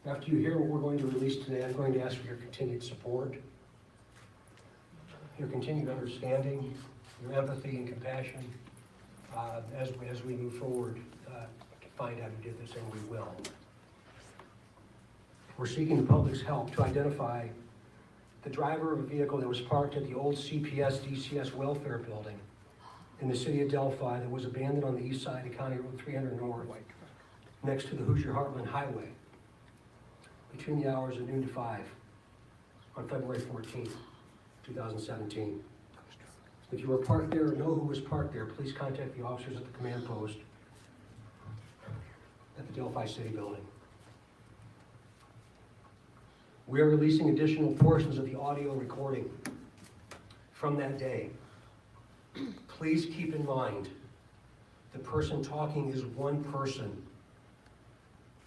After you hear what we're going to release today, I'm going to ask for your continued support, your continued understanding, your empathy and compassion as we move forward to find out who did this, and we will. We're seeking the public's help to identify the driver of a vehicle that was parked at the old CPS DCS welfare building in the city of Delphi that was abandoned on the east side of County Road 300 North, next to the Hoosier-Heartland Highway, between the hours of noon to 5 on February 14th, 2017. If you were parked there or know who was parked there, please contact the officers at the command post at the Delphi City Building. We are releasing additional portions of the audio recording from that day. Please keep in mind, the person talking is one person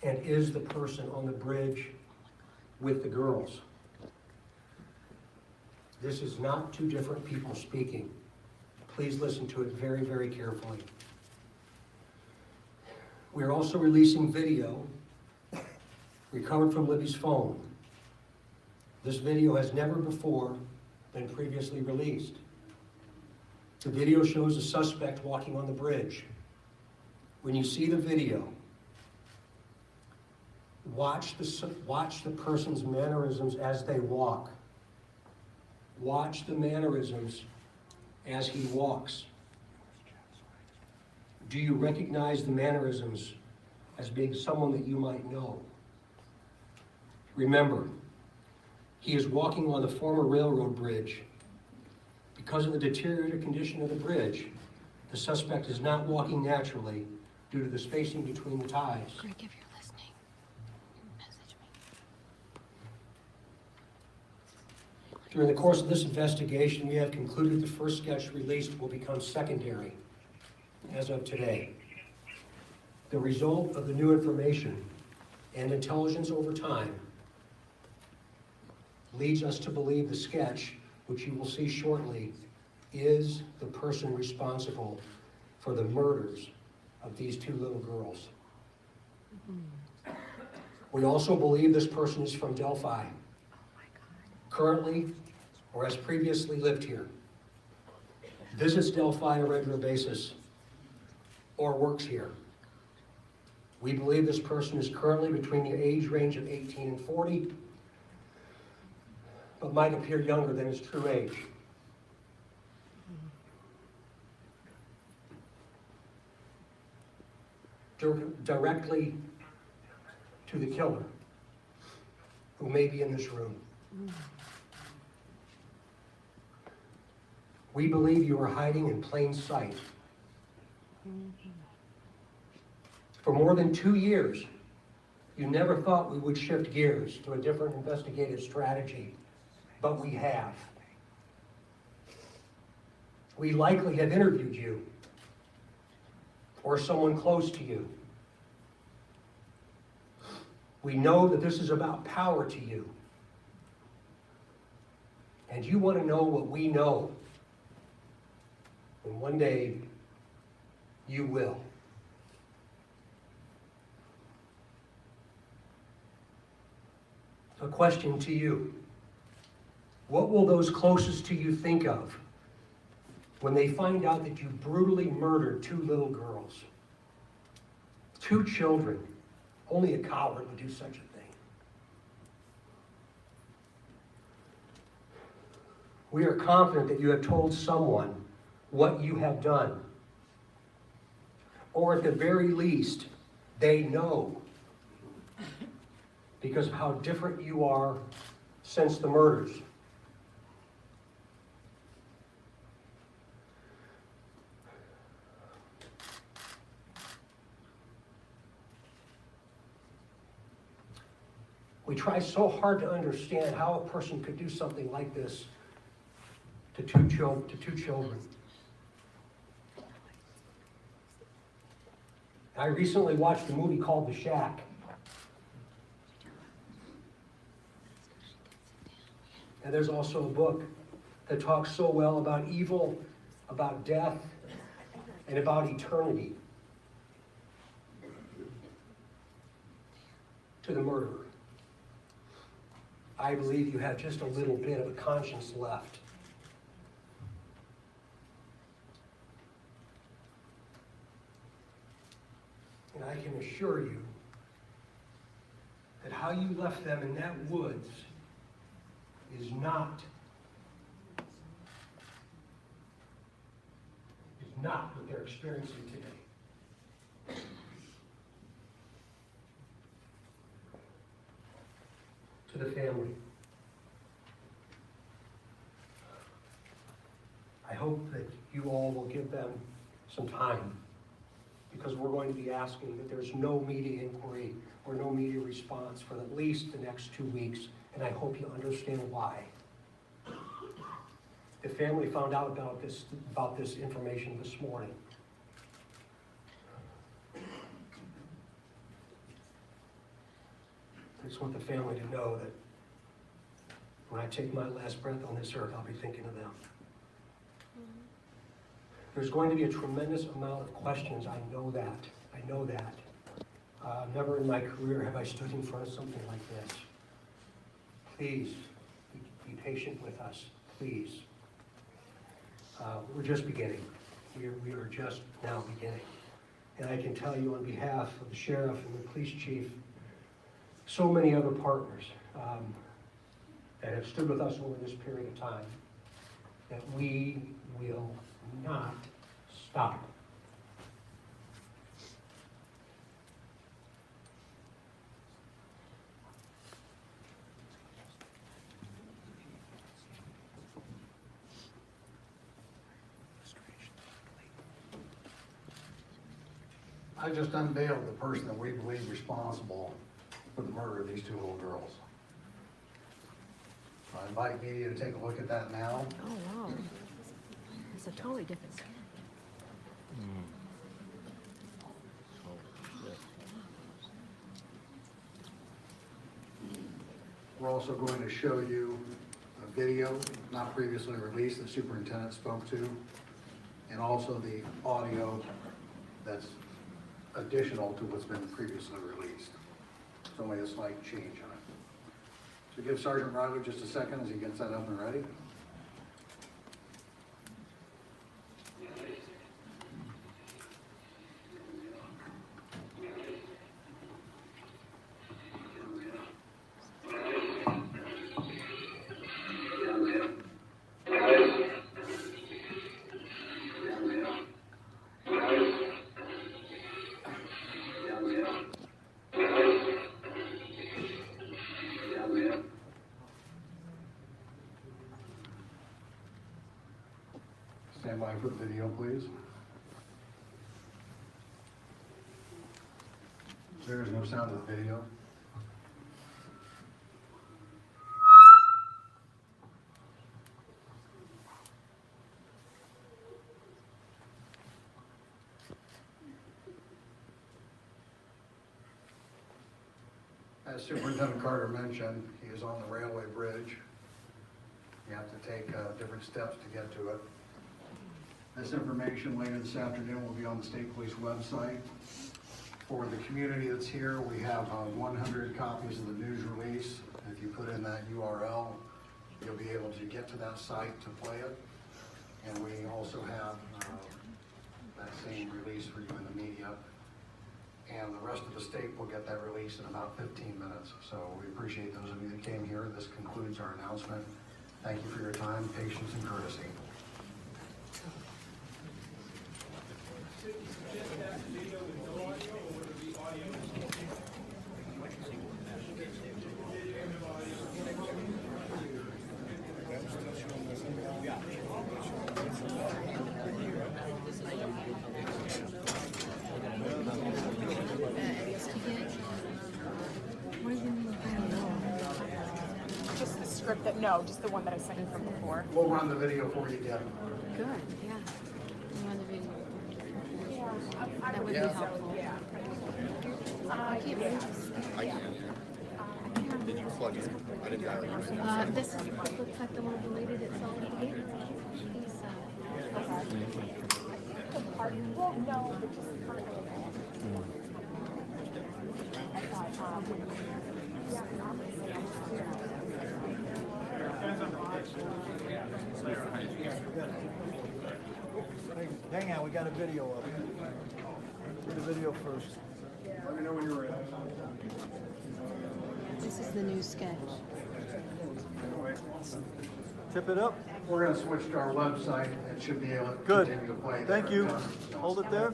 and is the person on the bridge with the girls. This is not two different people speaking. Please listen to it very, very carefully. We are also releasing video recovered from Libby's phone. This video has never before been previously released. The video shows a suspect walking on the bridge. When you see the video, watch the person's mannerisms as they walk. Watch the mannerisms as he walks. Do you recognize the mannerisms as being someone that you might know? Remember, he is walking on the former railroad bridge. Because of the deteriorated condition of the bridge, the suspect is not walking naturally due to the spacing between the ties. Greg, if you're listening, message me. During the course of this investigation, we have concluded the first sketch released will become secondary as of today. The result of the new information and intelligence over time leads us to believe the sketch, which you will see shortly, is the person responsible for the murders of these two little girls. We also believe this person is from Delphi, currently or has previously lived here, visits Delphi on a regular basis, or works here. We believe this person is currently between the age range of 18 and 40, but might appear younger than his true age. Directly to the killer, who may be in this room. We believe you are hiding in plain sight. For more than 2 years, you never thought we would shift gears to a different investigative strategy, but we have. We likely have interviewed you or someone close to you. We know that this is about power to you. And you want to know what we know. And one day, you will. A question to you. What will those closest to you think of when they find out that you brutally murdered 2 little girls? 2 children. Only a coward would do such a thing. We are confident that you have told someone what you have done. Or at the very least, they know because of how different you are since the murders. We try so hard to understand how a person could do something like this to two children. I recently watched a movie called The Shack. And there's also a book that talks so well about evil, about death, and about eternity. To the murderer. I believe you have just a little bit of a conscience left. And I can assure you that how you left them in that woods is not what they're experiencing today. To the family, I hope that you all will give them some time, because we're going to be asking that there's no media inquiry or no media response for at least the next 2 weeks, and I hope you understand why. The family found out about this information this morning. I just want the family to know that when I take my last breath on this earth, I'll be thinking of them. There's going to be a tremendous amount of questions. I know that. Never in my career have I stood in front of something like this. Please, be patient with us, please. We're just beginning. We are just now beginning. And I can tell you on behalf of the sheriff and the police chief, so many other partners that have stood with us over this period of time, that we will not stop. I just unveiled the person that we believe responsible for the murder of these 2 little girls. I invite media to take a look at that now. Oh, wow. It's a totally different story. We're also going to show you a video not previously released that the superintendent spoke to, and also the audio that's additional to what's been previously released. It's only a slight change on it. So give Sergeant Riley just a second as he gets that up and ready. Stand by for the video, please. There is no sound of the video. As Superintendent Carter mentioned, he is on the railway bridge. You have to take different steps to get to it. This information later this afternoon will be on the State Police website. For the community that's here, we have 100 copies of the news release. If you put in that URL, you'll be able to get to that site to play it. And we also have that same release for you in the media. And the rest of the state will get that release in about 15 minutes. So we appreciate those of you that came here. This concludes our announcement. Thank you for your time, patience, and courtesy. Just the script that, no, just the one that I sent you from before. We'll run the video for you, Deb. Good, yeah. You want the video? That would be helpful. I can't read this. I can. Did you plug in? I didn't dial it. This is, looks like the one deleted itself again. Well, no, but just part of it. Hang on, we got a video of it. Do the video first. Let me know when you're ready. This is the new sketch. Tip it up. We're going to switch to our website. It should be able to Good. continue to play. Thank there. you. Hold it there.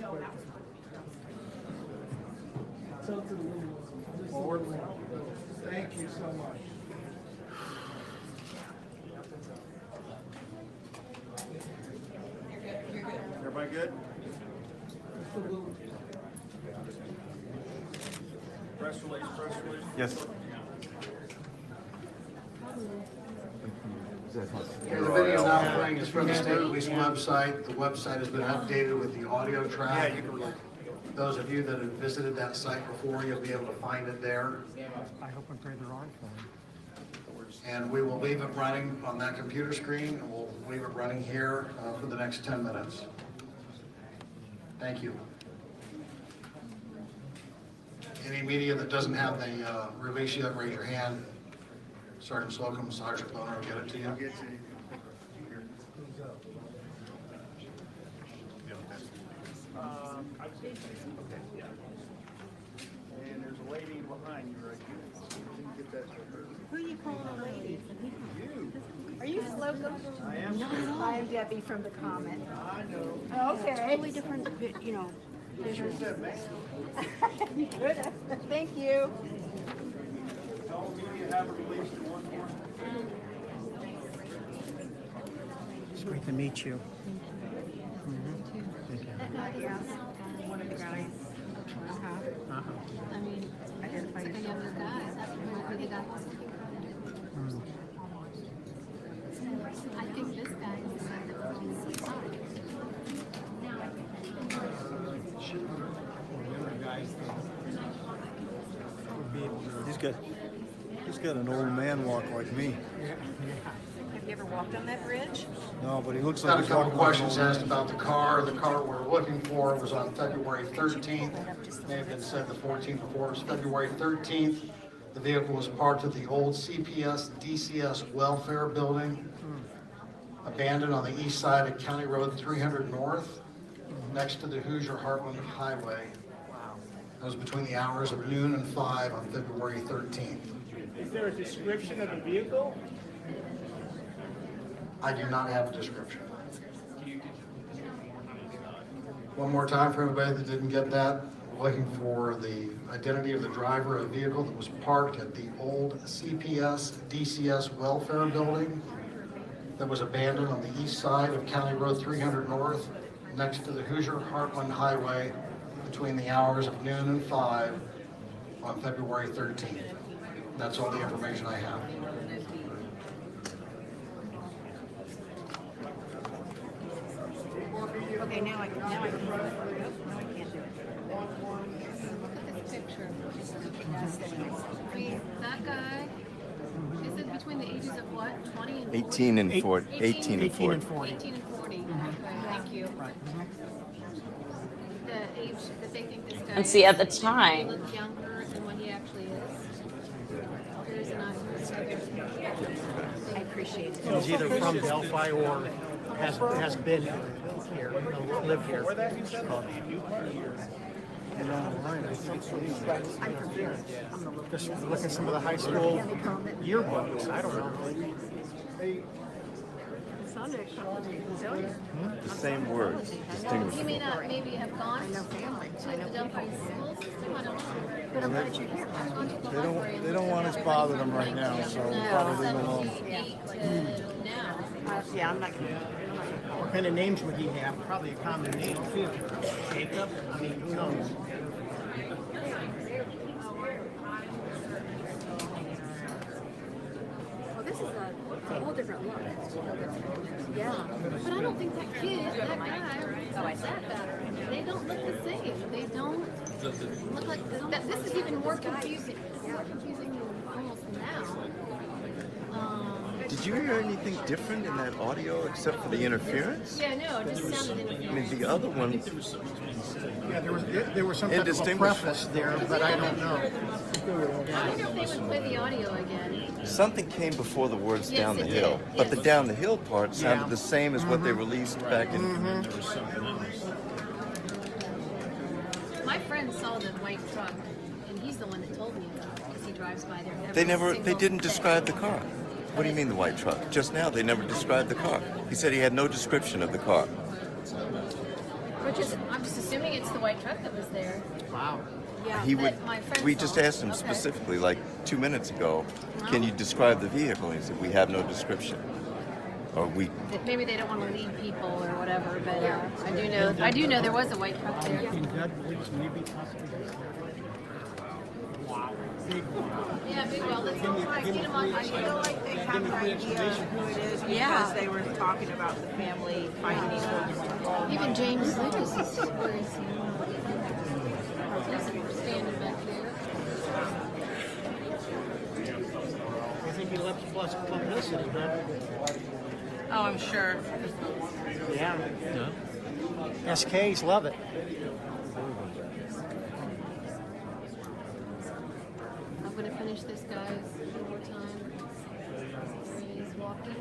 Forward. Thank you so much. Everybody good? Press release, press release. Yes. Okay, the video now playing is from the State Police website. The website has been updated with the audio track. Those of you that have visited that site before, you'll be able to find it there. I hope and pray they're on for him. And we will leave it running on that computer screen, and we'll leave it running here for the next 10 minutes. Thank you. Any media that doesn't have the release yet, raise your hand. Sergeant Slocum, Sergeant Loner will get it to you. And there's a lady behind you right here. Can you get that to her? Who are you calling a lady? You. Are you Slocum? I am. I am Debbie from the comment. I know. Okay. Totally different, you know. Sure said, man. Good. Thank you. Tell me you have a release to one more. It's great to meet you. One of the guys. I mean, it's like a younger guy. That's where they got this. I think this guy is the guy that was in the He's got an old man walk like me. Have you ever walked on that bridge? No, but he looks Got like a couple questions asked about the car. The car we're looking for was on February 13th. May have been said the 14th before. It was February 13th. The vehicle was parked at the old CPS DCS Welfare Building, abandoned on the east side of County Road 300 North, next to the Hoosier Heartland Highway. That was between the hours of noon and 5 on February 13th. Is there a description of the vehicle? I do not have a description. One more time for everybody that didn't get that. We're looking for the identity of the driver of the vehicle that was parked at the old CPS DCS Welfare Building that was abandoned on the east side of County Road 300 North, next to the Hoosier Heartland Highway, between the hours of noon and 5 on February 13th. That's all the information I have. Okay, now I can do it. No, I can't do it. picture. I mean, that guy, is it between the ages of what, 20 and 40? 18 and 40. 18 and 40. 18 and 40. Right, thank you. The age that they think this guy And see, at the is, time, he look younger than what he actually is. There's an I appreciate it. He's either from Delphi or has been here, lived here. I'm from here. Just look at some of the high school yearbooks. I don't know. The same words. He Distinguishable. may not maybe have gone to the Delphi school system, I don't know. But I'm glad you're here. I've gone to the library. They don't want us bothering them right now, so we'll probably leave them alone. 78 to now. Yeah, I'm not gonna. What kind of names would he have? Probably a common name too. Jacob. I mean, who knows? Well, this is a whole different look. Yeah. But I don't think that kid, that guy, that guy, they don't look the same. They don't look like this. This is even more confusing. It's more confusing almost now. Did you hear anything different in that audio except for the interference? Yeah, no, it just sounded I mean, the other one. Yeah, there was some type of a preface there, but I don't know. I wonder if they would play the audio again. Something came before the words Yes, down the it hill, did, but the yes. down the hill part sounded Yeah. the same as what they released back in. My friend saw the white truck, and he's the one that told me about it because he drives by there. They didn't describe the car. What do you mean the white truck? Just now they never described the car. He said he had no description of the car. I'm just assuming it's the white truck that was there. Wow. Yeah, He but would. my friend We saw just it. asked him Okay. specifically, like 2 minutes ago, can you describe the vehicle? And he said we have no description. Or we. That maybe they don't want to lead people or whatever, but I do know there was a white truck there. In God believes maybe possibly. Wow. Big one. Yeah, big well. Let's try to get him on. I feel like they have an idea who it is because they were talking about the family finding Even James Lucas is where is he? He's standing back there. I think he left plus publicity, huh? Oh, I'm sure. Yeah. SKs love it. I'm going to finish this guy's one more time. He's walking.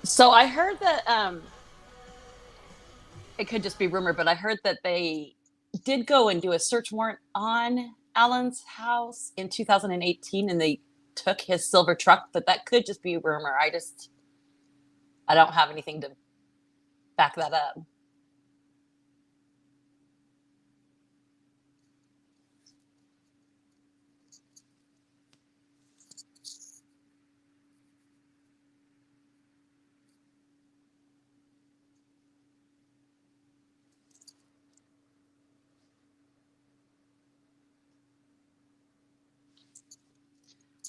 so I heard that it could just be rumor, but I heard that they did go and do a search warrant on Alan's house in 2018, and they took his silver truck. But that could just be rumor. I don't have anything to back that up.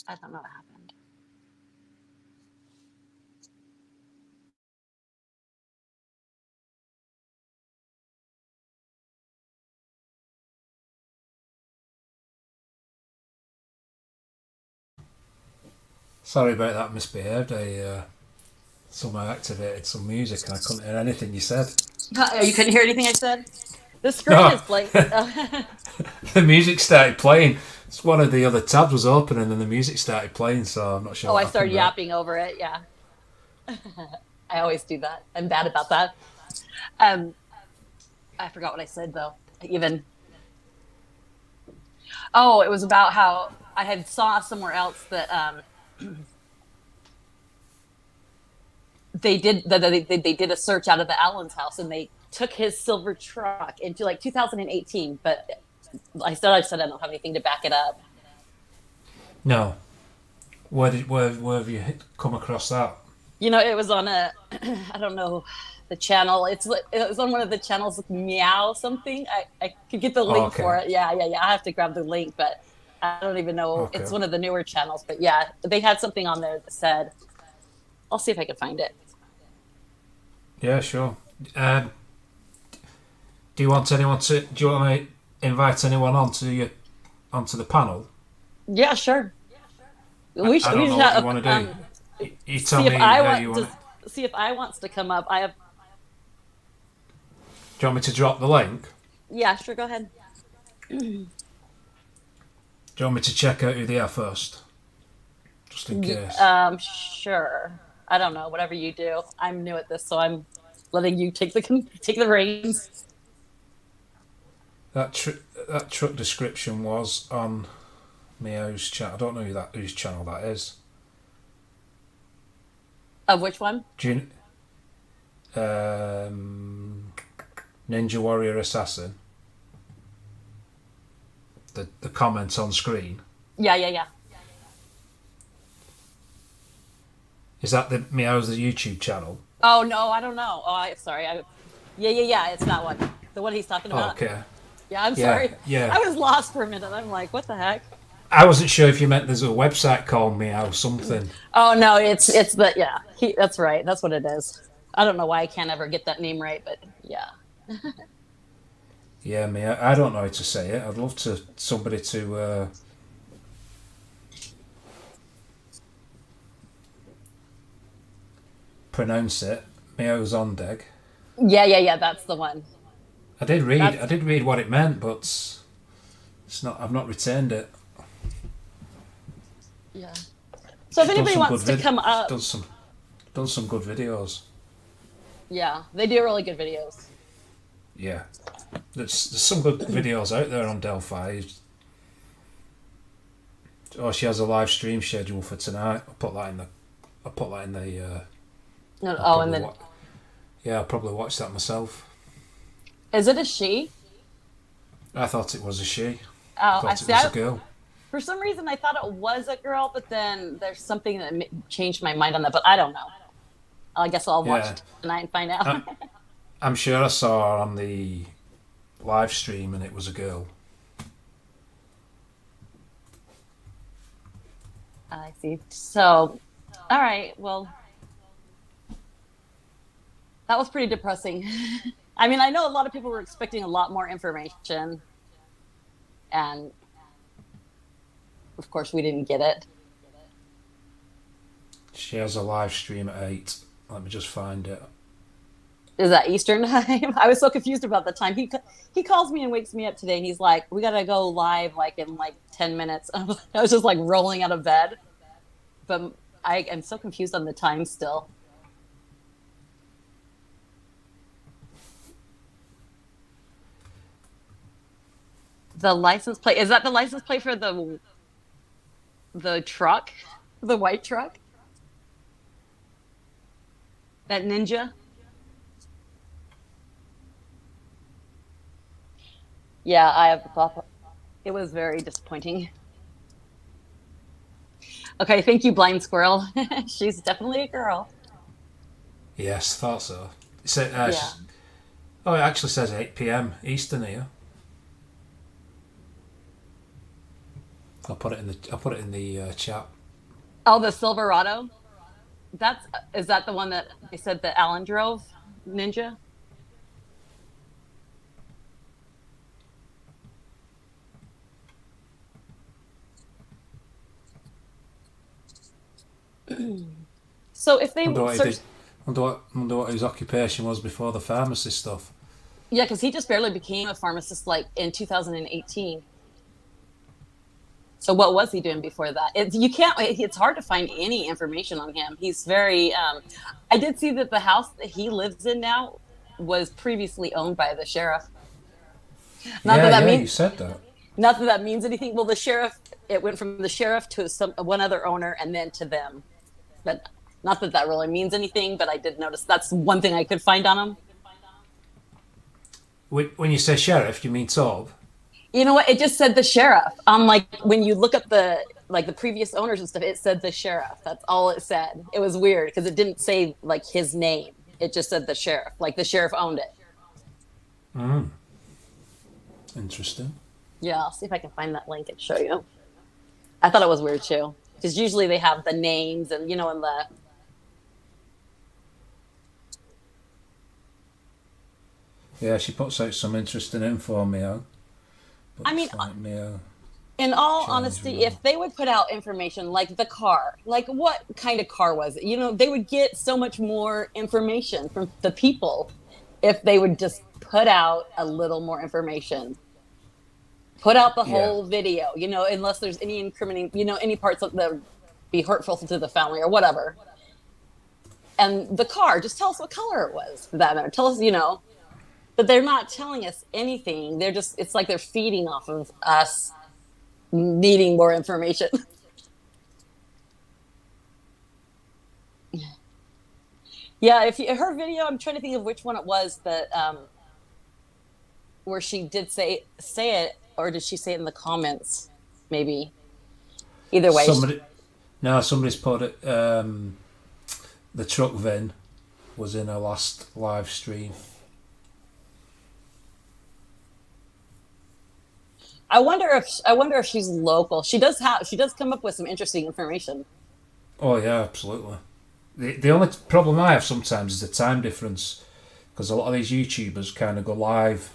I don't know what happened. Sorry about that, misbehaved. I somehow activated some music and I couldn't hear anything you said. You couldn't hear anything I said? The screen No. is blank. The music started playing. It's one of the other tabs was open and then the music started playing, so I'm not sure. Oh, what I started happened there. yapping over it. Yeah. I always do that. I'm bad about that. I forgot what I said though. Oh, it was about how I had saw somewhere else that they did a search out of the Allen's house and they took his silver truck into like 2018. But I said I don't have anything to back it up. No. Where have you come across that? You know, it was on a, I don't know the channel. It was on one of the channels, Meow something. I could get the link okay. for it. Yeah. I have to grab the link, but I don't even know. Okay. It's one of the newer channels, but yeah, they had something on there that said, I'll see if I can find it. Yeah, sure. Do you want to invite anyone onto the panel? Yeah, sure. I don't know what you want to do. You tell me how you want it. See if I wants to come up. I have. Do you want me to drop the link? Yeah, sure. Go ahead. Do you want me to check out who they are first? Just in case. Sure. I don't know. Whatever you do. I'm new at this, so I'm letting you take the reins. That truck description was on Meow's channel. I don't know whose channel that is. Of which one? Ninja Warrior Assassin. The comments on screen. Yeah. Is that the Meow's the YouTube channel? Oh no, I don't know. Oh, sorry. Yeah. It's that one. The one he's talking about. Okay. Yeah, I'm sorry. Yeah. I was lost for a minute. I'm like, what the heck? I wasn't sure if you meant there's a website called Meow something. Oh no, it's the that's right. That's what it is. I don't know why I can't ever get that name right, but yeah. Yeah, Meow. I don't know how to say it. I'd love somebody to pronounce it. Meow's on deck. Yeah. That's the one. I did read what it meant, but it's not. I've not returned it. Yeah. So if anybody wants to come up, done some good videos. Yeah, they do really good videos. Yeah, there's some good videos out there on Delphi. Oh, she has a live stream schedule for tonight. I'll put that in the. Yeah, I'll probably watch that myself. Is it a she? I thought it was a she. Oh, I thought it was a girl. For some reason, I thought it was a girl, but then there's something that changed my mind on that. But I don't know. I guess I'll watch it tonight and find out. I'm sure I saw her on the live stream, and it was a girl. I see. So, all right. Well, that was pretty depressing. I mean, I know a lot of people were expecting a lot more information, and of course, we didn't get it. She has a live stream at 8. Let me just find it. Is that Eastern time? I was so confused about the time. He calls me and wakes me up today, and he's like, "We gotta go live in 10 minutes." I was just rolling out of bed, but I am so confused on the time still. The license plate, is that the license plate for the truck, the white truck, that Ninja? Yeah, I have the thought. It was very disappointing. Okay, thank you, Blind Squirrel. She's definitely a girl. Yes, thought so. Oh, it actually says 8 p.m. Eastern here. I'll put it in the chat. Oh, the Silverado. Is that the one that they said that Alan drove, Ninja? So if they wonder what his occupation was before the pharmacy stuff. Yeah, because he just barely became a pharmacist in 2018. So what was he doing before that? It's hard to find any information on him. He's very, I did see that the house that he lives in now was previously owned by the sheriff. You said that. Not that that means anything. Well, the sheriff, it went from the sheriff to one other owner and then to them. But not that that really means anything, but I did notice that's one thing I could find on him. When you say sheriff, you mean Tob? You know what? It just said the sheriff. When you look up like the previous owners and stuff, it said the sheriff. That's all it said. It was weird because it didn't say like his name. It just said the sheriff. Like the sheriff owned it. Interesting. Yeah, I'll see if I can find that link and show you. I thought it was weird too, because usually they have the names and in the. Yeah, she puts out some interesting info on Mio. But I mean, like Mio. In all honesty, if they would put out information like the car, like what kind of car was it? They would get so much more information from the people if they would just put out a little more information. Put out the whole video, unless there's any incriminating, any parts that would be hurtful to the family or whatever. And the car, just tell us what color it was for that matter. Tell us, but they're not telling us anything. It's like they're feeding off of us needing more information. Yeah, her video, I'm trying to think of which one it was that where she did say it, or did she say it in the comments? Maybe. Either way. Somebody's put it. The truck VIN was in her last live stream. I wonder if she's local. She does come up with some interesting information. Oh yeah, absolutely. The only problem I have sometimes is the time difference, because a lot of these YouTubers kind of go live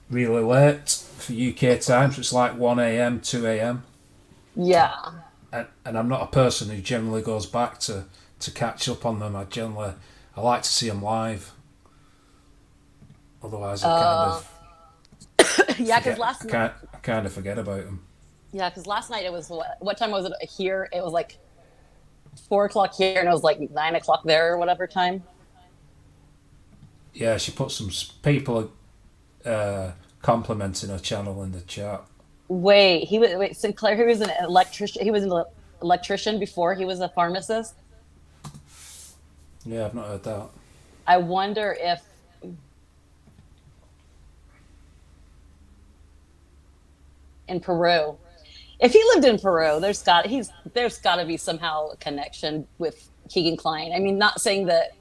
really late for UK time, so it's like 1 a.m, 2 a.m. Yeah. And I'm not a person who generally goes back to catch up on them. I like to see them live. Otherwise, I kind of forget about them. Yeah, because last night it was what time was it here? It was like 4 o'clock here, and it was like 9 o'clock there, or whatever time. Yeah, she put some people complimenting her channel in the chat. Wait, Sinclair. He was an electrician. He was an electrician before he was a pharmacist. Yeah, I've not heard that. I wonder if. In Peru, if he lived in Peru, there's got to be somehow a connection with Keegan Kline. I mean, not saying that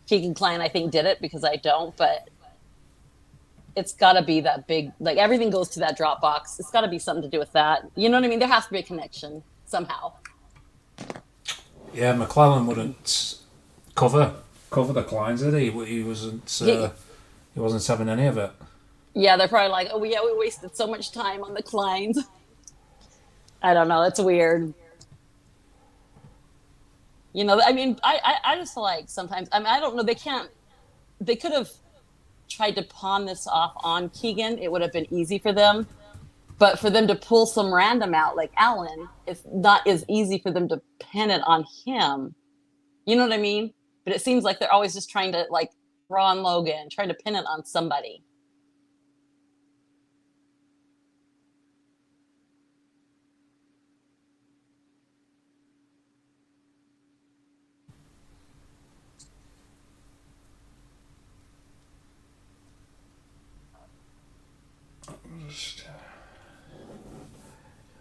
Keegan Kline, I think, did it, because I don't, but it's got to be that big. Like, everything goes to that Dropbox. It's got to be something to do with that. You know what I mean? There has to be a connection somehow. Yeah, McClellan wouldn't cover the Klines, did he? He wasn't. He wasn't having any of it. Yeah, they're probably like, oh, yeah, we wasted so much time on the Klines. I don't know. It's weird. I mean, I just like sometimes, I mean, I don't know. They could have tried to pawn this off on Keegan. It would have been easy for them. But for them to pull some random out like Alan, it's not as easy for them to pin it on him. You know what I mean? But it seems like they're always just trying to, like, Ron Logan, trying to pin it on somebody.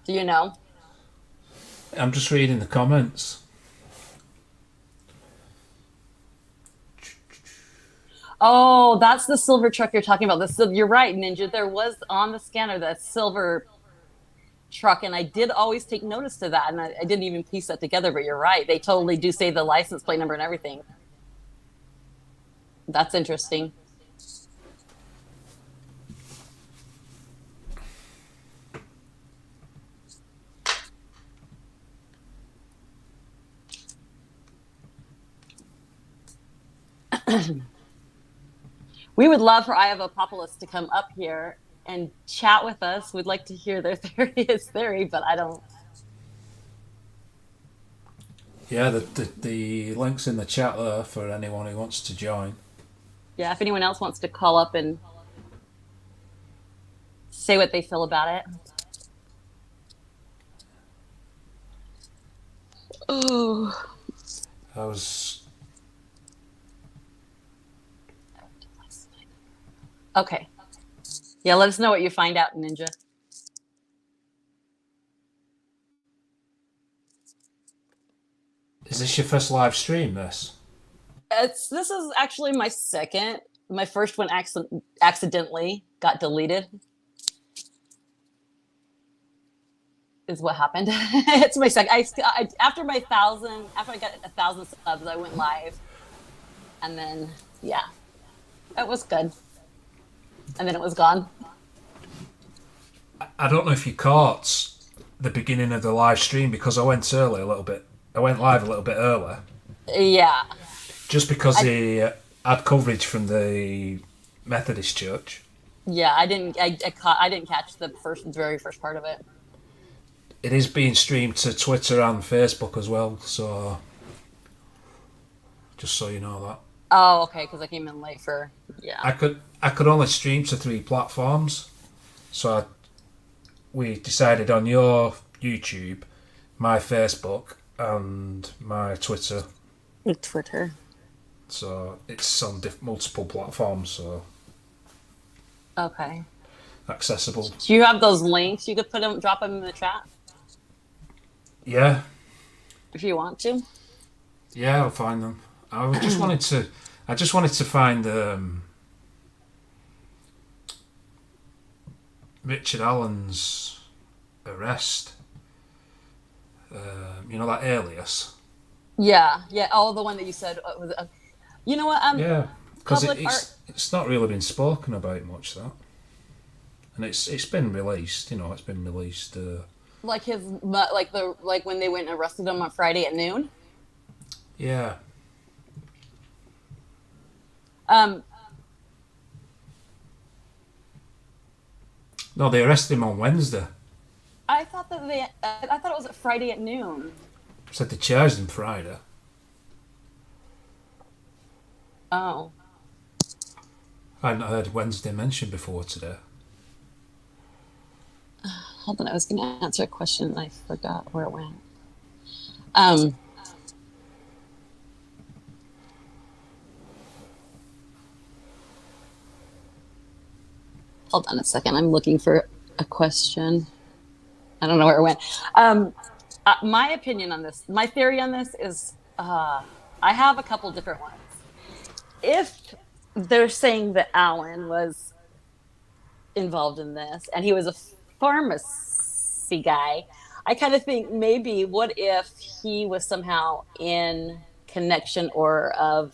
Do you know? I'm just reading the comments. Oh, that's the silver truck you're talking about. You're right, Ninja. There was on the scanner that silver truck, and I did always take notice to that, and I didn't even piece that together, but you're right. They totally do say the license plate number and everything. That's interesting. We would love for Iovopopolis to come up here and chat with us. We'd like to hear his theory, but I don't. Yeah, the link's in the chat there for anyone who wants to join. Yeah, if anyone else wants to call up and say what they feel about it. Oh. I was. Okay. Yeah, let us know what you find out, Ninja. Is this your first live stream, this? This is actually my second. My first one accidentally got deleted. Is what happened. It's my second. After I got 1,000 subs, I went live, and then yeah, it was good, and then it was gone. I don't know if you caught the beginning of the live stream because I went early a little bit. I went live a little bit early. Yeah. Just because they had coverage from the Methodist Church. Yeah, I didn't catch the very first part of it. It is being streamed to Twitter and Facebook as well, so just so you know that. Oh, okay, because I came in late for I could only stream to 3 platforms, so we decided on your YouTube, my Facebook, and my Twitter. Twitter. So it's on multiple platforms, so okay, accessible. Do you have those links? You could drop them in the chat. Yeah. If you want to. Yeah, I'll find them. I just wanted to find Richard Allen's arrest. You know, that alias. Yeah. Oh, the one that you said was. You know what? Yeah, because it's not really been spoken about much, that, and it's been released. You know, it's been released. Like when they went and arrested him on Friday at noon. Yeah. No, they arrested him on Wednesday. I thought it was at Friday at noon. Said they charged him Friday. Oh. I hadn't heard Wednesday mentioned before today. Hold on, I was going to answer a question and I forgot where it went. Hold on a second. I'm looking for a question. I don't know where it went. My opinion on this, my theory on this is, I have a couple different ones. If they're saying that Allen was involved in this and he was a pharmacy guy, I kind of think maybe what if he was somehow in connection or of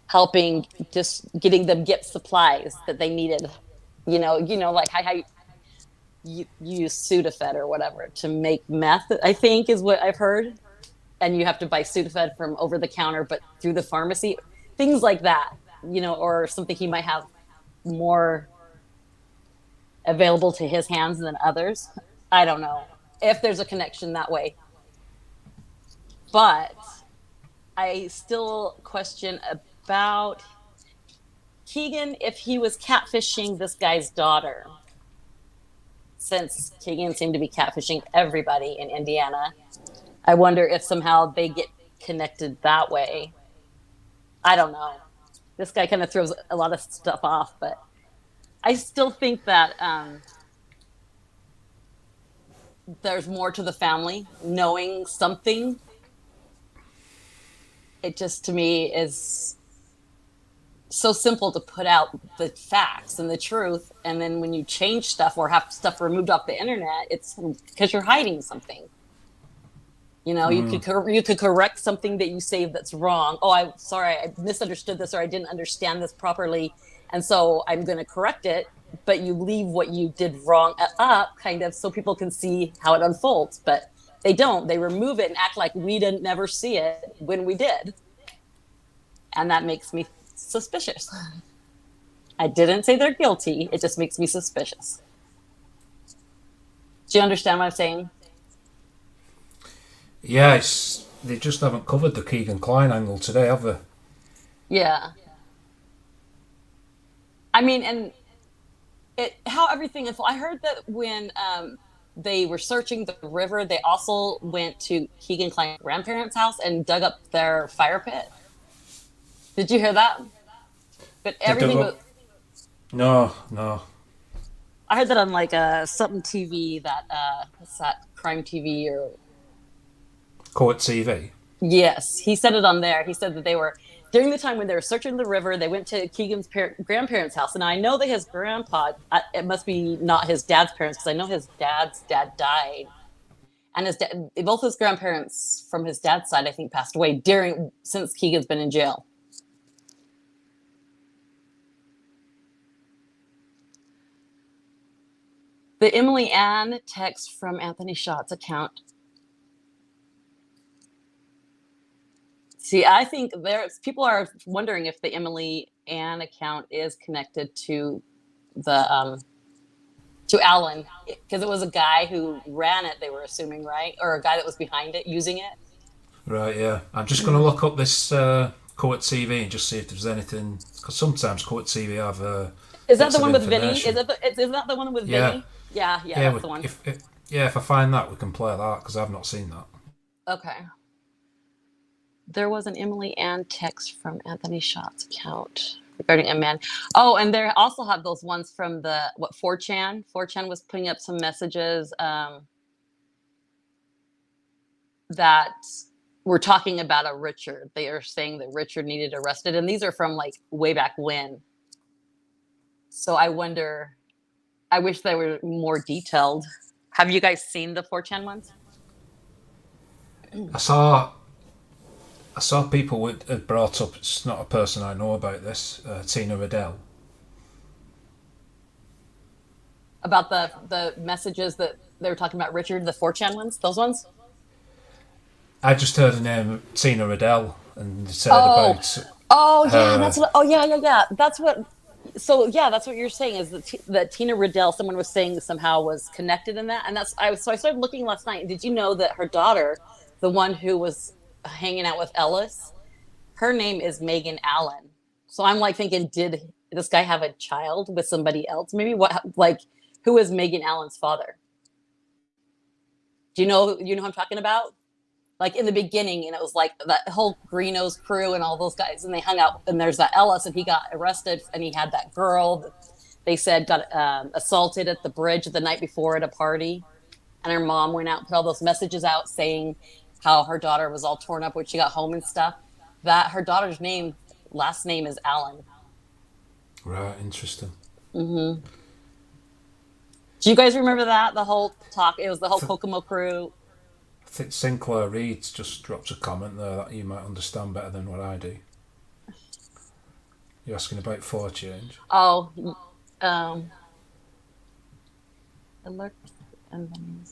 helping just getting them get supplies that they needed. You know, like how you use Sudafed or whatever to make meth, I think is what I've heard. And you have to buy Sudafed from over the counter, but through the pharmacy, things like that, you know, or something he might have more available to his hands than others. I don't know if there's a connection that way. But I still question about Keegan if he was catfishing this guy's daughter. Since Keegan seemed to be catfishing everybody in Indiana, I wonder if somehow they get connected that way. I don't know. This guy kind of throws a lot of stuff off, but I still think that there's more to the family knowing something. It just, to me, is so simple to put out the facts and the truth, and then when you change stuff or have stuff removed off the internet, it's because you're hiding something. You know, you could correct something that you say that's wrong. Oh, I'm sorry, I misunderstood this, or I didn't understand this properly, and so I'm going to correct it. But you leave what you did wrong up, kind of, so people can see how it unfolds. But they don't. They remove it and act like we didn't never see it when we did, and that makes me suspicious. I didn't say they're guilty. It just makes me suspicious. Do you understand what I'm saying? Yeah, they just haven't covered the Keegan Klein angle today, have they? Yeah. I mean, and how everything unfolded. I heard that when they were searching the river, they also went to Keegan Klein's grandparents' house and dug up their fire pit. Did you hear that? But everything was... No. I heard that on like something TV, that what's that, Crime TV or Court TV. Yes, he said it on there. He said that they were, during the time when they were searching the river, they went to Keegan's grandparents' house. And I know that his grandpa, it must be not his dad's parents, because I know his dad's dad died. And his dad, both his grandparents from his dad's side, I think, passed away since Keegan's been in jail. The Emily Ann text from Anthony Schott's account. See, I think people are wondering if the Emily Ann account is connected to the to Alan, because it was a guy who ran it, they were assuming, right? Or a guy that was behind it, using it. Right, yeah. I'm just going to look up this Court TV and just see if there's anything, because sometimes Court TV have Is that the one with Vinny? Is that the one with Yeah. Vinny? Yeah, Yeah, that's the one. If I find that, we can play that, because I've not seen that. Okay. There was an Emily Ann text from Anthony Schott's account regarding a man. Oh, and they also have those ones from 4chan. 4chan was putting up some messages that were talking about a Richard. They are saying that Richard needed arrested, and these are from like way back when. So I wonder, I wish they were more detailed. Have you guys seen the 4chan ones? I saw people had brought up, it's not a person I know about this, Tina Riddell. About the messages that they were talking about Richard, the 4chan ones, those ones? I just heard the name Tina Riddell and said about. Yeah, that's what. Oh yeah. That's what. So yeah, that's what you're saying is that Tina Riddell, someone was saying somehow was connected in that, and so I started looking last night. Did you know that her daughter, the one who was hanging out with Ellis, her name is Megan Allen. So I'm like thinking, did this guy have a child with somebody else? Maybe who is Megan Allen's father? Do you know who I'm talking about? Like in the beginning, and it was like that whole Greeno's crew and all those guys, and they hung out, and there's that Ellis, and he got arrested, and he had that girl that they said got assaulted at the bridge the night before at a party, and her mom went out and put all those messages out saying how her daughter was all torn up when she got home and stuff. That her daughter's last name is Allen. Right, interesting. Mm-hmm. Do you guys remember that? The whole talk, it was the whole Kokomo crew. I think Sinclair Reed's just dropped a comment there that you might understand better than what I do. You're asking about 4chan. Oh, alert and then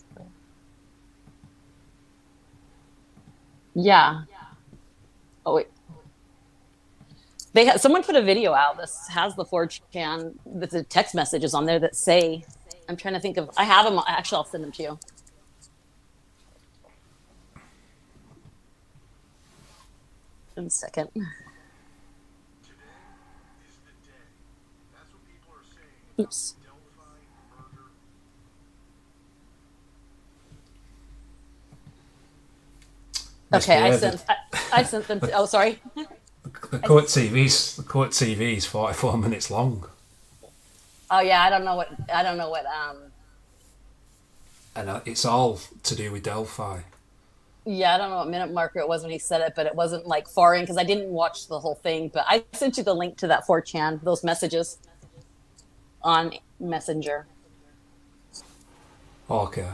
yeah. Oh wait. Someone put a video out. This has the 4chan, the text messages on there that say, I'm trying to think of, I have them. Actually, I'll send them to you. In a second. Oops. Okay, I sent them to, oh, sorry. The Court TV is 44 minutes long. Oh yeah, I don't know what and it's all to do with Delphi. Yeah, I don't know what minute marker it was when he said it, but it wasn't like far in because I didn't watch the whole thing. But I sent you the link to that 4chan, those messages on Messenger. Okay.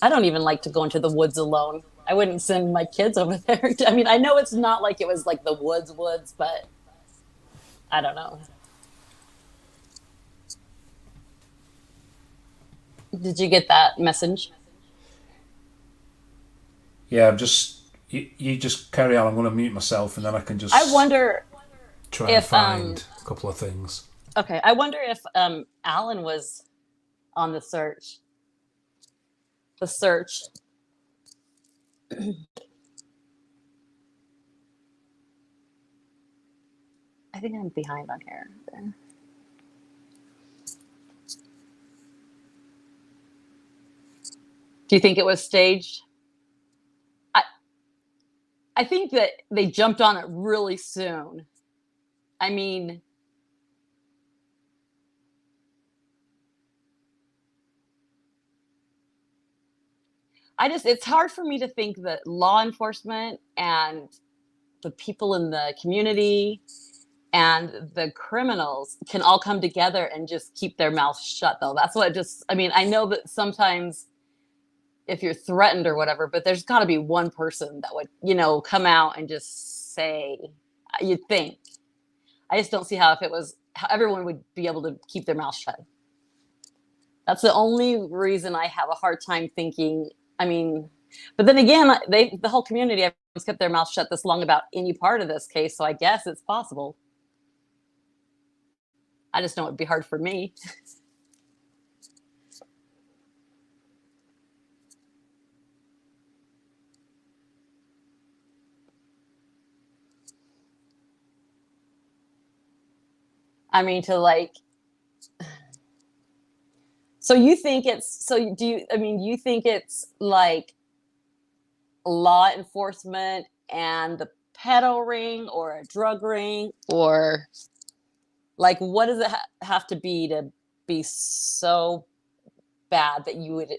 I don't even like to go into the woods alone. I wouldn't send my kids over there. I mean, I know it's not like it was like the woods, but I don't know. Did you get that message? Yeah, I'm just you just carry on. I'm going to mute myself, and then I can just. I wonder try and find a couple of things. Okay, I wonder if Alan was on the search. The search. I think I'm behind on here. Do you think it was staged? I think that they jumped on it really soon. I mean, it's hard for me to think that law enforcement and the people in the community and the criminals can all come together and just keep their mouths shut, though. That's what I mean, I know that sometimes if you're threatened or whatever, but there's got to be one person that would, come out and just say, you'd think. I just don't see how how everyone would be able to keep their mouth shut. That's the only reason I have a hard time thinking. I mean, but then again, the whole community has kept their mouth shut this long about any part of this case, so I guess it's possible. I just know it'd be hard for me. I mean, so you think you think it's like law enforcement and the pedo ring or a drug ring, or like, what does it have to be so bad that you would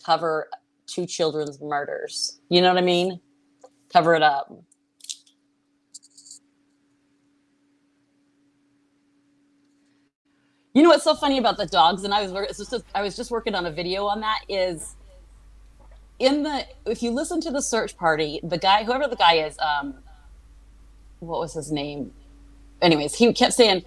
cover 2 children's murders? You know what I mean? Cover it up. You know what's so funny about the dogs, and I was just working on a video on that, is if you listen to the search party, the guy, whoever the guy is, what was his name? Anyways, he kept saying,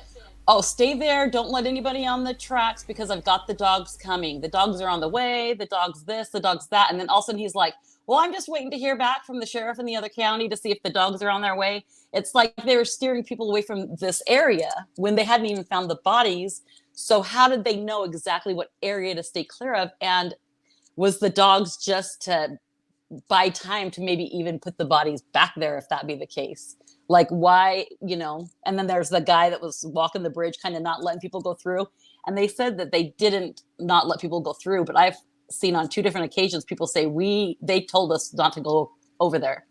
"Oh, stay there. Don't let anybody on the tracks because I've got the dogs coming. The dogs are on the way. The dog's this, the dog's that." And then all of a sudden he's like, "Well, I'm just waiting to hear back from the sheriff in the other county to see if the dogs are on their way." It's like they were steering people away from this area when they hadn't even found the bodies. So how did they know exactly what area to stay clear of? And was the dogs just to buy time to maybe even put the bodies back there, if that be the case? Like, why, and then there's the guy that was walking the bridge, kind of not letting people go through. And they said that they didn't not let people go through, but I've seen on 2 different occasions, people say they told us not to go over there.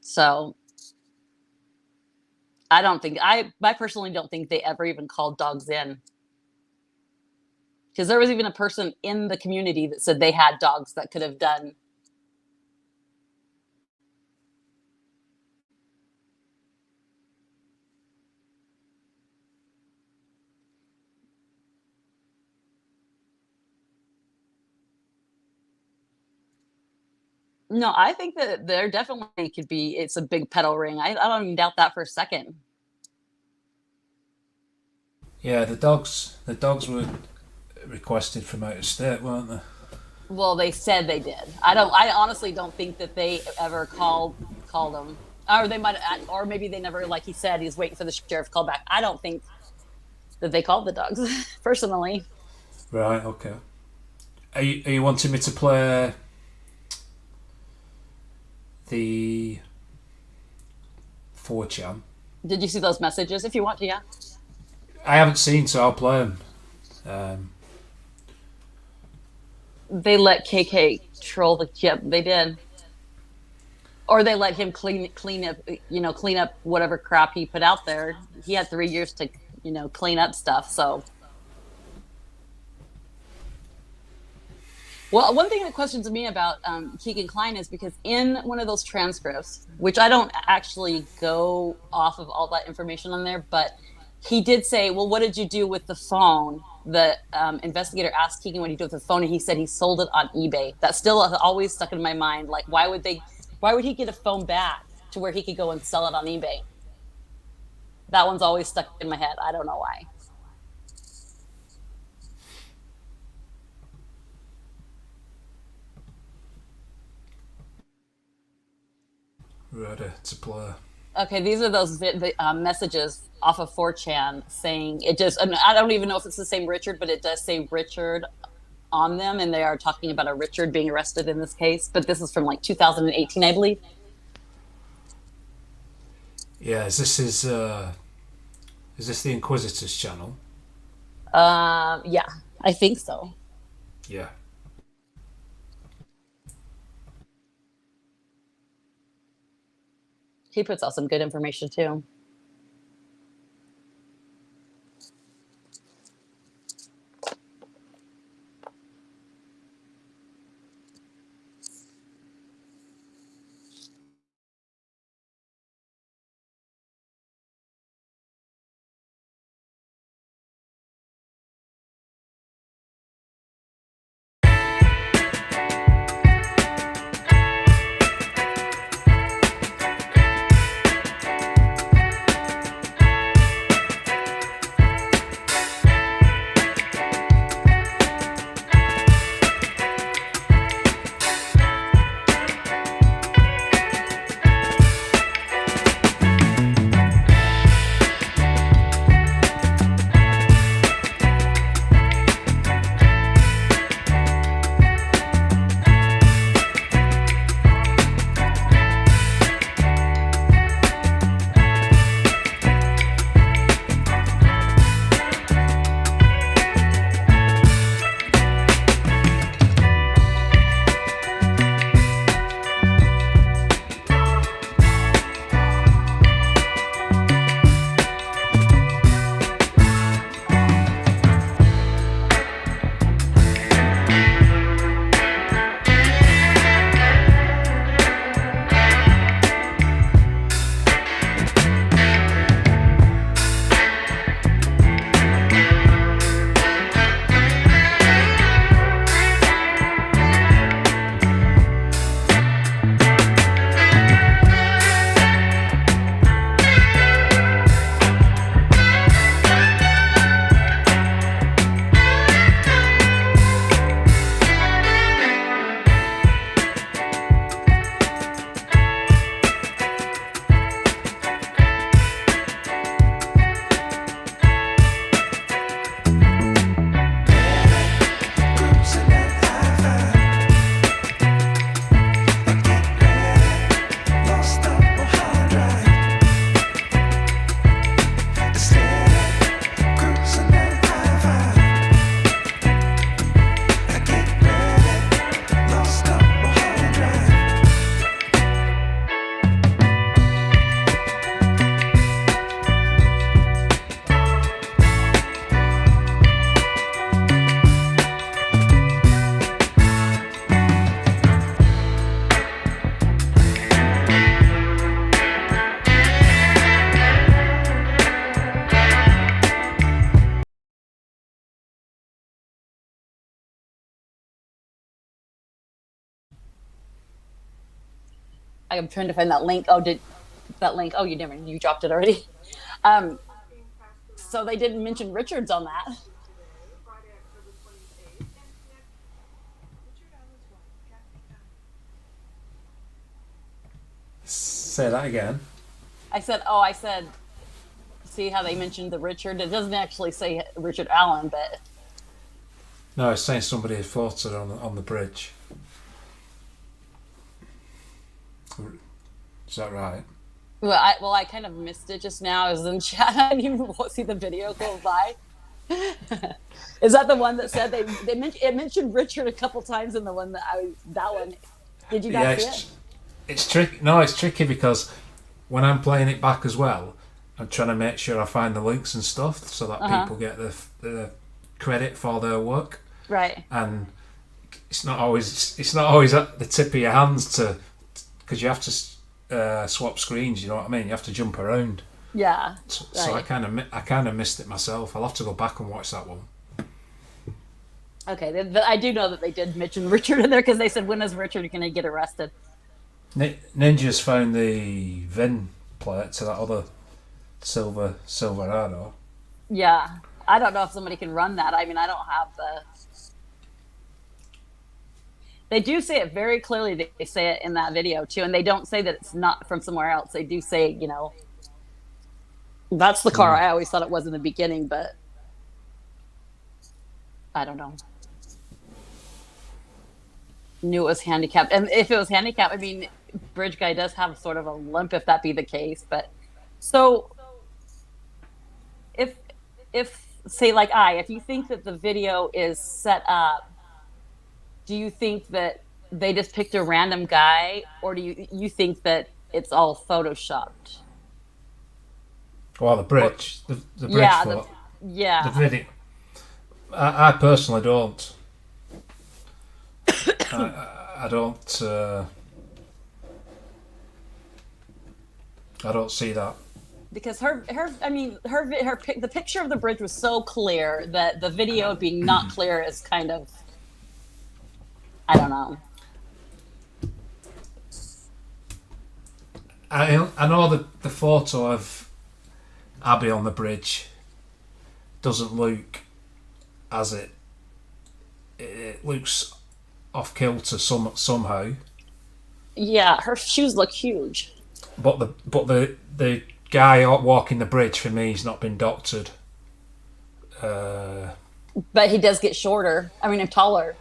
So I personally don't think they ever even called dogs in. Because there was even a person in the community that said they had dogs that could have done. No, I think that there definitely could be, it's a big pedal ring. I don't even doubt that for a second. Yeah, the dogs were requested from out of state, weren't they? Well, they said they did. I honestly don't think that they ever called them. Or they might, or maybe they never, like he said, he's waiting for the sheriff to call back. I don't think that they called the dogs, personally. Right, okay. Are you wanting me to play the 4chan? Did you see those messages? If you want to, yeah. I haven't seen, so I'll play them. They let KK troll the chip. They did. Or they let him clean up whatever crap he put out there. He had 3 years to, clean up stuff. So, well, one thing that questions me about Keegan Kline is because in one of those transcripts, which I don't actually go off of all that information on there, but he did say, "Well, what did you do with the phone?" The investigator asked Keegan what he did with the phone, and he said he sold it on eBay. That still always stuck in my mind. Like, why would he get a phone back to where he could go and sell it on eBay? That one's always stuck in my head. I don't know why. Ready to play. Okay, these are those messages off of 4chan saying it just, I don't even know if it's the same Richard, but it does say Richard on them, and they are talking about a Richard being arrested in this case. But this is from like 2018, I believe. Yeah, is this the Inquisitors channel? Yeah, I think so. Yeah. He puts out some good information too. I'm trying to find that link. Oh, you dropped it already. So they didn't mention Richards on that. Say that again. I said, see how they mentioned the Richard? It doesn't actually say Richard Allen, but. No, it's saying somebody had floated on the bridge. Is that right? Well, I kind of missed it just now. I was in chat. I didn't even see the video go by. Is that the one that said it mentioned Richard a couple times in the one that one? Did you guys see it? It's tricky. No, it's tricky because when I'm playing it back as well, I'm trying to make sure I find the links and stuff so that people get the credit for their work. Right. And it's not always at the tip of your hands because you have to swap screens. You know what I mean? You have to jump around. Yeah. So I kind of missed it myself. I'll have to go back and watch that one. Okay, I do know that they did mention Richard in there because they said, when is Richard going to get arrested? Ninja's found the VIN plate to that other Silverado. Yeah, I don't know if somebody can run that. I mean, I don't have the. They do say it very clearly. They say it in that video too, and they don't say that it's not from somewhere else. They do say, that's the car. I always thought it was in the beginning, but I don't know. Knew it was handicapped, and if it was handicapped, I mean, bridge guy does have sort of a limp if that be the case. But so if say like if you think that the video is set up, do you think that they just picked a random guy, or do you think that it's all photoshopped? Well, the bridge, the bridge photo. The video. I personally don't. I don't. I don't see that. Because the picture of the bridge was so clear that the video being not clear is kind of, I don't know. I know that the photo of Abby on the bridge doesn't look as it looks off kilter somehow. Yeah, her shoes look huge. But the guy walking the bridge for me has not been doctored. But he does get shorter. I mean, taller.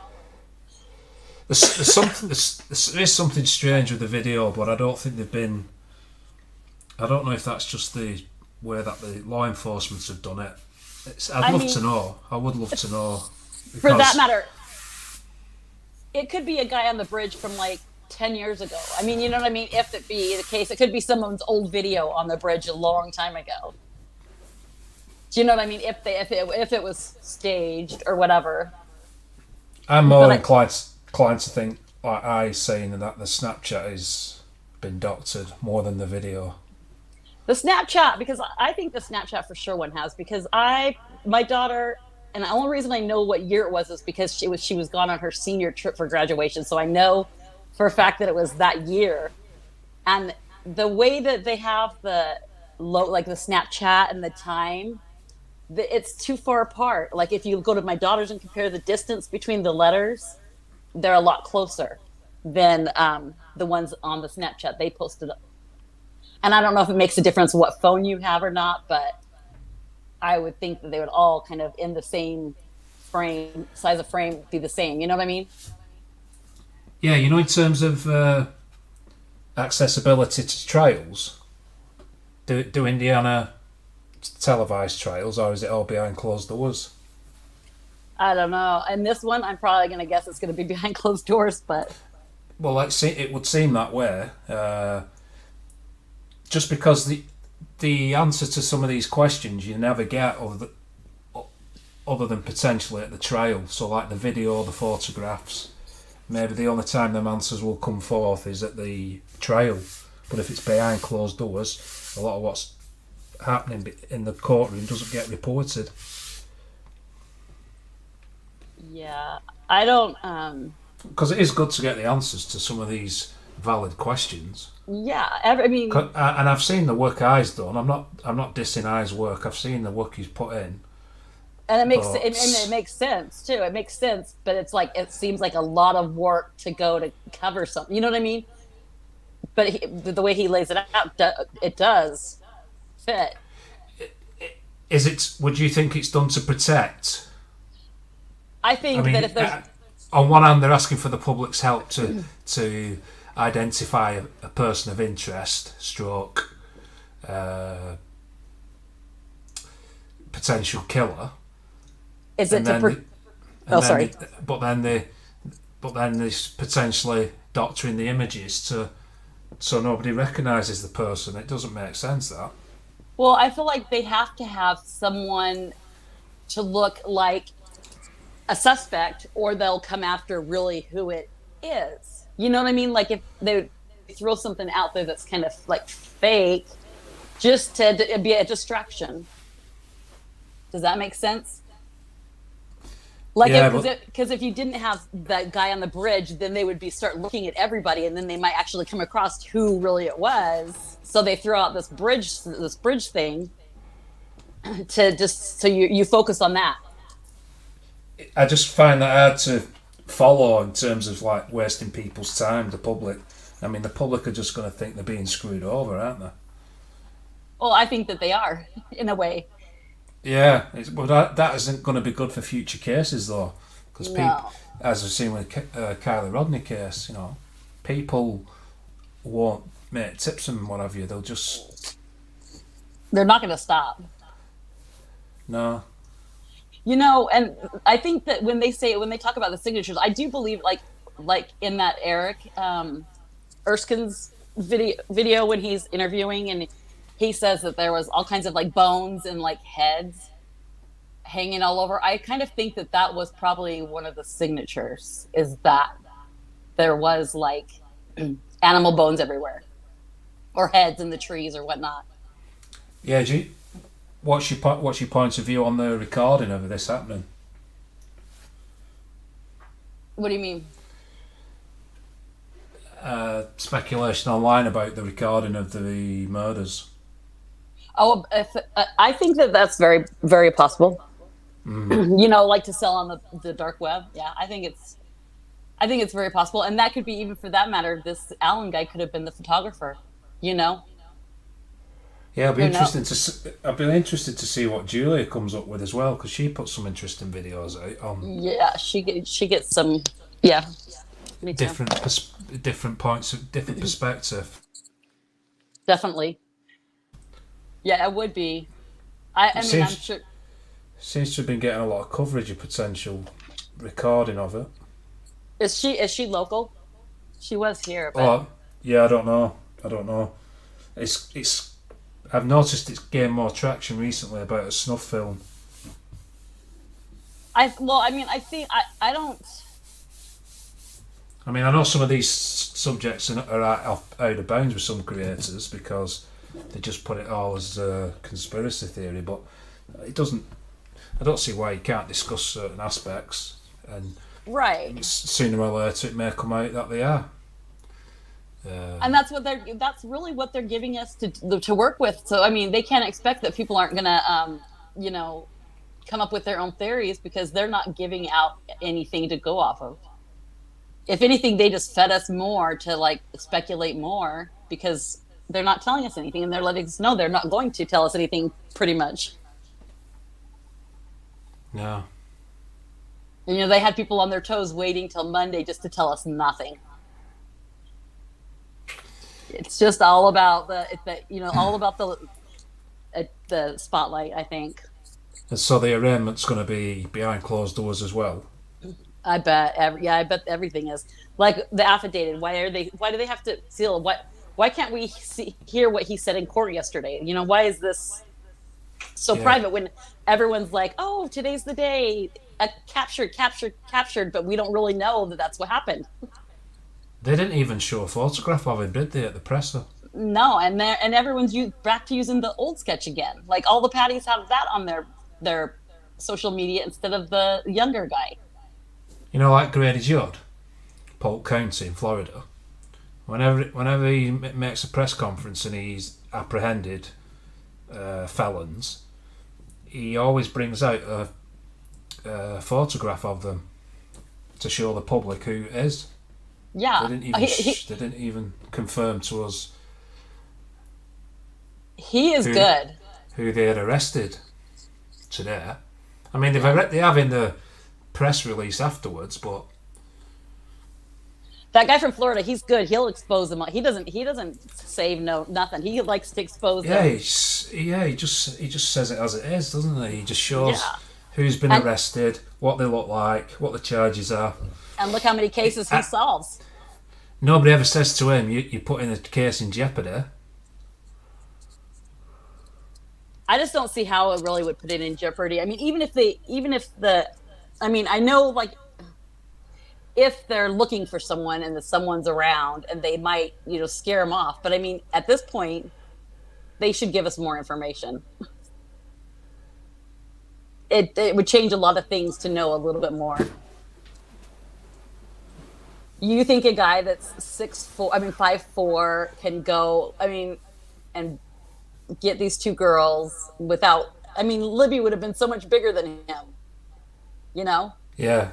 There is something strange with the video, but I don't think they've been. I don't know if that's just the way that the law enforcement have done it. I'd love to know. I would love to know. For that matter, it could be a guy on the bridge from like 10 years ago. I mean, you know what I mean? If it be the case, it could be someone's old video on the bridge a long time ago. Do you know what I mean? If it was staged or whatever. I'm more inclined to think like I saying that the Snapchat has been doctored more than the video. The Snapchat, because I think the Snapchat for sure one has, because my daughter, and the only reason I know what year it was is because she was gone on her senior trip for graduation. So I know for a fact that it was that year. And the way that they have the Snapchat and the time, it's too far apart. Like if you go to my daughter's and compare the distance between the letters, they're a lot closer than the ones on the Snapchat they posted up. And I don't know if it makes a difference what phone you have or not, but I would think that they would all kind of in the same size of frame, be the same. You know what I mean? Yeah, in terms of accessibility to trials, do Indiana televised trials, or is it all behind closed doors? I don't know. And this one, I'm probably going to guess it's going to be behind closed doors, but... Well, it would seem that way. Just because the answer to some of these questions you never get other than potentially at the trial. So like the video, the photographs, maybe the only time them answers will come forth is at the trial. But if it's behind closed doors, a lot of what's happening in the courtroom doesn't get reported. Yeah, I don't... Because it is good to get the answers to some of these valid questions. Yeah, I mean, And I've seen the work I's done. I'm not dissing I's work. I've seen the work he's put in. and it makes But- it makes sense too. It makes sense, but it's like it seems like a lot of work to go to cover something. You know what I mean? But the way he lays it out, it does fit. Is it? Would you think it's done to protect? I think that if there's on one hand, they're asking for the public's help to identify a person of interest, stroke, potential killer. Is it to? Sorry. But then there's potentially doctoring the images so nobody recognises the person. It doesn't make sense, that. Well, I feel like they have to have someone to look like a suspect, or they'll come after really who it is. You know what I mean? Like if they throw something out there that's kind of like fake, just to be a distraction. Does that make sense? Like, because if you didn't have that guy on the bridge, then they would start looking at everybody, and then they might actually come across who really it was. So they throw out this bridge thing to just so you focus on that. I just find that hard to follow in terms of like wasting people's time. The public, I mean, the public are just going to think they're being screwed over, aren't they? Well, I think that they are in a way. Yeah, but that isn't going to be good for future cases, though, because people, as we've seen with Kylie Rodney case, you know, people won't make tips and what have you. They're not going to stop. No. You know, and I think that when they talk about the signatures, I do believe like in that Eric Erskine's video when he's interviewing, and he says that there was all kinds of like bones and like heads hanging all over. I kind of think that was probably one of the signatures, is that there was like animal bones everywhere, or heads in the trees or whatnot. Yeah, what's your point of view on the recording of this happening? What do you mean? Speculation online about the recording of the murders. Oh, I think that's very, very possible. You know, like to sell on the dark web. Yeah, I think it's very possible, and that could be, even for that matter, this Allen guy could have been the photographer. You know. Yeah, I'd be interested to see what Julia comes up with as well, because she put some interesting videos out on. Yeah, she gets some. Yeah. Me too. Different points of different perspective. Definitely. Yeah, it would be. I mean, I'm sure. Seems to have been getting a lot of coverage of potential recording of it. Is she local? She was here. But... Oh, yeah, I don't know. It's. I've noticed it's gained more traction recently about a snuff film. I think I don't. I mean, I know some of these subjects are out of bounds with some creators because they just put it all as a conspiracy theory, but it doesn't. I don't see why you can't discuss certain aspects, and right. Sooner or later it may come out that they are. And that's really what they're giving us to work with. So I mean, they can't expect that people aren't gonna come up with their own theories, because they're not giving out anything to go off of. If anything, they just fed us more to like speculate more, because they're not telling us anything, and they're letting us know they're not going to tell us anything, pretty much. No. You know, they had people on their toes waiting till Monday just to tell us nothing. It's just all about the spotlight, I think. And so the arraignment's going to be behind closed doors as well. I bet. I bet everything is. Like the affidavit. Why do they have to seal? Why can't we hear what he said in court yesterday? You know, why is this so private when everyone's like, "Oh, today's the day. Captured," but we don't really know that that's what happened. They didn't even show a photograph of him, did they, at the presser? No, and everyone's back to using the old sketch again. Like all the patties have that on their social media instead of the younger guy. You know, like Grady Judd, Polk County in Florida. Whenever he makes a press conference and he's apprehended felons, he always brings out a photograph of them to show the public who it is. Yeah, They didn't even confirm to us. He is good. Who they had arrested today. I mean, they have in the press release afterwards, but that guy from Florida, he's good. He'll expose them. He doesn't save nothing. He likes to expose them. he just says it as it is, doesn't he? He just shows who's been arrested, what they look like, what the charges are. And look how many cases he solves. Nobody ever says to him, you're putting the case in jeopardy. I just don't see how it really would put it in jeopardy. I mean, I know, like, if they're looking for someone and that someone's around and they might, scare them off. But I mean, at this point, they should give us more information. It would change a lot of things to know a little bit more. You think a guy that's 5'4" can go, and get these two girls without, Libby would have been so much bigger than him, Yeah,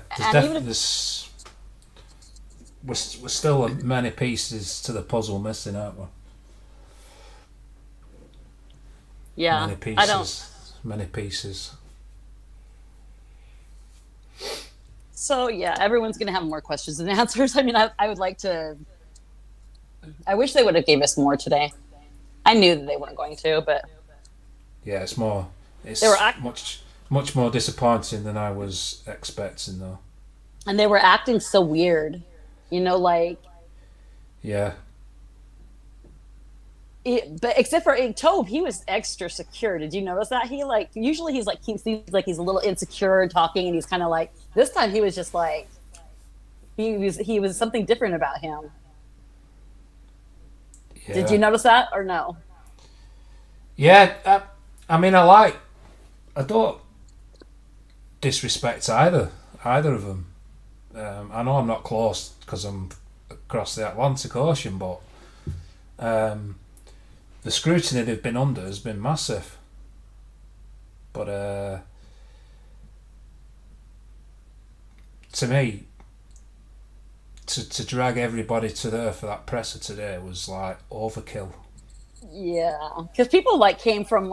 we're still many pieces to the puzzle missing, aren't we? Yeah, many pieces. So yeah, everyone's gonna have more questions and answers. I would like to. I wish they would have gave us more today. I knew that they weren't going to, but yeah, it's more. It's much more disappointing than I was expecting, though. And they were acting so weird, like. Yeah. But except for Tobe, he was extra secure. Did you notice that? Usually he seems like he's a little insecure talking, and he's kind of like, this time he was just like, he was something different about him. Yeah. Did you notice that or no? Yeah, I don't disrespect either of them. I know I'm not close because I'm across the Atlantic Ocean, but the scrutiny they've been under has been massive. But to me, to drag everybody to there for that presser today was like overkill. Yeah, because people came from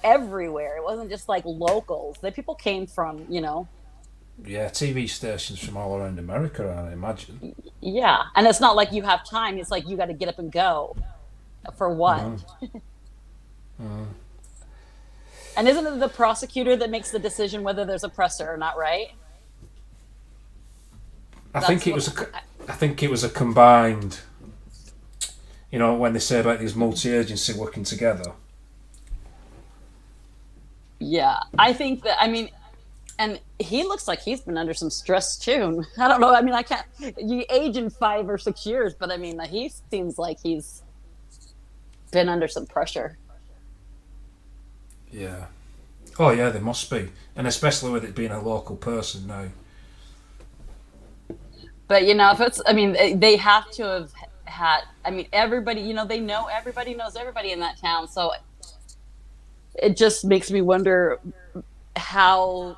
everywhere. It wasn't just locals. People came from Yeah, TV stations from all around America, I imagine. Yeah, and it's not like you have time. It's like you got to get up and go. For what? And isn't it the prosecutor that makes the decision whether there's a presser or not, right? I think it was a combined. When they say about these multi-agency working together. Yeah, I think that. And he looks like he's been under some stress too. I don't know. I can't. You age in 5 or 6 years, but he seems like he's been under some pressure. Yeah. Oh yeah, there must be, and especially with it being a local person now. But if it's, they have to have had. Everybody, they know everybody knows everybody in that town, so it just makes me wonder how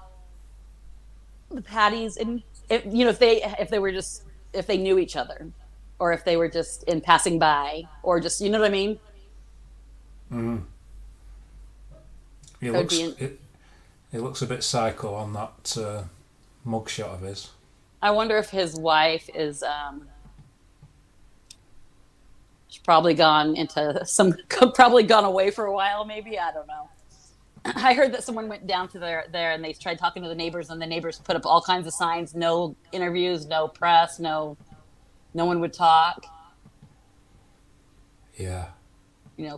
the Patties and if they knew each other, or if they were just in passing by, or just what I mean. Mm. He looks a bit psycho on that mugshot of his. I wonder if his wife is she's probably gone away for a while, maybe. I don't know. I heard that someone went down to there and they tried talking to the neighbors, and the neighbors put up all kinds of signs: no interviews, no press, no one would talk. Yeah.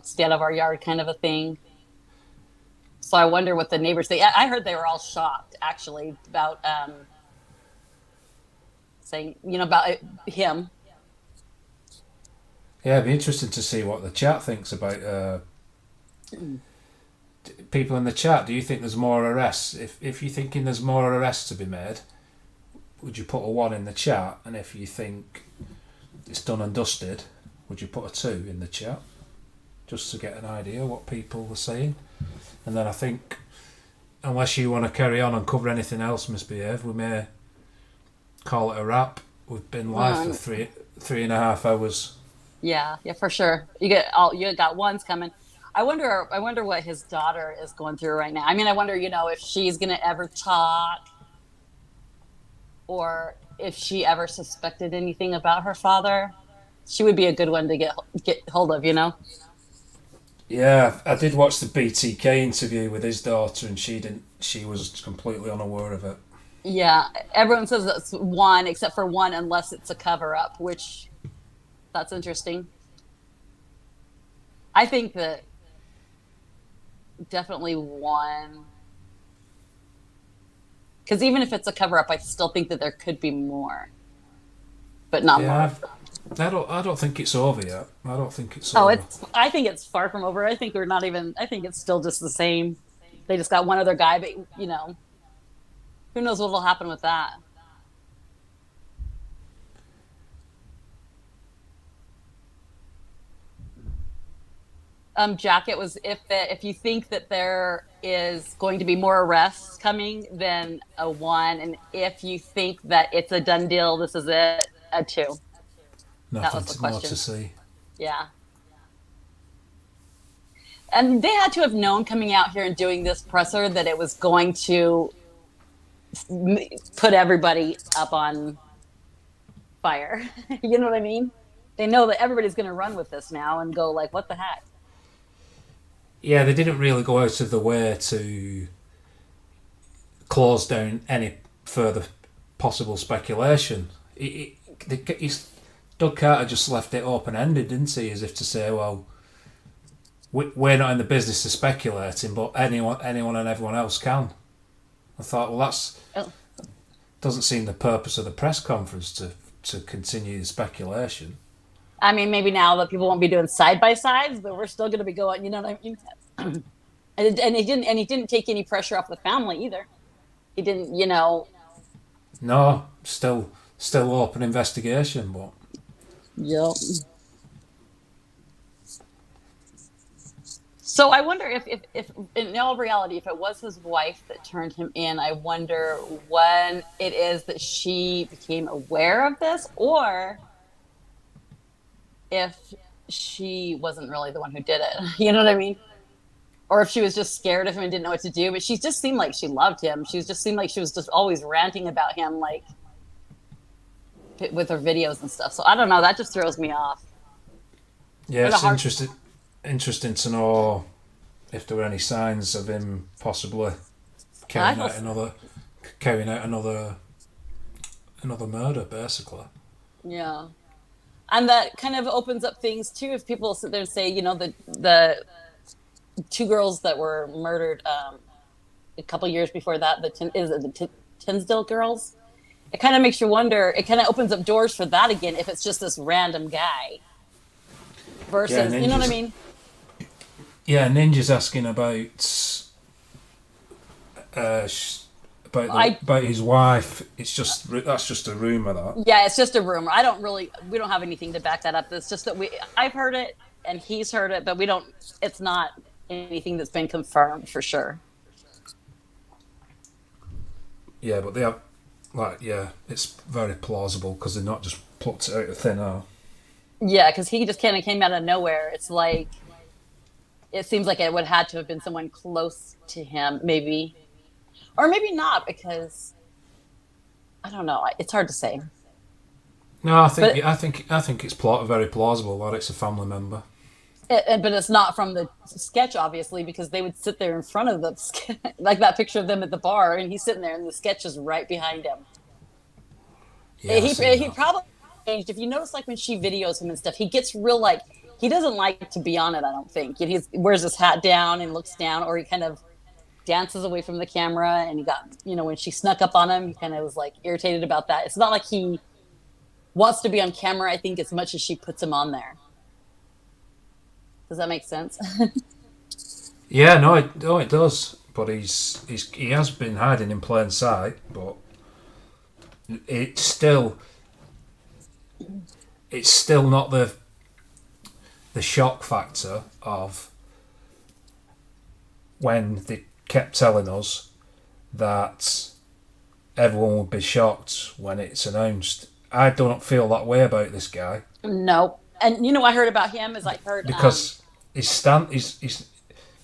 Stay out of our yard kind of a thing. So I wonder what the neighbors think. I heard they were all shocked, actually, about saying, about him. Yeah, it'd be interesting to see what the chat thinks about people in the chat. Do you think there's more arrests? If you're thinking there's more arrests to be made, would you put a 1 in the chat? And if you think it's done and dusted, would you put a 2 in the chat? Just to get an idea what people are saying. And then I think, unless you want to carry on and cover anything else, Misbehave, we may call it a wrap. We've been live for 3.5 hours. Yeah, for sure. You got ones coming. I wonder what his daughter is going through right now. I mean, I wonder, if she's gonna ever talk, or if she ever suspected anything about her father. She would be a good one to get hold of, Yeah, I did watch the BTK interview with his daughter, and she was completely unaware of it. Yeah, everyone says that's one, except for one, unless it's a cover-up, which that's interesting. I think that definitely one, because even if it's a cover-up, I still think that there could be more, but not more. I don't think it's over yet. I don't think it's over. I think it's far from over. I think I think it's still just the same. They just got one other guy, but who knows what will happen with that. Jack, it was if you think that there is going to be more arrests coming, then a 1, and if you think that it's a done deal, this is it, a 2. That was the question. Nothing more to see. Yeah. And they had to have known coming out here and doing this presser that it was going to put everybody up on fire. You know what I mean? They know that everybody's going to run with this now and go like, what the heck? Yeah, they didn't really go out of the way to close down any further possible speculation. Doug Carter just left it open-ended, didn't he? As if to say, well, we're not in the business of speculating, but anyone and everyone else can. I thought, well, doesn't seem the purpose of the press conference to continue the speculation. I mean, maybe now that people won't be doing side-by-sides, but we're still going to be going, you know what I mean? And he didn't take any pressure off the family either. He didn't, No, still open investigation, but. Yep. So I wonder if in all reality, if it was his wife that turned him in, I wonder when it is that she became aware of this, or if she wasn't really the one who did it. You know what I mean? Or if she was just scared of him and didn't know what to do. But she just seemed like she loved him. She just seemed like she was just always ranting about him, like with her videos and stuff. So I don't know. That just throws me off. Yeah, it's interesting to know if there were any signs of him possibly carrying out another murder, basically. Yeah. And that kind of opens up things too. If people sit there and say, the 2 girls that were murdered a couple years before that, the Tinsdale girls, it kind of makes you wonder. It kind of opens up doors for that again. If it's just this random guy versus, you know what I mean? Yeah, Ninja's asking about his wife. That's just a rumor, that. Yeah, it's just a rumor. We don't have anything to back that up. It's just that I've heard it and he's heard it, but it's not anything that's been confirmed for sure. Yeah, but they have, it's very plausible because they're not just plucked it out of thin air. Yeah, because he just kind of came out of nowhere. It's like, it seems like it would have to have been someone close to him, maybe. Or maybe not, because I don't know. It's hard to say. No, I think it's very plausible that it's a family member. But it's not from the sketch, obviously, because they would sit there in front of the like that picture of them at the bar, and he's sitting there, and the sketch is right behind him. Yeah, he probably changed. If you notice, like when she videos him and stuff, he gets real he doesn't like to be on it. I don't think he wears his hat down and looks down, or he kind of dances away from the camera. And he got when she snuck up on him, he kind of was irritated about that. It's not like he wants to be on camera, I think, as much as she puts him on there. Does that make sense? Yeah, no, it does. But he has been hiding in plain sight. But it's still not the the shock factor of when they kept telling us that everyone would be shocked when it's announced. I don't feel that way about this guy. No. And you know what I heard about him is I heard because his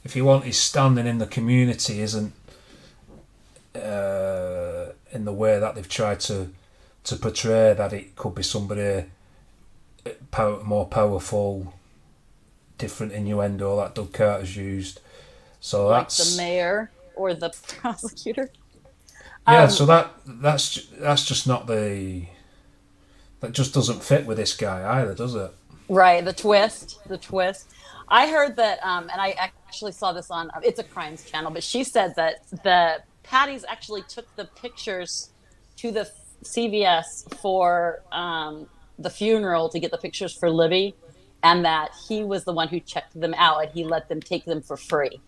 if you want, his standing in the community isn't in the way that they've tried to portray that it could be somebody more powerful, different innuendo that Doug Carter's used. So like that's the mayor or the prosecutor. Yeah, so that's just not that just doesn't fit with this guy either, does it? Right, the twist. I heard that, and I actually saw this on, it's a crimes channel, but she said that the Patties actually took the pictures to the CVS for the funeral to get the pictures for Libby, and that he was the one who checked them out and he let them take them for free.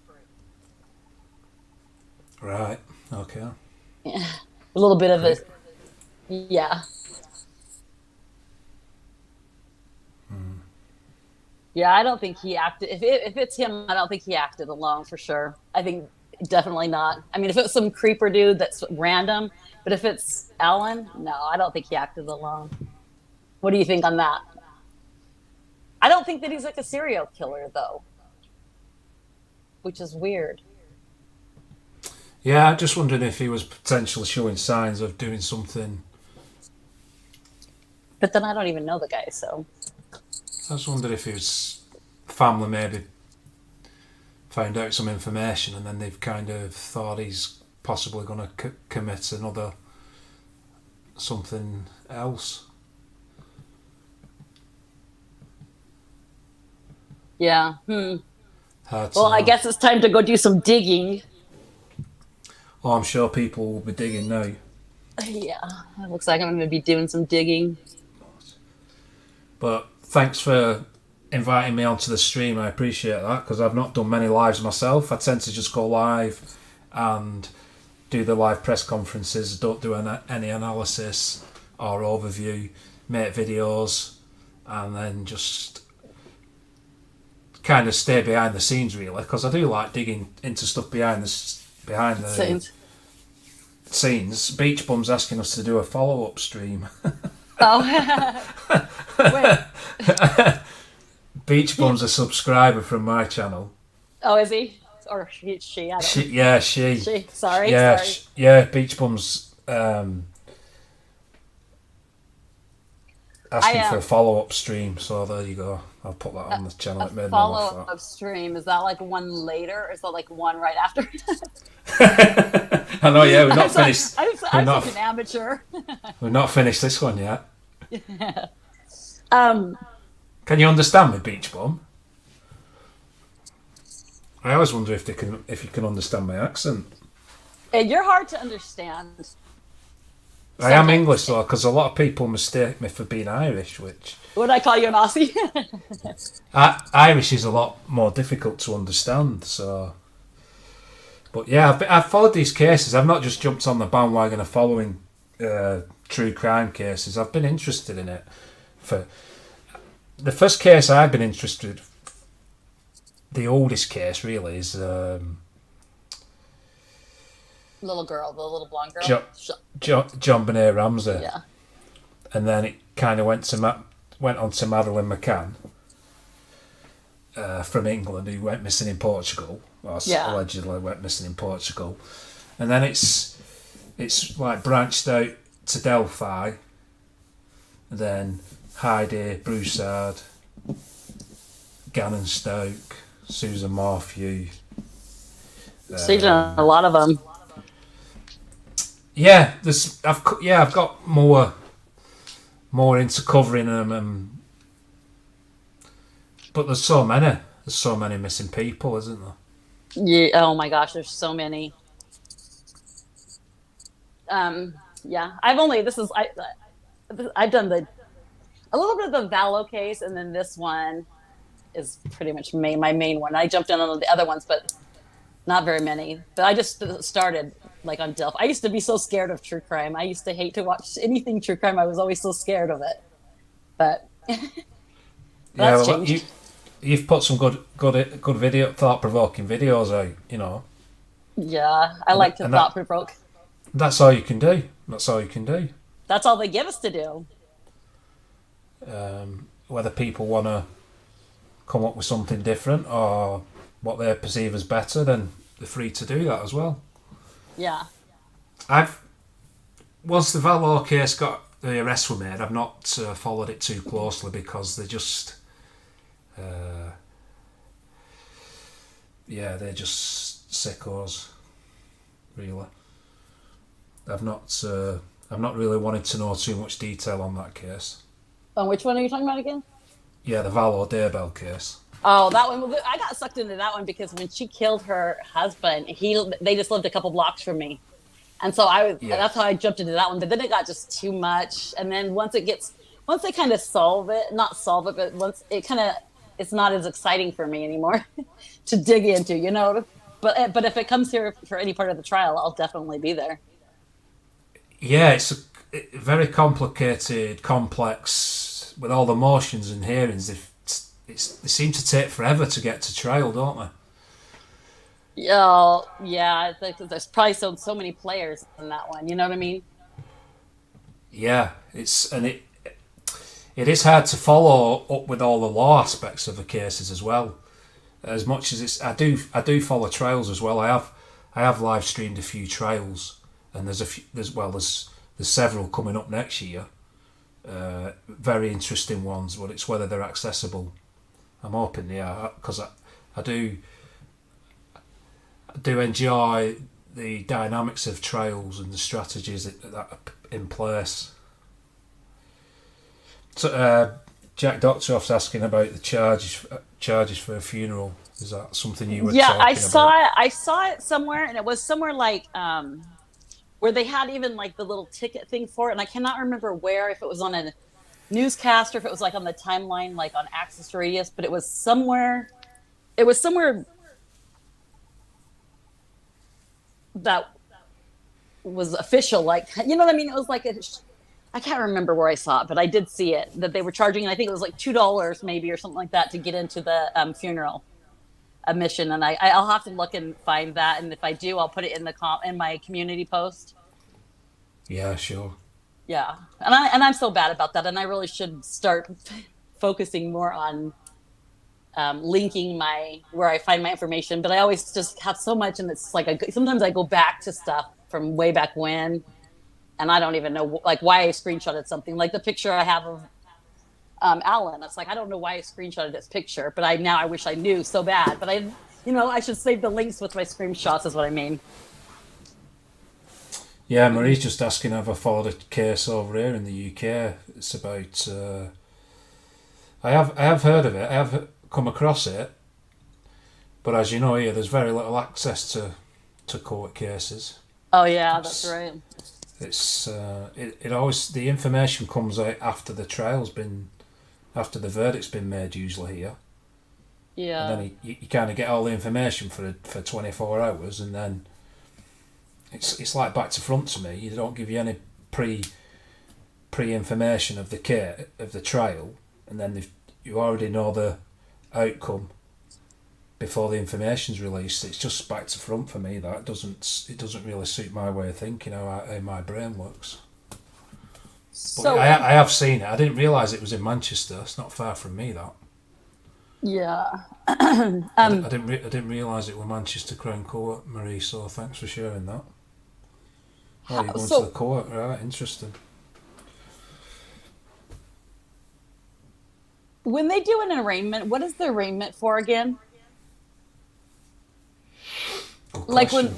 Right, okay. Yeah. A little bit of it. Yeah. Yeah, I don't think he acted. If it's him, I don't think he acted alone for sure. I think definitely not. I mean, if it was some creeper dude that's random, but if it's Ellen, no, I don't think he acted alone. What do you think on that? I don't think that he's like a serial killer though, which is weird. Yeah, I just wondered if he was potentially showing signs of doing something. But then I don't even know the guy, so. I just wondered if his family maybe found out some information and then they've kind of thought he's possibly going to commit another something else. Yeah. Well, I know. guess it's time to go do some digging. Oh, I'm sure people will be digging now. Yeah, it looks like I'm going to be doing some digging. But thanks for inviting me onto the stream. I appreciate that because I've not done many lives myself. I tend to just go live and do the live press conferences. Don't do any analysis or overview. Make videos and then just kind of stay behind the scenes really because I do like digging into stuff behind the scenes. Beach Bum's asking us to do a follow-up stream. Oh. Wait. Beach Bum's a subscriber from my channel. Oh, is he? Or she? I don't know. Yeah, she. She. Sorry. Yeah, sorry. Yeah. Beach Bum's asking for a follow-up stream. So there you go. I'll put that on the channel. It made me laugh. Follow-up stream. Is that like one later, or is that like one right after? I know. Yeah, we're not finished. I'm such an amateur. We've not finished this one yet. Yeah. Can you understand me, Beach Bum? I always wonder if you can understand my accent. You're hard to understand. I am English though, because a lot of people mistake me for being Irish, which... Would I call you an Aussie? Irish is a lot more difficult to understand, so... But yeah, I've followed these cases. I've not just jumped on the bandwagon of following true crime cases. I've been interested in it. For the first case I've been interested... The oldest case, really, is... Little girl, the little blonde girl. John Benet Ramsey. Yeah. And then it kind of went on to Madeleine McCann from England, who went missing in Portugal, or allegedly went missing in Portugal. And then it's like branched out to Delphi, and then Heidi Broussard, Gannon Stoke, Susan Morphew. So you've done a lot of them. Yeah, I've got more into covering them, but there's so many missing people, isn't there? Yeah. Oh my gosh, there's so many. Yeah, I've done a little bit of the Vallow case, and then this one is pretty much my main one. I jumped in on the other ones, but not very many. But I just started like on Delphi. I used to be so scared of true crime. I used to hate to watch anything true crime. I was always so scared of it. But that's changed. you've put some good video, thought-provoking videos out. You know. Yeah, I like to thought provoke. That's all you can do. That's all you can do. That's all they give us to do. Whether people want to come up with something different or what they perceive as better, then they're free to do that as well. Yeah. Once the Valor case the arrests were made, I've not followed it too closely because they're just, they're just sickos, really. I've not really wanted to know too much detail on that case. On which one are you talking about again? Yeah, the Valor Daybell case. Oh, that one. I got sucked into that one because when she killed her husband, they just lived a couple blocks from me. And so that's how I jumped into that one. But then it got just too much. And then once they kind of not solve it, but once it's not as exciting for me anymore to dig into, you know. But if it comes here for any part of the trial, I'll definitely be there. Yeah, it's a very complicated, complex, with all the motions and hearings. They seem to take forever to get to trial, don't they? Yeah, there's probably so many players in that one. You know what I mean? Yeah, it is hard to follow up with all the law aspects of the cases as well. As much as I do follow trials as well. I have live streamed a few trials, and there's several coming up next year. Very interesting ones, but it's whether they're accessible. I'm hoping they are, because I do enjoy the dynamics of trials and the strategies that are in place. So, Jack Doctoroff's asking about the charges for a funeral. Is that something you were talking about? Yeah, I saw it somewhere, and it was somewhere like where they had even like the little ticket thing for it, and I cannot remember where, if it was on a newscast or if it was like on the timeline, like on Access Radius, but it was somewhere that was official, like, you know what I mean? It was like I can't remember where I saw it, but I did see it, that they were charging, and I think it was like $2 maybe or something like that to get into the funeral admission. And I'll have to look and find that, and if I do, I'll put it in my community post. Yeah, sure. Yeah, and I'm so bad about that, and I really should start focusing more on linking where I find my information. But I always just have so much, and it's like sometimes I go back to stuff from way back when, and I don't even know like why I screenshotted something, like the picture I have of Alan. It's like I don't know why I screenshotted this picture, but I wish I knew so bad. But I should save the links with my screenshots, is what I mean. Yeah, Marie's just asking, have I followed a case over here in the UK? It's about. I have heard of it. I have come across it, but as you know, here there's very little access to court cases. Oh yeah, that's right. It's it always, the information comes out after the after the verdict's been made, usually here. Yeah. And then you kind of get all the information for 24 hours, and then it's like back to front to me. You don't give you any pre information of the trial, and then you already know the outcome before the information's released. It's just back to front for me. That it doesn't really suit my way of thinking, how my brain works. So but I have seen it. I didn't realise it was in Manchester. It's not far from me, that. Yeah. I didn't realise it was Manchester Crown Court, Marie. So thanks for sharing that. Oh, you're going to the court, right? Interesting. When they do an arraignment, what is the arraignment for again? Like what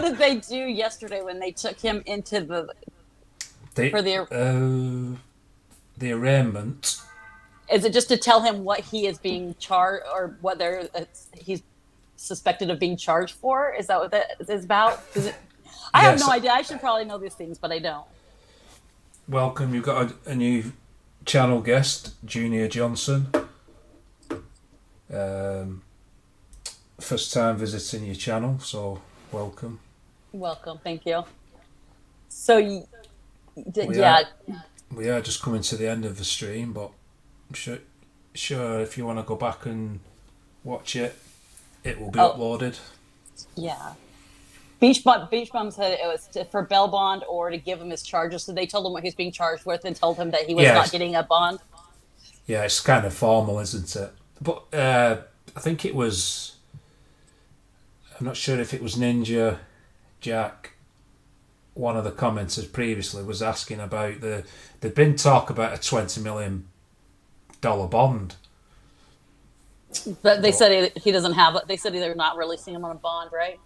did they do yesterday when they took him into the arraignment? Is it just to tell him what he is being charged, or what he's suspected of being charged for? Is that what that is about? I have no idea. I should probably know these things, but I don't. Welcome. You've got a new channel guest, Junior Johnson. First time visiting your channel, so welcome. Welcome. Thank you. So, we are just coming to the end of the stream, but I'm sure sure if you want to go back and watch it, it will be Oh. uploaded. Yeah. Beach Bum said it was for bail bond or to give him his charges. So they told him what he was being charged with and told him that he was Yeah, not getting a bond. Yeah, it's kind of formal, isn't it? But I think it was. I'm not sure if it was Ninja Jack. One of the commenters previously was asking about there'd been talk about a $20 million bond. But they said he doesn't have it. They said they're not releasing him on a bond, right?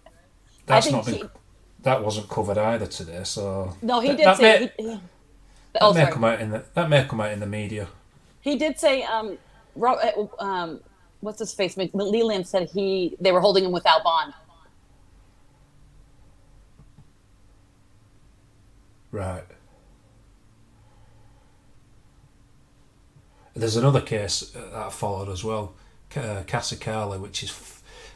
That's not been. That wasn't covered either today. So no, he did that say. may come out in the media. He did say. What's his face? Leland said they were holding him without bond. Right. There's another case that I followed as well, Casicali,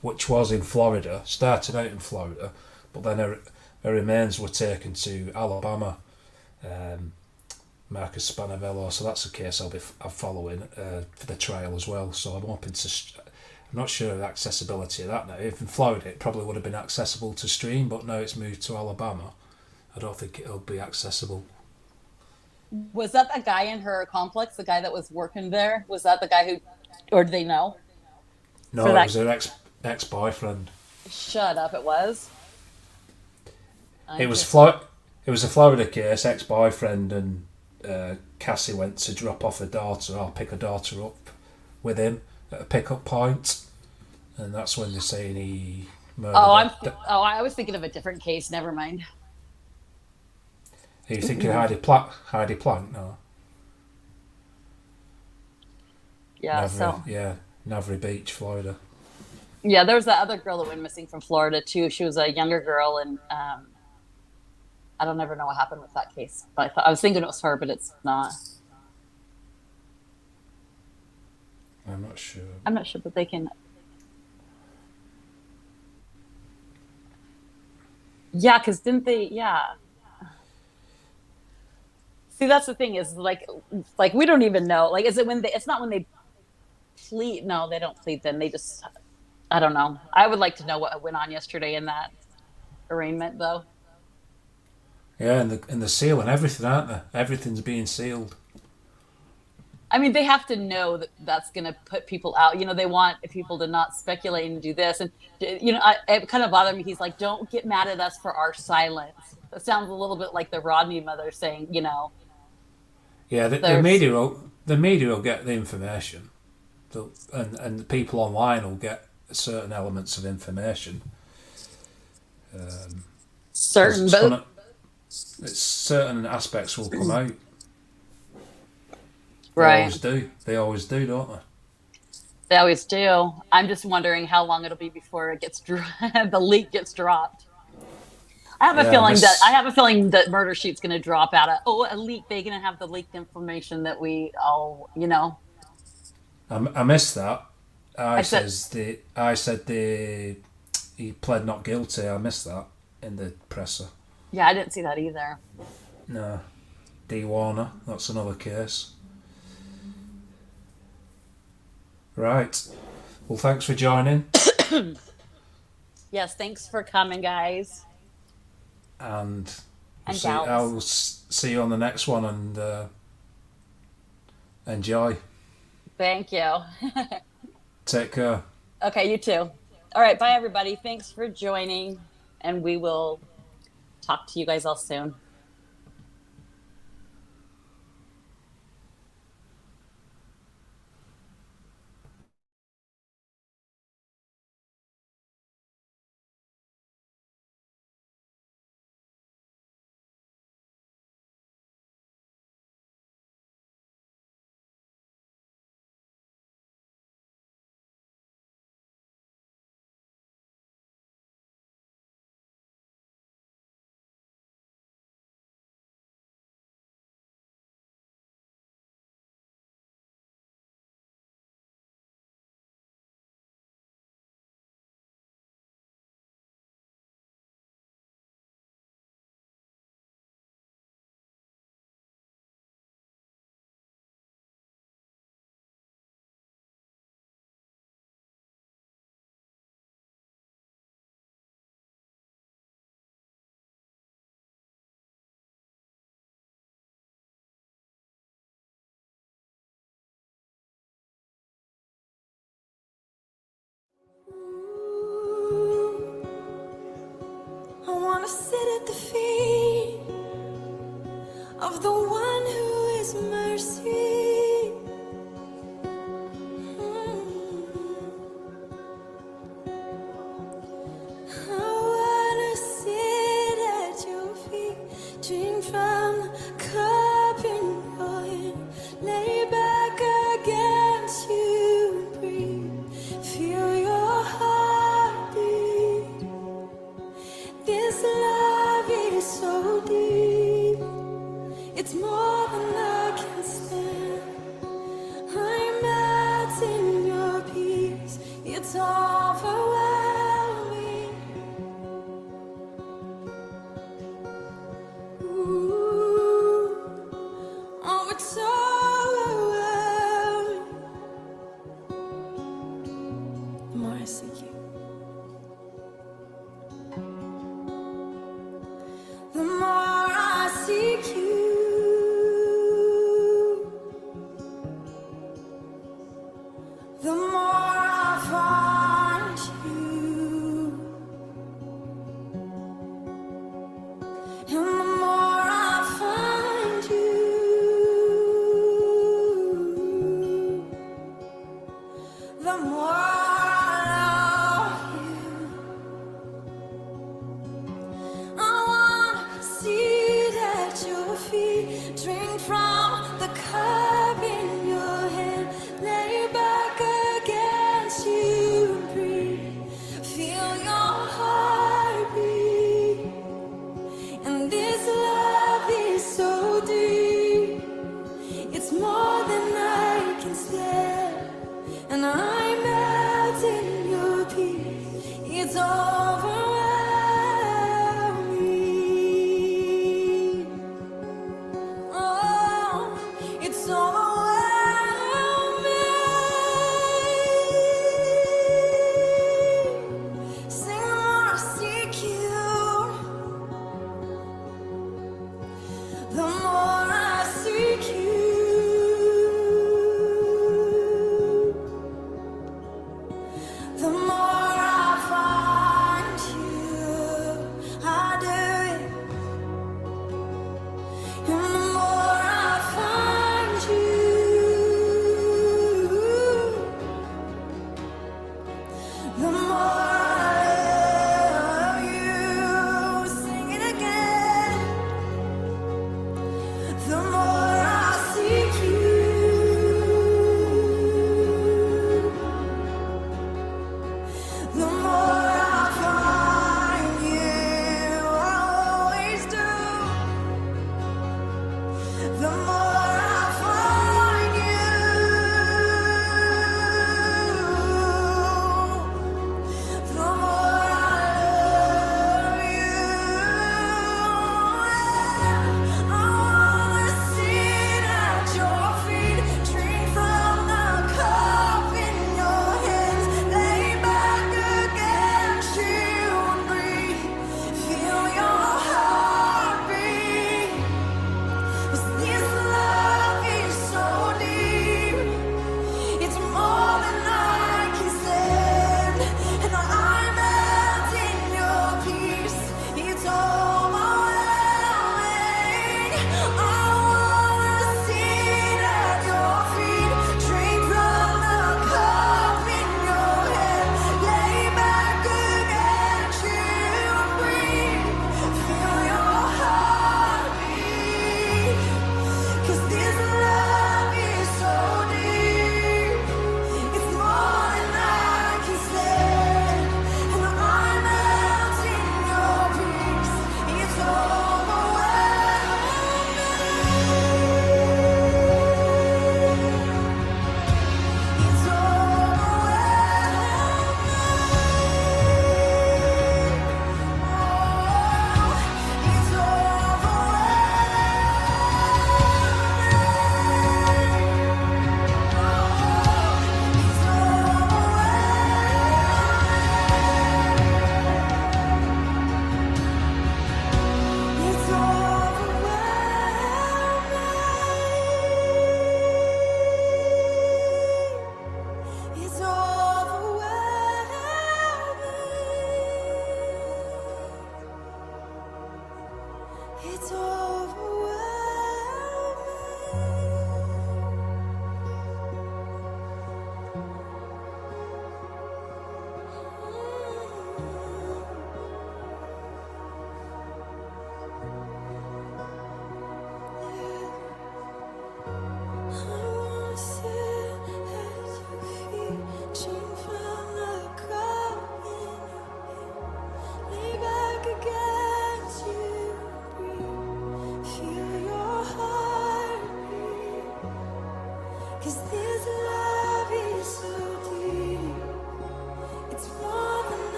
which was in Florida. Started out in Florida, but then her remains were taken to Alabama. Marcus Spanavello. So that's a case I'm following for the trial as well. So I'm hoping to. I'm not sure of the accessibility of that now. If in Florida, it probably would have been accessible to stream, but now it's moved to Alabama. I don't think it'll be accessible. Was that the guy in her complex, the guy that was working there? Was that the guy who, or did they know? No, it was her ex-boyfriend. Shut up, it was? It was a Florida case, ex-boyfriend, and Cassie went to drop off her daughter or pick her daughter up with him at a pickup point, and that's when they're saying he murdered her. I was thinking of a different case. Never mind. Are you thinking Heidi Plank? No. Yeah, Navry Beach, Florida. Yeah, there was that other girl that went missing from Florida too. She was a younger girl, and I don't ever know what happened with that case. But I was thinking it was her, but it's not. I'm not sure. I'm not sure, but they can. Yeah, because didn't they? Yeah. See, that's the thing is like we don't even know. Like, is it when they? It's not when they plead. No, they don't plead. Then they just. I don't know. I would like to know what went on yesterday in that arraignment, though. Yeah, and the seal and everything, aren't they? Everything's being sealed. I mean, they have to know that that's going to put people out. You know, they want people to not speculate and do this. And, you know, it kind of bothered me. He's like, don't get mad at us for our silence. It sounds a little bit like the Rodney mother saying, you know. Yeah, the media will get the information. And the people online will get certain elements of information. Certain aspects will come out. Right. They always do, don't they? They always do. I'm just wondering how long it'll be before it gets the leak gets dropped. I have a feeling that Murder Sheet's going to drop out a leak. They're going to have the leaked information that we all, you know. I missed that. I said he pled not guilty. I missed that in the presser. Yeah, I didn't see that either. No. D. Warner, that's another case. Right. Well, thanks for joining. Yes, thanks for coming, guys. And I'll see you on the next one, and enjoy. Thank you. Take care. Okay, you too. All right, bye, everybody. Thanks for joining, and we will talk to you guys all soon. to sit at the feet of the one who is mercy. I wanna sit at your feet, drink from the cup in your hand, lay back against you and breathe, feel your heartbeat. This love is so deep, it's more than I can stand. I'm out in your peace, it's overwhelming. Ooh, oh, it's overwhelming. The more I seek you, the more I seek you, the more I find you, and the more I find you, the more I love you. I wanna sit at your feet, drink from the cup in your hand, lay back against you and breathe, feel your heartbeat. And this love is so deep, it's more than I can stand. And I'm out in your peace, it's overwhelming. Oh, it's overwhelming. It's all